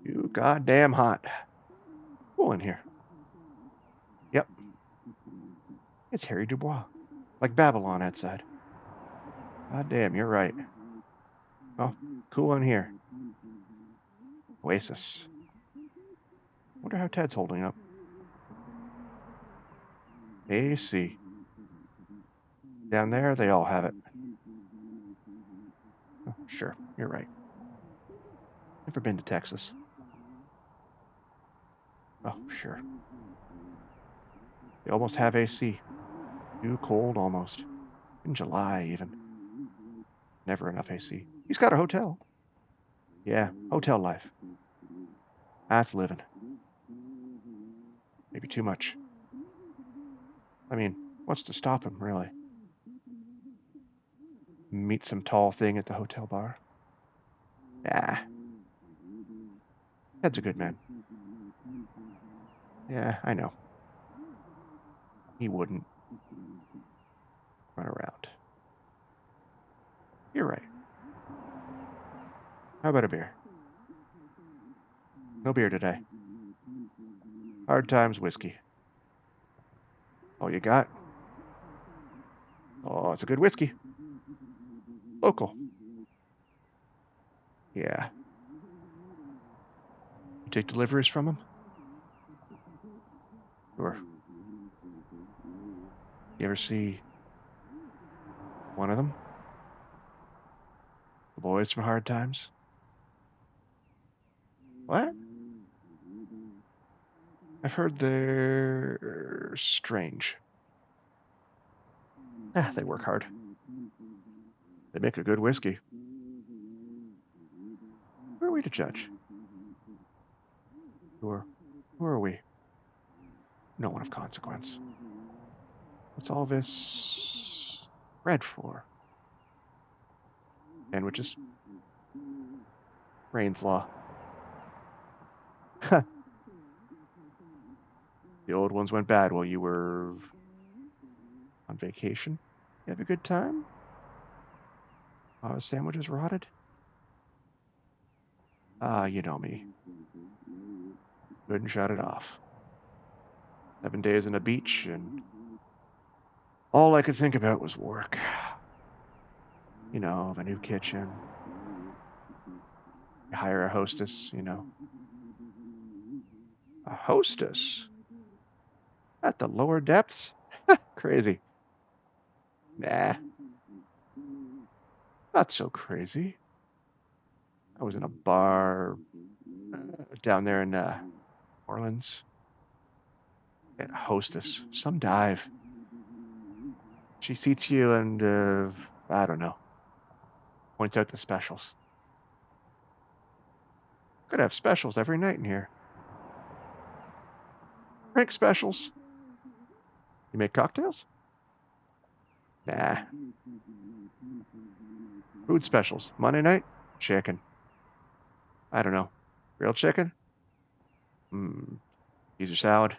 Too goddamn hot. Cool in here. Yep, it's Harry Dubois. Like Babylon outside. God damn, you're right. Oh, cool in here. Oasis. Wonder how Ted's holding up. AC. Down there, they all have it. Oh, sure, you're right. Never been to Texas. Oh, sure. They almost have AC. Too cold almost. In July, even. Never enough AC. He's got a hotel. Yeah, hotel life. That's living. Maybe too much. I mean, what's to stop him, really? Meet some tall thing at the hotel bar? Ah, Ted's a good man. Yeah, I know. He wouldn't run around. You're right. How about a beer? No beer today. Hard times whiskey. All you got? Oh, it's a good whiskey. Local. Yeah. You take deliveries from him? Sure. You ever see one of them? The boys from Hard Times? What? I've heard they're strange. Ah, they work hard. They make a good whiskey. Who are we to judge? Who are, who are we? No one of consequence. What's all this bread for? Sandwiches? Rain's Law. The old ones went bad while you were on vacation. You have a good time? Sandwiches rotted? Ah, you know me. Couldn't shut it off. 7 days on the beach, and all I could think about was work. You know, the new kitchen. You hire a hostess, you know. A hostess? At the lower depths? Crazy. Nah, not so crazy. I was in a bar down there in Orleans. And a hostess, some dive. She seats you and, I don't know, points out the specials. Could have specials every night in here. Drink specials. You make cocktails? Nah. Food specials. Monday night? Chicken. I don't know. Grilled chicken? Mmm. Caesar salad.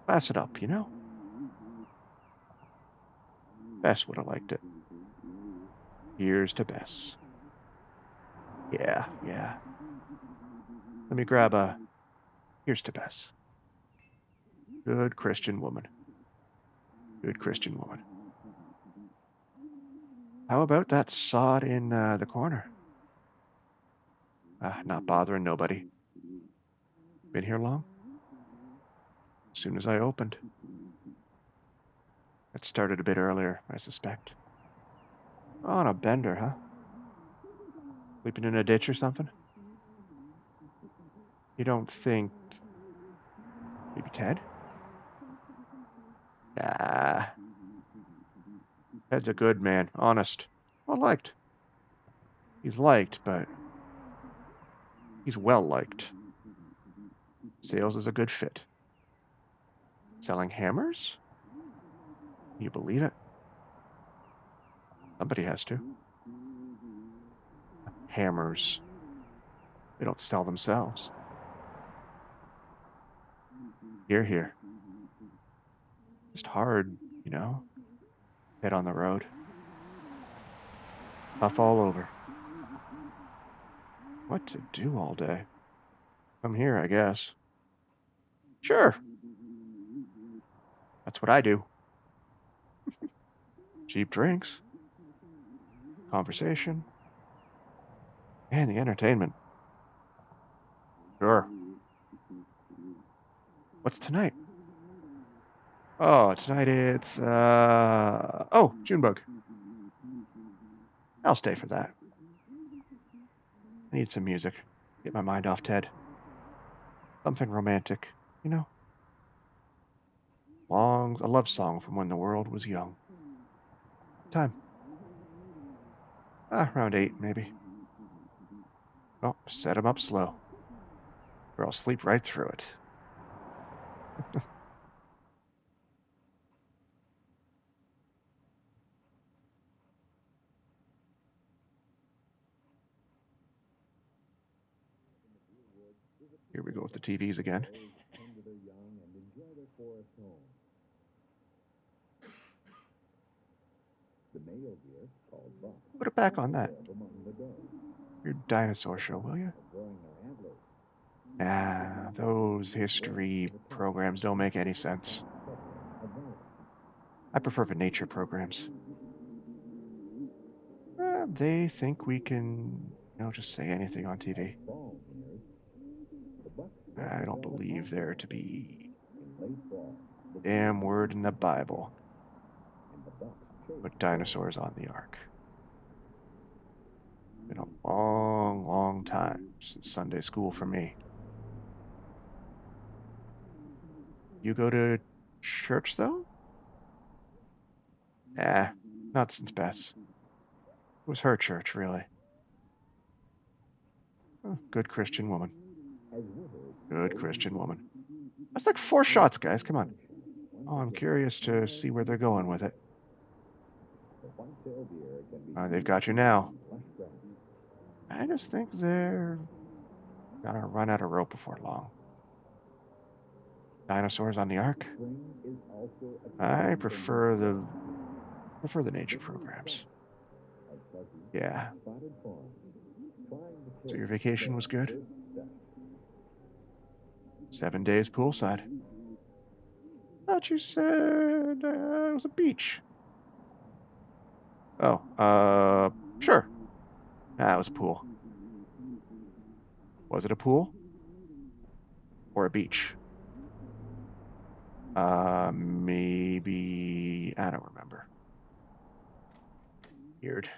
Pass it up, you know? Bess would have liked it. Here's to Bess. Yeah, yeah. Let me grab a. Here's to Bess. Good Christian woman. Good Christian woman. How about that sod in the corner? Not bothering nobody. Been here long? As soon as I opened. It started a bit earlier, I suspect. On a bender, huh? Sleeping in a ditch or something? You don't think maybe Ted? Ah, Ted's a good man, honest. Well liked. He's liked, but he's well liked. Sales is a good fit. Selling hammers? Can you believe it? Somebody has to. Hammers. They don't sell themselves. Here, here. Just hard, you know? Head on the road. Tough all over. What to do all day? Come here, I guess. Sure, that's what I do. Cheap drinks, conversation, and the entertainment. Sure. What's tonight? Oh, tonight it's oh, Junebug. I'll stay for that. I need some music. Get my mind off Ted. Something romantic, you know? A love song from when the world was young. Time. Around 8, maybe. Oh, set 'em up slow, or I'll sleep right through it. Here we go with the TVs again. Put it back on that. Your dinosaur show, will you? Those history programs don't make any sense. I prefer the nature programs. They think we can, just say anything on TV. I don't believe there to be a damn word in the Bible. Put dinosaurs on the ark. Been a long, long time since Sunday school for me. You go to church, though? Not since Beth's. It was her church, really. Oh, good Christian woman. Good Christian woman. That's like 4 shots, guys. Come on. Oh, I'm curious to see where they're going with it. They've got you now. I just think they're gonna run out of rope before long. Dinosaurs on the ark? I prefer the nature programs. Yeah. So your vacation was good? 7 days poolside. Thought you said it was a beach. Oh, sure. It was a pool. Was it a pool or a beach? Maybe I don't remember. Weird.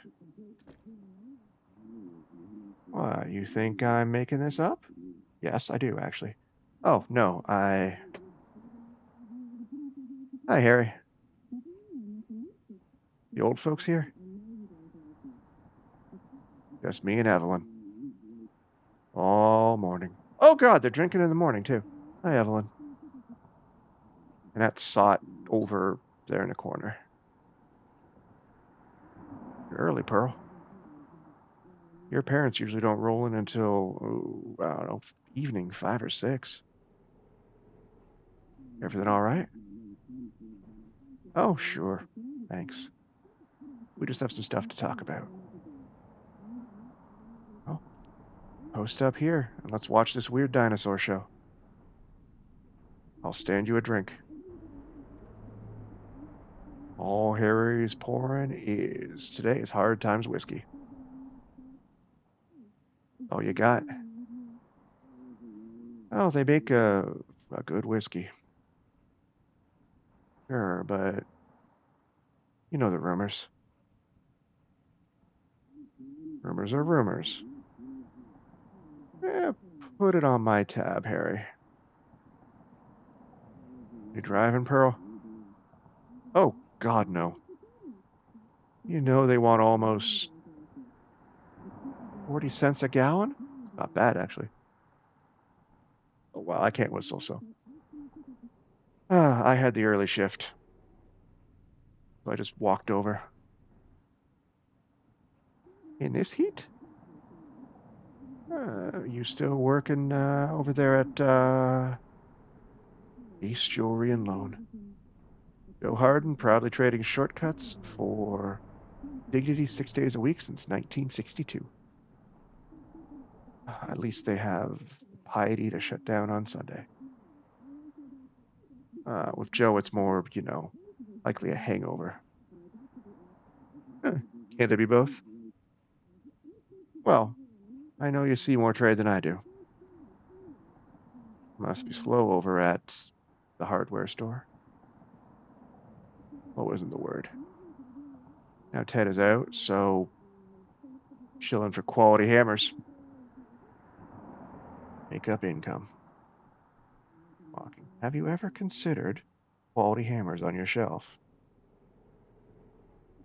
What, you think I'm making this up? Yes, I do actually. Oh, no, Hi, Harry. The old folks here? Just me and Evelyn. All morning. Oh God, they're drinking in the morning too. Hi, Evelyn. And that's Sot over there in the corner. You're early, Pearl. Your parents usually don't roll in until, I don't know, evening, 5 or 6. Everything all right? Oh, sure. Thanks. We just have some stuff to talk about. Oh, post up here and let's watch this weird dinosaur show. I'll stand you a drink. All Harry's pouring is today's Hard Times whiskey. All you got? Oh, they make a good whiskey. Sure, but you know the rumors. Rumors are rumors. Eh, put it on my tab, Harry. You driving, Pearl? Oh, God, no. You know they want almost 40 cents a gallon? Not bad, actually. Oh, well, I can't whistle, so. I had the early shift, so I just walked over. In this heat? You still working over there at Ace Jewelry and Loan? Joe Harden, proudly trading shortcuts for dignity 6 days a week since 1962. At least they have piety to shut down on Sunday. With Joe, it's more, likely a hangover. Eh, can't they be both? Well, I know you see more trade than I do. Must be slow over at the hardware store. What wasn't the word? Now Ted is out, so chilling for quality hammers. Make up income. Walking. Have you ever considered quality hammers on your shelf?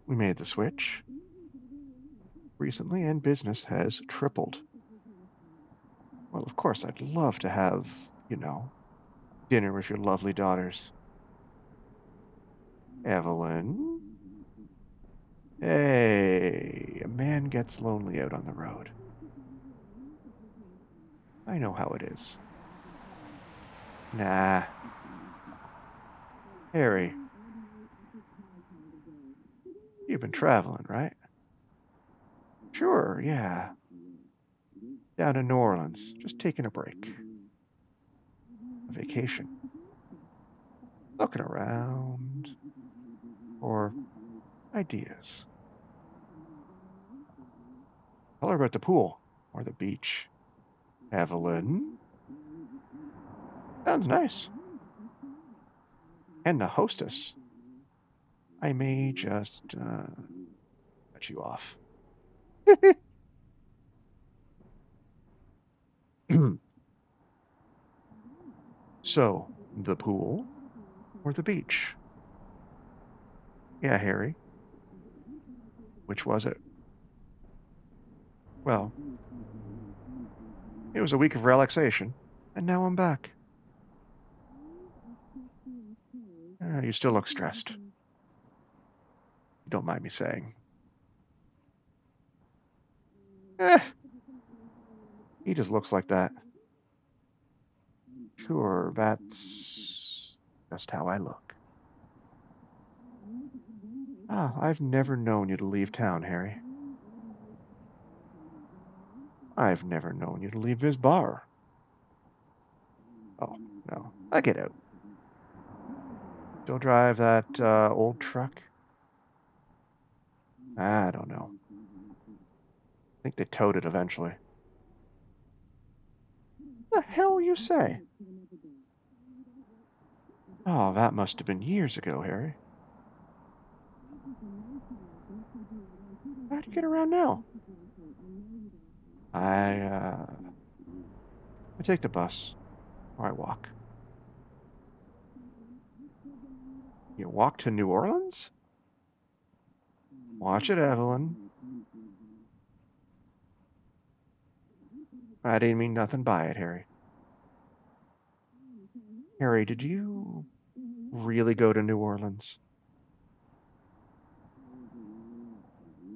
We made the switch recently, and business has tripled. Well, of course, I'd love to have, dinner with your lovely daughters. Evelyn? Hey, a man gets lonely out on the road. I know how it is. Nah. Harry, you've been traveling, right? Sure, yeah. Down in New Orleans, just taking a break. A vacation. Looking around for ideas. Tell her about the pool or the beach. Evelyn? Sounds nice. And the hostess. I may just cut you off. So, the pool or the beach? Yeah, Harry. Which was it? Well, it was a week of relaxation, and now I'm back. You still look stressed. You don't mind me saying. Eh, he just looks like that. Sure, that's just how I look. Ah, I've never known you to leave town, Harry. I've never known you to leave this bar. Oh, no, I get out. Still drive that old truck? I don't know. I think they towed it eventually. The hell you say? Oh, that must have been years ago, Harry. How'd you get around now? I I take the bus or I walk. You walk to New Orleans? Watch it, Evelyn. I didn't mean nothing by it, Harry. Harry, did you really go to New Orleans?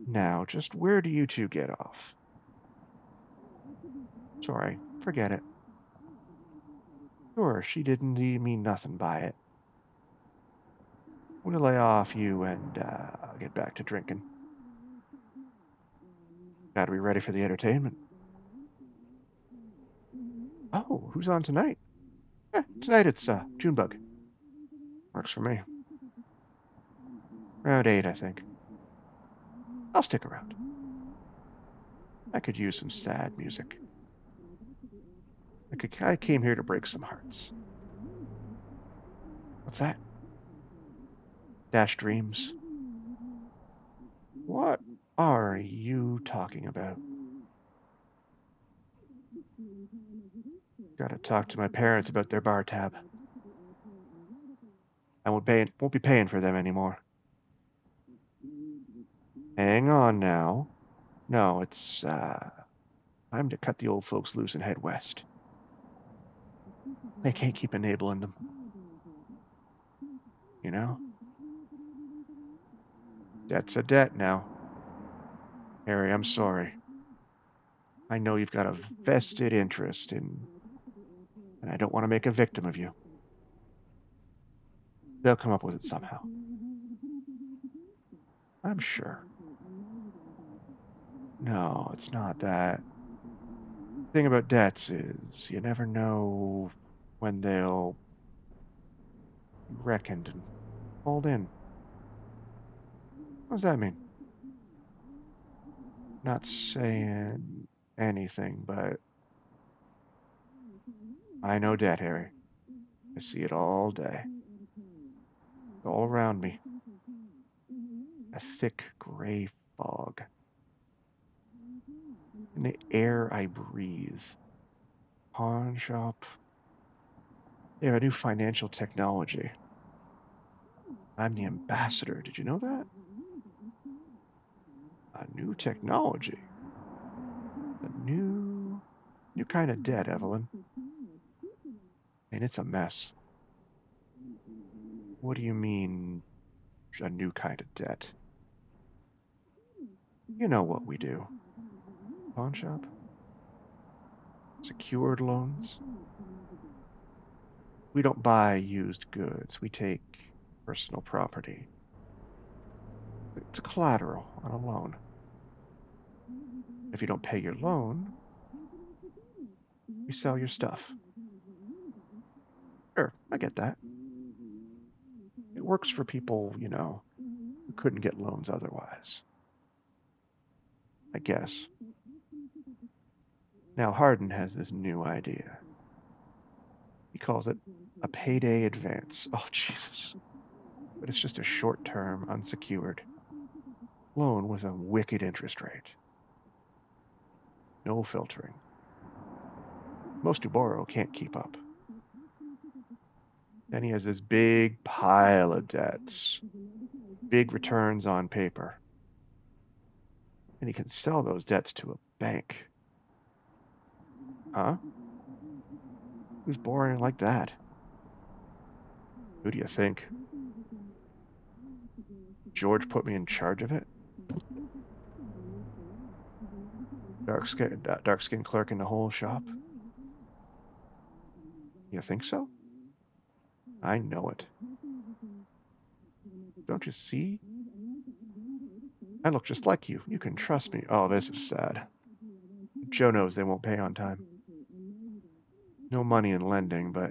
Now, just where do you two get off? Sorry, forget it. Sure, she didn't mean nothing by it. We'll lay off you and get back to drinking. Gotta be ready for the entertainment. Oh, who's on tonight? Tonight it's Junebug. Works for me. Around 8, I think. I'll stick around. I could use some sad music. I came here to break some hearts. What's that? Dash dreams. What are you talking about? Gotta talk to my parents about their bar tab. I won't be paying for them anymore. Hang on now. No, it's time to cut the old folks loose and head west. They can't keep enabling them, you know? Debt's a debt now. Harry, I'm sorry. I know you've got a vested interest in, and I don't want to make a victim of you. They'll come up with it somehow. I'm sure. No, it's not that. Thing about debts is you never know when they'll be reckoned and hauled in. What does that mean? Not saying anything, but I know debt, Harry. I see it all day. It's all around me. A thick gray fog. In the air I breathe. Pawn shop. They have a new financial technology. I'm the ambassador. Did you know that? A new technology. A new kind of debt, Evelyn. And it's a mess. What do you mean, a new kind of debt? You know what we do. Pawn shop? Secured loans? We don't buy used goods. We take personal property. It's a collateral on a loan. If you don't pay your loan, we sell your stuff. Sure, I get that. It works for people, who couldn't get loans otherwise. I guess. Now Hardin has this new idea. He calls it a payday advance. Oh, Jesus. But it's just a short-term, unsecured loan with a wicked interest rate. No filtering. Most who borrow can't keep up. Then he has this big pile of debts, big returns on paper. And he can sell those debts to a bank. Huh? Who's borrowing like that? Who do you think? George put me in charge of it? Dark-skinned clerk in the whole shop? You think so? I know it. Don't you see? I look just like you. You can trust me. Oh, this is sad. Joe knows they won't pay on time. No money in lending, but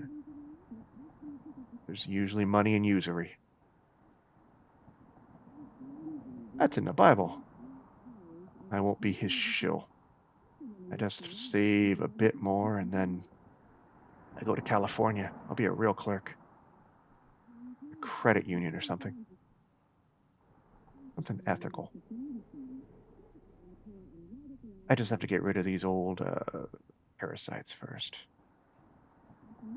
there's usually money in usury. That's in the Bible. I won't be his shill. I just save a bit more and then I go to California. I'll be a real clerk. A credit union or something. Something ethical. I just have to get rid of these old parasites first.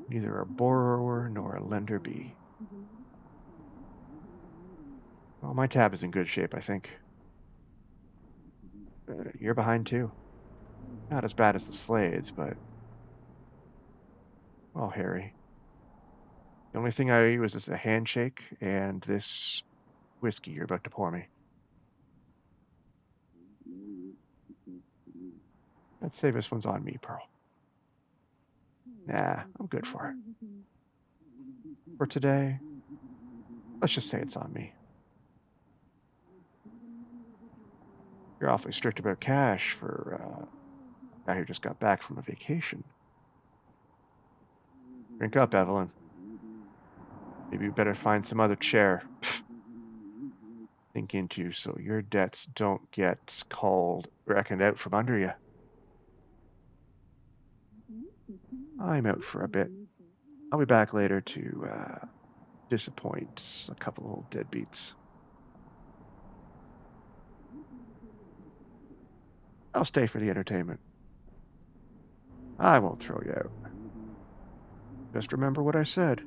Neither a borrower nor a lender be. Well, my tab is in good shape, I think. You're behind too. Not as bad as the Slades, but well, Harry. The only thing I owe you is just a handshake and this whiskey you're about to pour me. Let's say this one's on me, Pearl. Nah, I'm good for it. For today, let's just say it's on me. You're awfully strict about cash for a guy who just got back from a vacation. Drink up, Evelyn. Maybe you better find some other chair. Think into so your debts don't get reckoned out from under you. I'm out for a bit. I'll be back later to disappoint a couple of old deadbeats. I'll stay for the entertainment. I won't throw you out. Just remember what I said.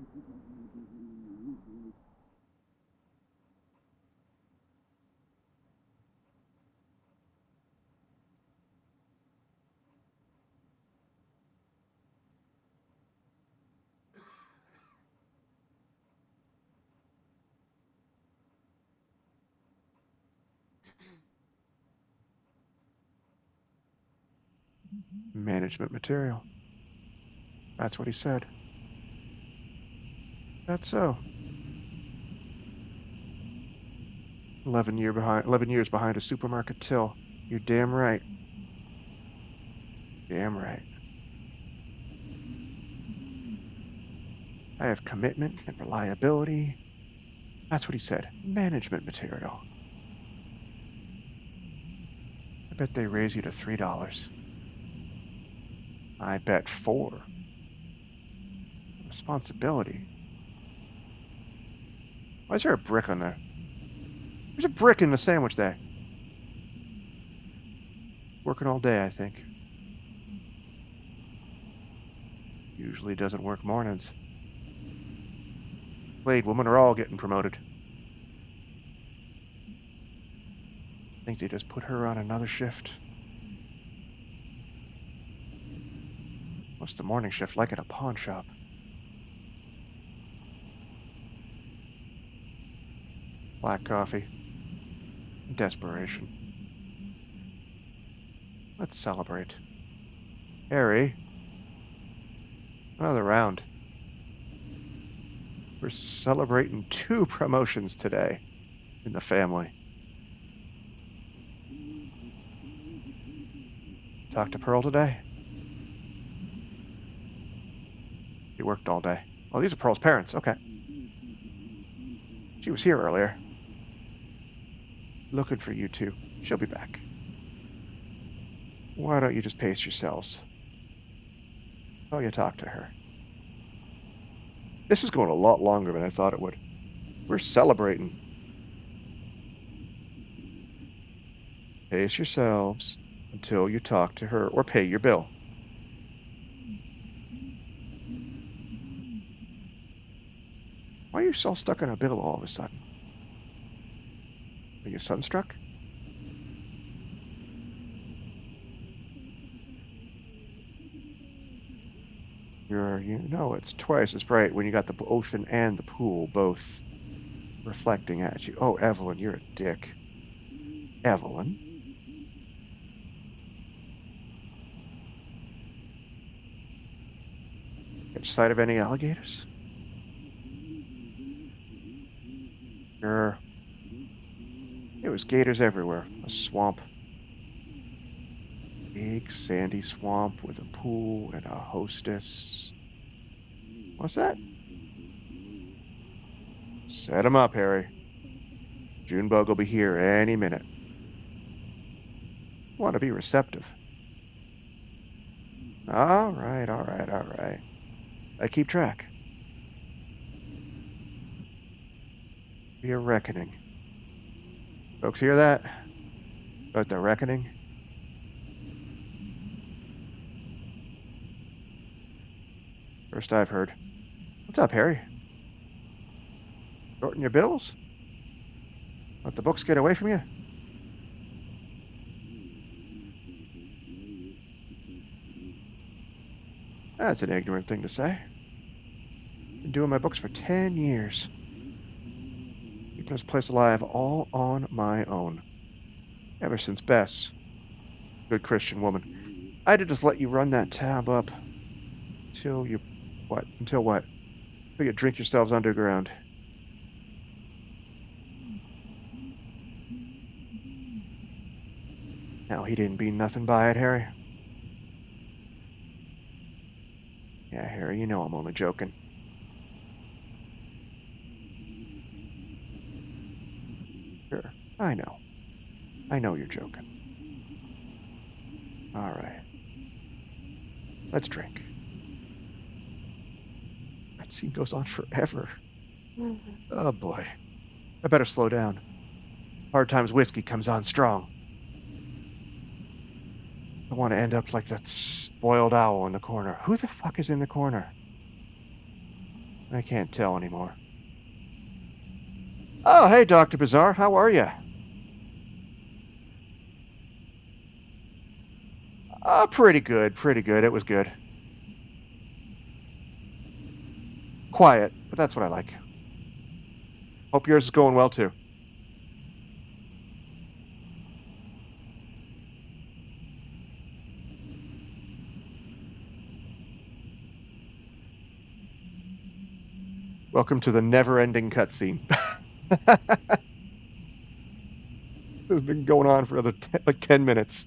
Management material. That's what he said. That's so. 11 years behind a supermarket till. You're damn right. Damn right. I have commitment and reliability. That's what he said. Management material. I bet they raise you to $3. I bet 4. Responsibility. Why is there a brick on there? There's a brick in the sandwich there. Working all day, I think. Usually doesn't work mornings. Blade women are all getting promoted. I think they just put her on another shift. What's the morning shift like at a pawn shop? Black coffee. Desperation. Let's celebrate. Harry. Another round. We're celebrating 2 promotions today in the family. Talked to Pearl today? He worked all day. Oh, these are Pearl's parents. Okay. She was here earlier. Looking for you two. She'll be back. Why don't you just pace yourselves? Oh, you talk to her. This is going a lot longer than I thought it would. We're celebrating. Pace yourselves until you talk to her or pay your bill. Why are you so stuck on a bill all of a sudden? Are you sunstruck? It's twice as bright when you got the ocean and the pool both reflecting at you. Oh, Evelyn, you're a dick. Evelyn? Catch sight of any alligators? Sure. It was gators everywhere. A swamp. Big sandy swamp with a pool and a hostess. What's that? Set him up, Harry. Junebug will be here any minute. Want to be receptive. All right. I keep track. Be a reckoning. Folks hear that? About the reckoning? First I've heard. What's up, Harry? Shorting your bills? Let the books get away from you? That's an ignorant thing to say. Been doing my books for 10 years. Keeping this place alive all on my own. Ever since Bess, good Christian woman, I had to just let you run that tab up until you... What? Until what? Until you drink yourselves underground. Now, he didn't mean nothing by it, Harry. Yeah, Harry, you know I'm only joking. Sure, I know. I know you're joking. All right. Let's drink. That scene goes on forever. Oh, boy. I better slow down. Hard times whiskey comes on strong. I want to end up like that spoiled owl in the corner. Who the fuck is in the corner? I can't tell anymore. Oh, hey, Dr. Bizarre. How are you? Pretty good. It was good. Quiet, but that's what I like. Hope yours is going well, too. Welcome to the never-ending cutscene. It's been going on for another 10 minutes.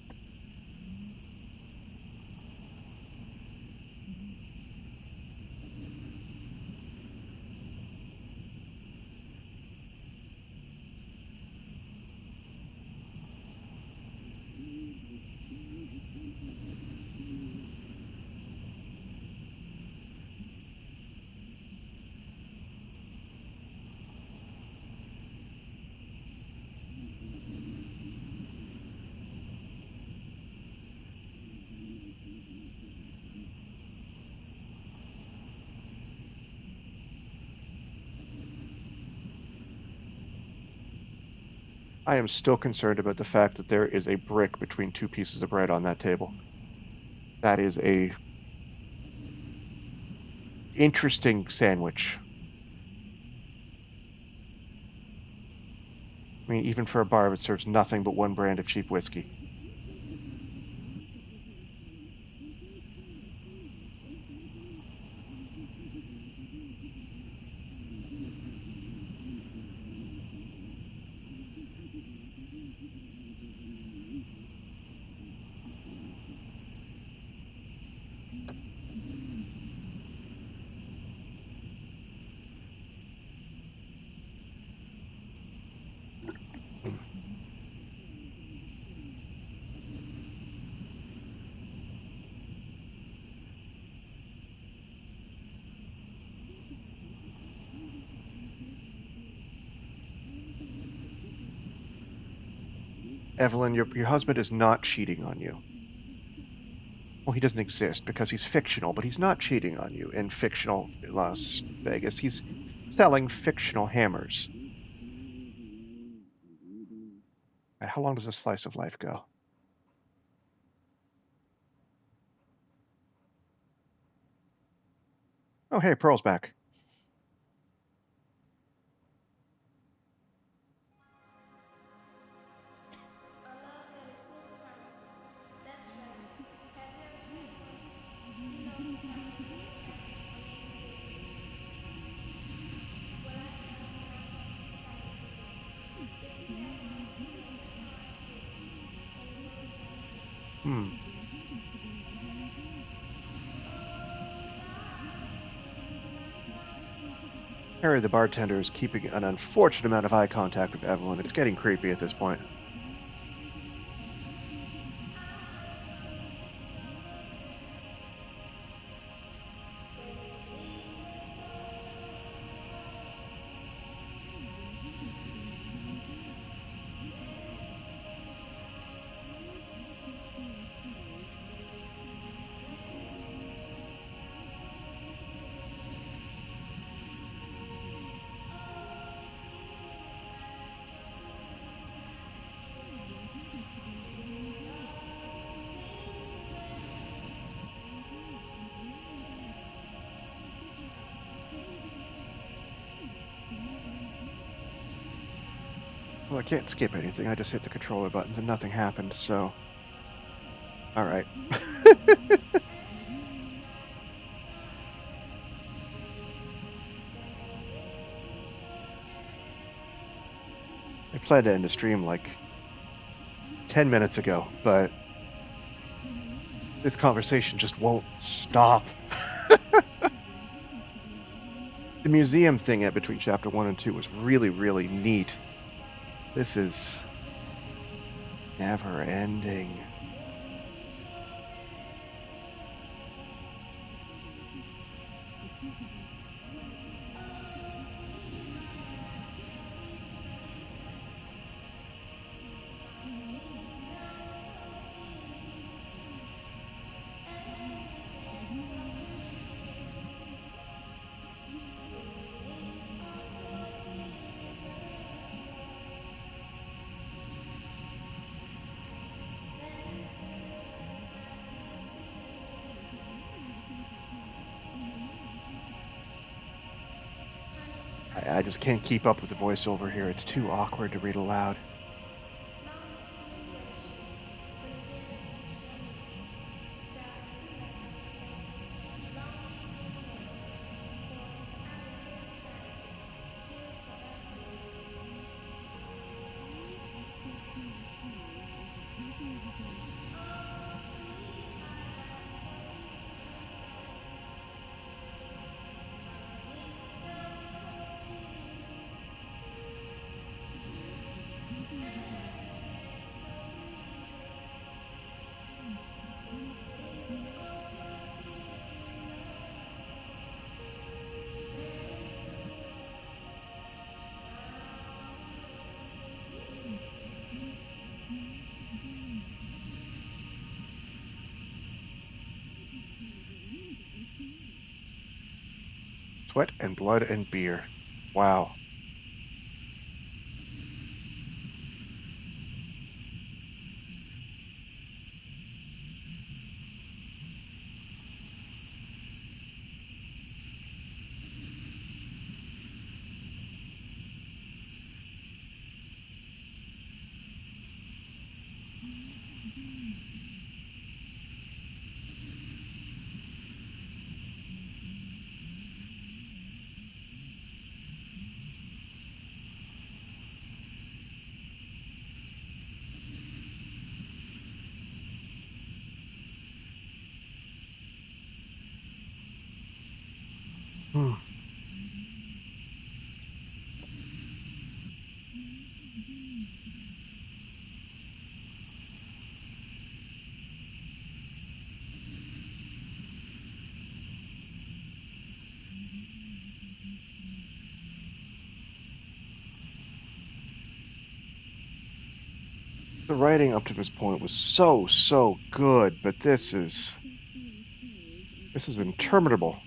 I am still concerned about the fact that there is a brick between two pieces of bread on that table. That is a interesting sandwich. I mean, even for a bar that serves nothing but one brand of cheap whiskey. Evelyn, your husband is not cheating on you. Well, he doesn't exist because he's fictional, but he's not cheating on you in fictional Las Vegas. He's selling fictional hammers. And how long does a slice of life go? Oh, hey, Pearl's back. A love that is full of promises. That's right. Have you ever met one? You know he promises everything, amazing things. Well, I am, and I'm most excited for you. If you had one, you know the song fits, and it goes like this. Hmm. Harry, the bartender, is keeping an unfortunate amount of eye contact with Evelyn. It's getting creepy at this point. Well, I can't skip anything. I just hit the controller buttons and nothing happened, so. Alright. I planned to end the stream like 10 minutes ago, but this conversation just won't stop. The museum thing at between chapter 1 and 2 was really, really neat. This is never ending. I just can't keep up with the voiceover here. It's too awkward to read aloud. Sweat and blood and beer. Wow. Hmm. The writing up to this point was so good, but this is interminable.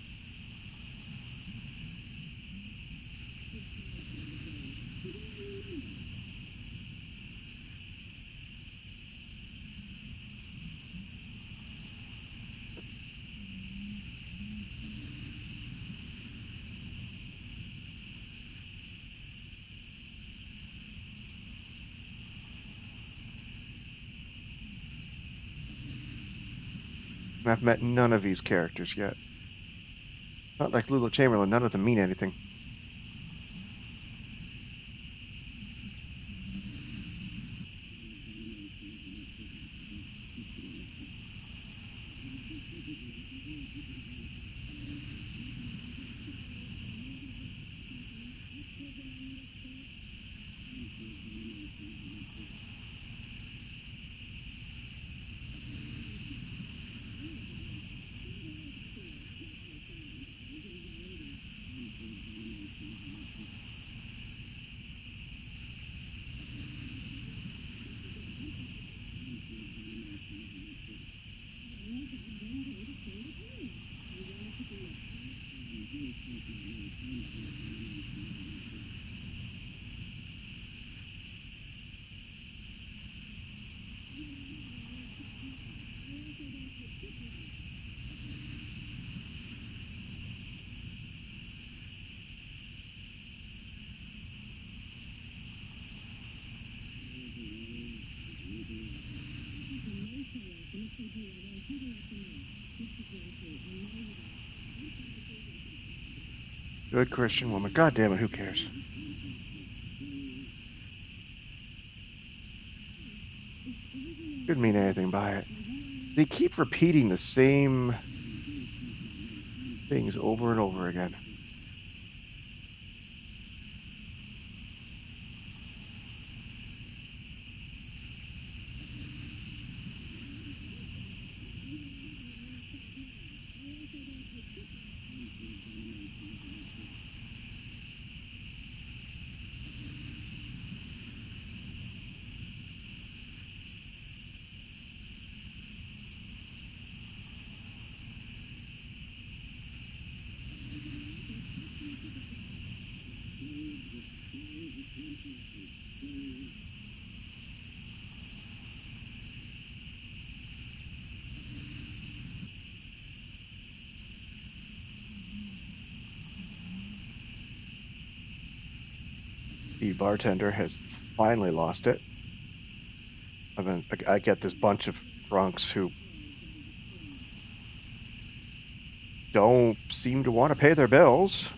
I've met none of these characters yet. Not like Lulu Chamberlain, none of them mean anything. Good Christian woman. God damn it, who cares? Didn't mean anything by it. They keep repeating the same things over and over again. The bartender has finally lost it. I get this bunch of drunks who don't seem to want to pay their bills.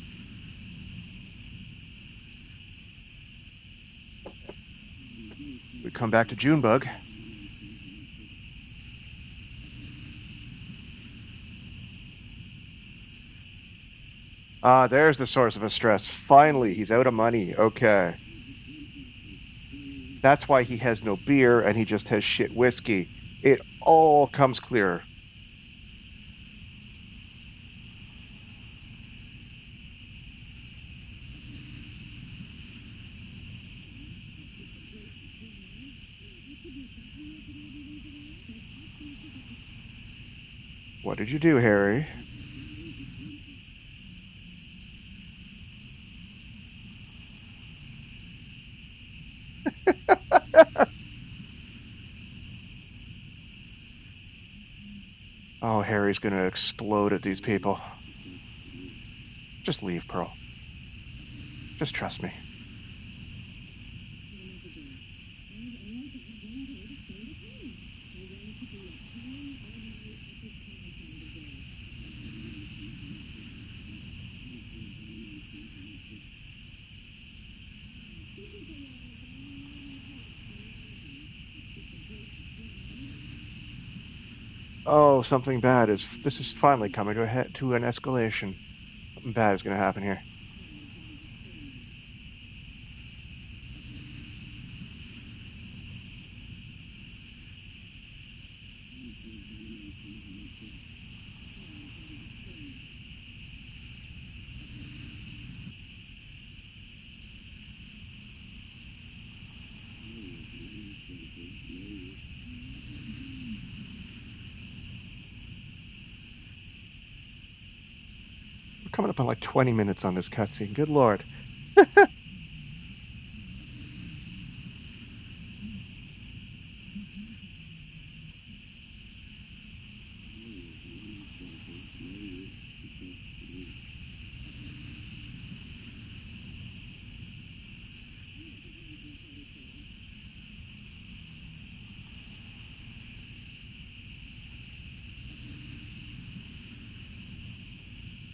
We come back to Junebug. Ah, there's the source of his stress. Finally, he's out of money. Okay. That's why he has no beer and he just has shit whiskey. It all comes clear. What did you do, Harry? Oh, Harry's gonna explode at these people. Just leave, Pearl. Just trust me. Oh, something bad is. This is finally coming to an escalation. Something bad is gonna happen here. We're coming up on like 20 minutes on this cutscene. Good lord.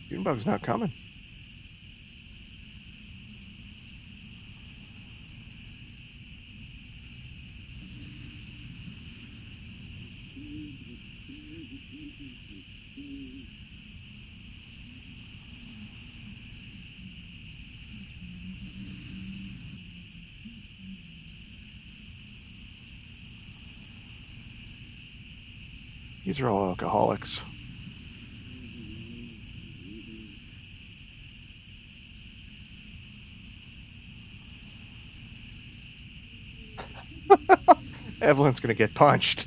Junebug's not coming. These are all alcoholics. Evelyn's gonna get punched.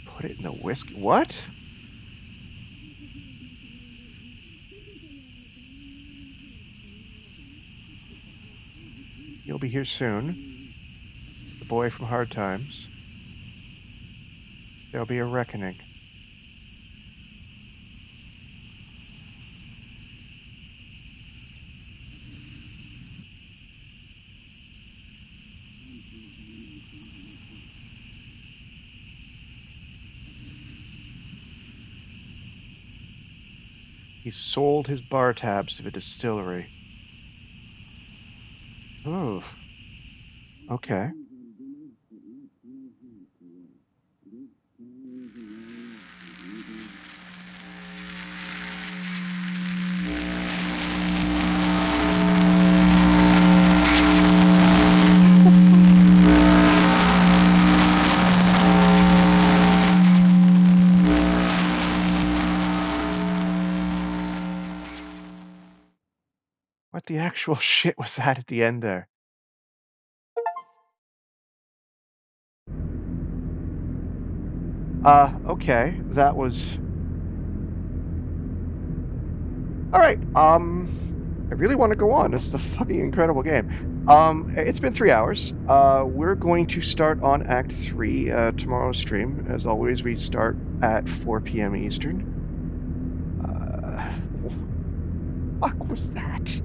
Put it in the whiskey. What? You'll be here soon. The boy from Hard Times. There'll be a reckoning. He sold his bar tabs to the distillery. Oh, okay. What the actual shit was that at the end there? Okay. That was all right. I really want to go on. This is a fucking incredible game. It's been 3 hours. We're going to start on Act 3 tomorrow's stream. As always, we start at 4 p.m. Eastern. Fuck was that?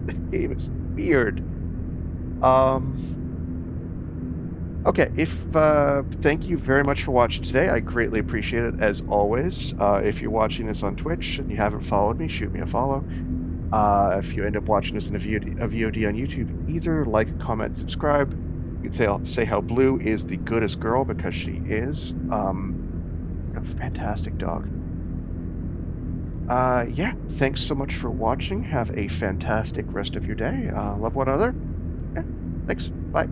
This game is weird. Okay, thank you very much for watching today. I greatly appreciate it as always. If you're watching this on Twitch and you haven't followed me, shoot me a follow. If you end up watching this in a VOD on YouTube, either like, comment, subscribe. You can say how Blue is the goodest girl because she is. A fantastic dog. Yeah, thanks so much for watching. Have a fantastic rest of your day. Love one another. Yeah, thanks. Bye.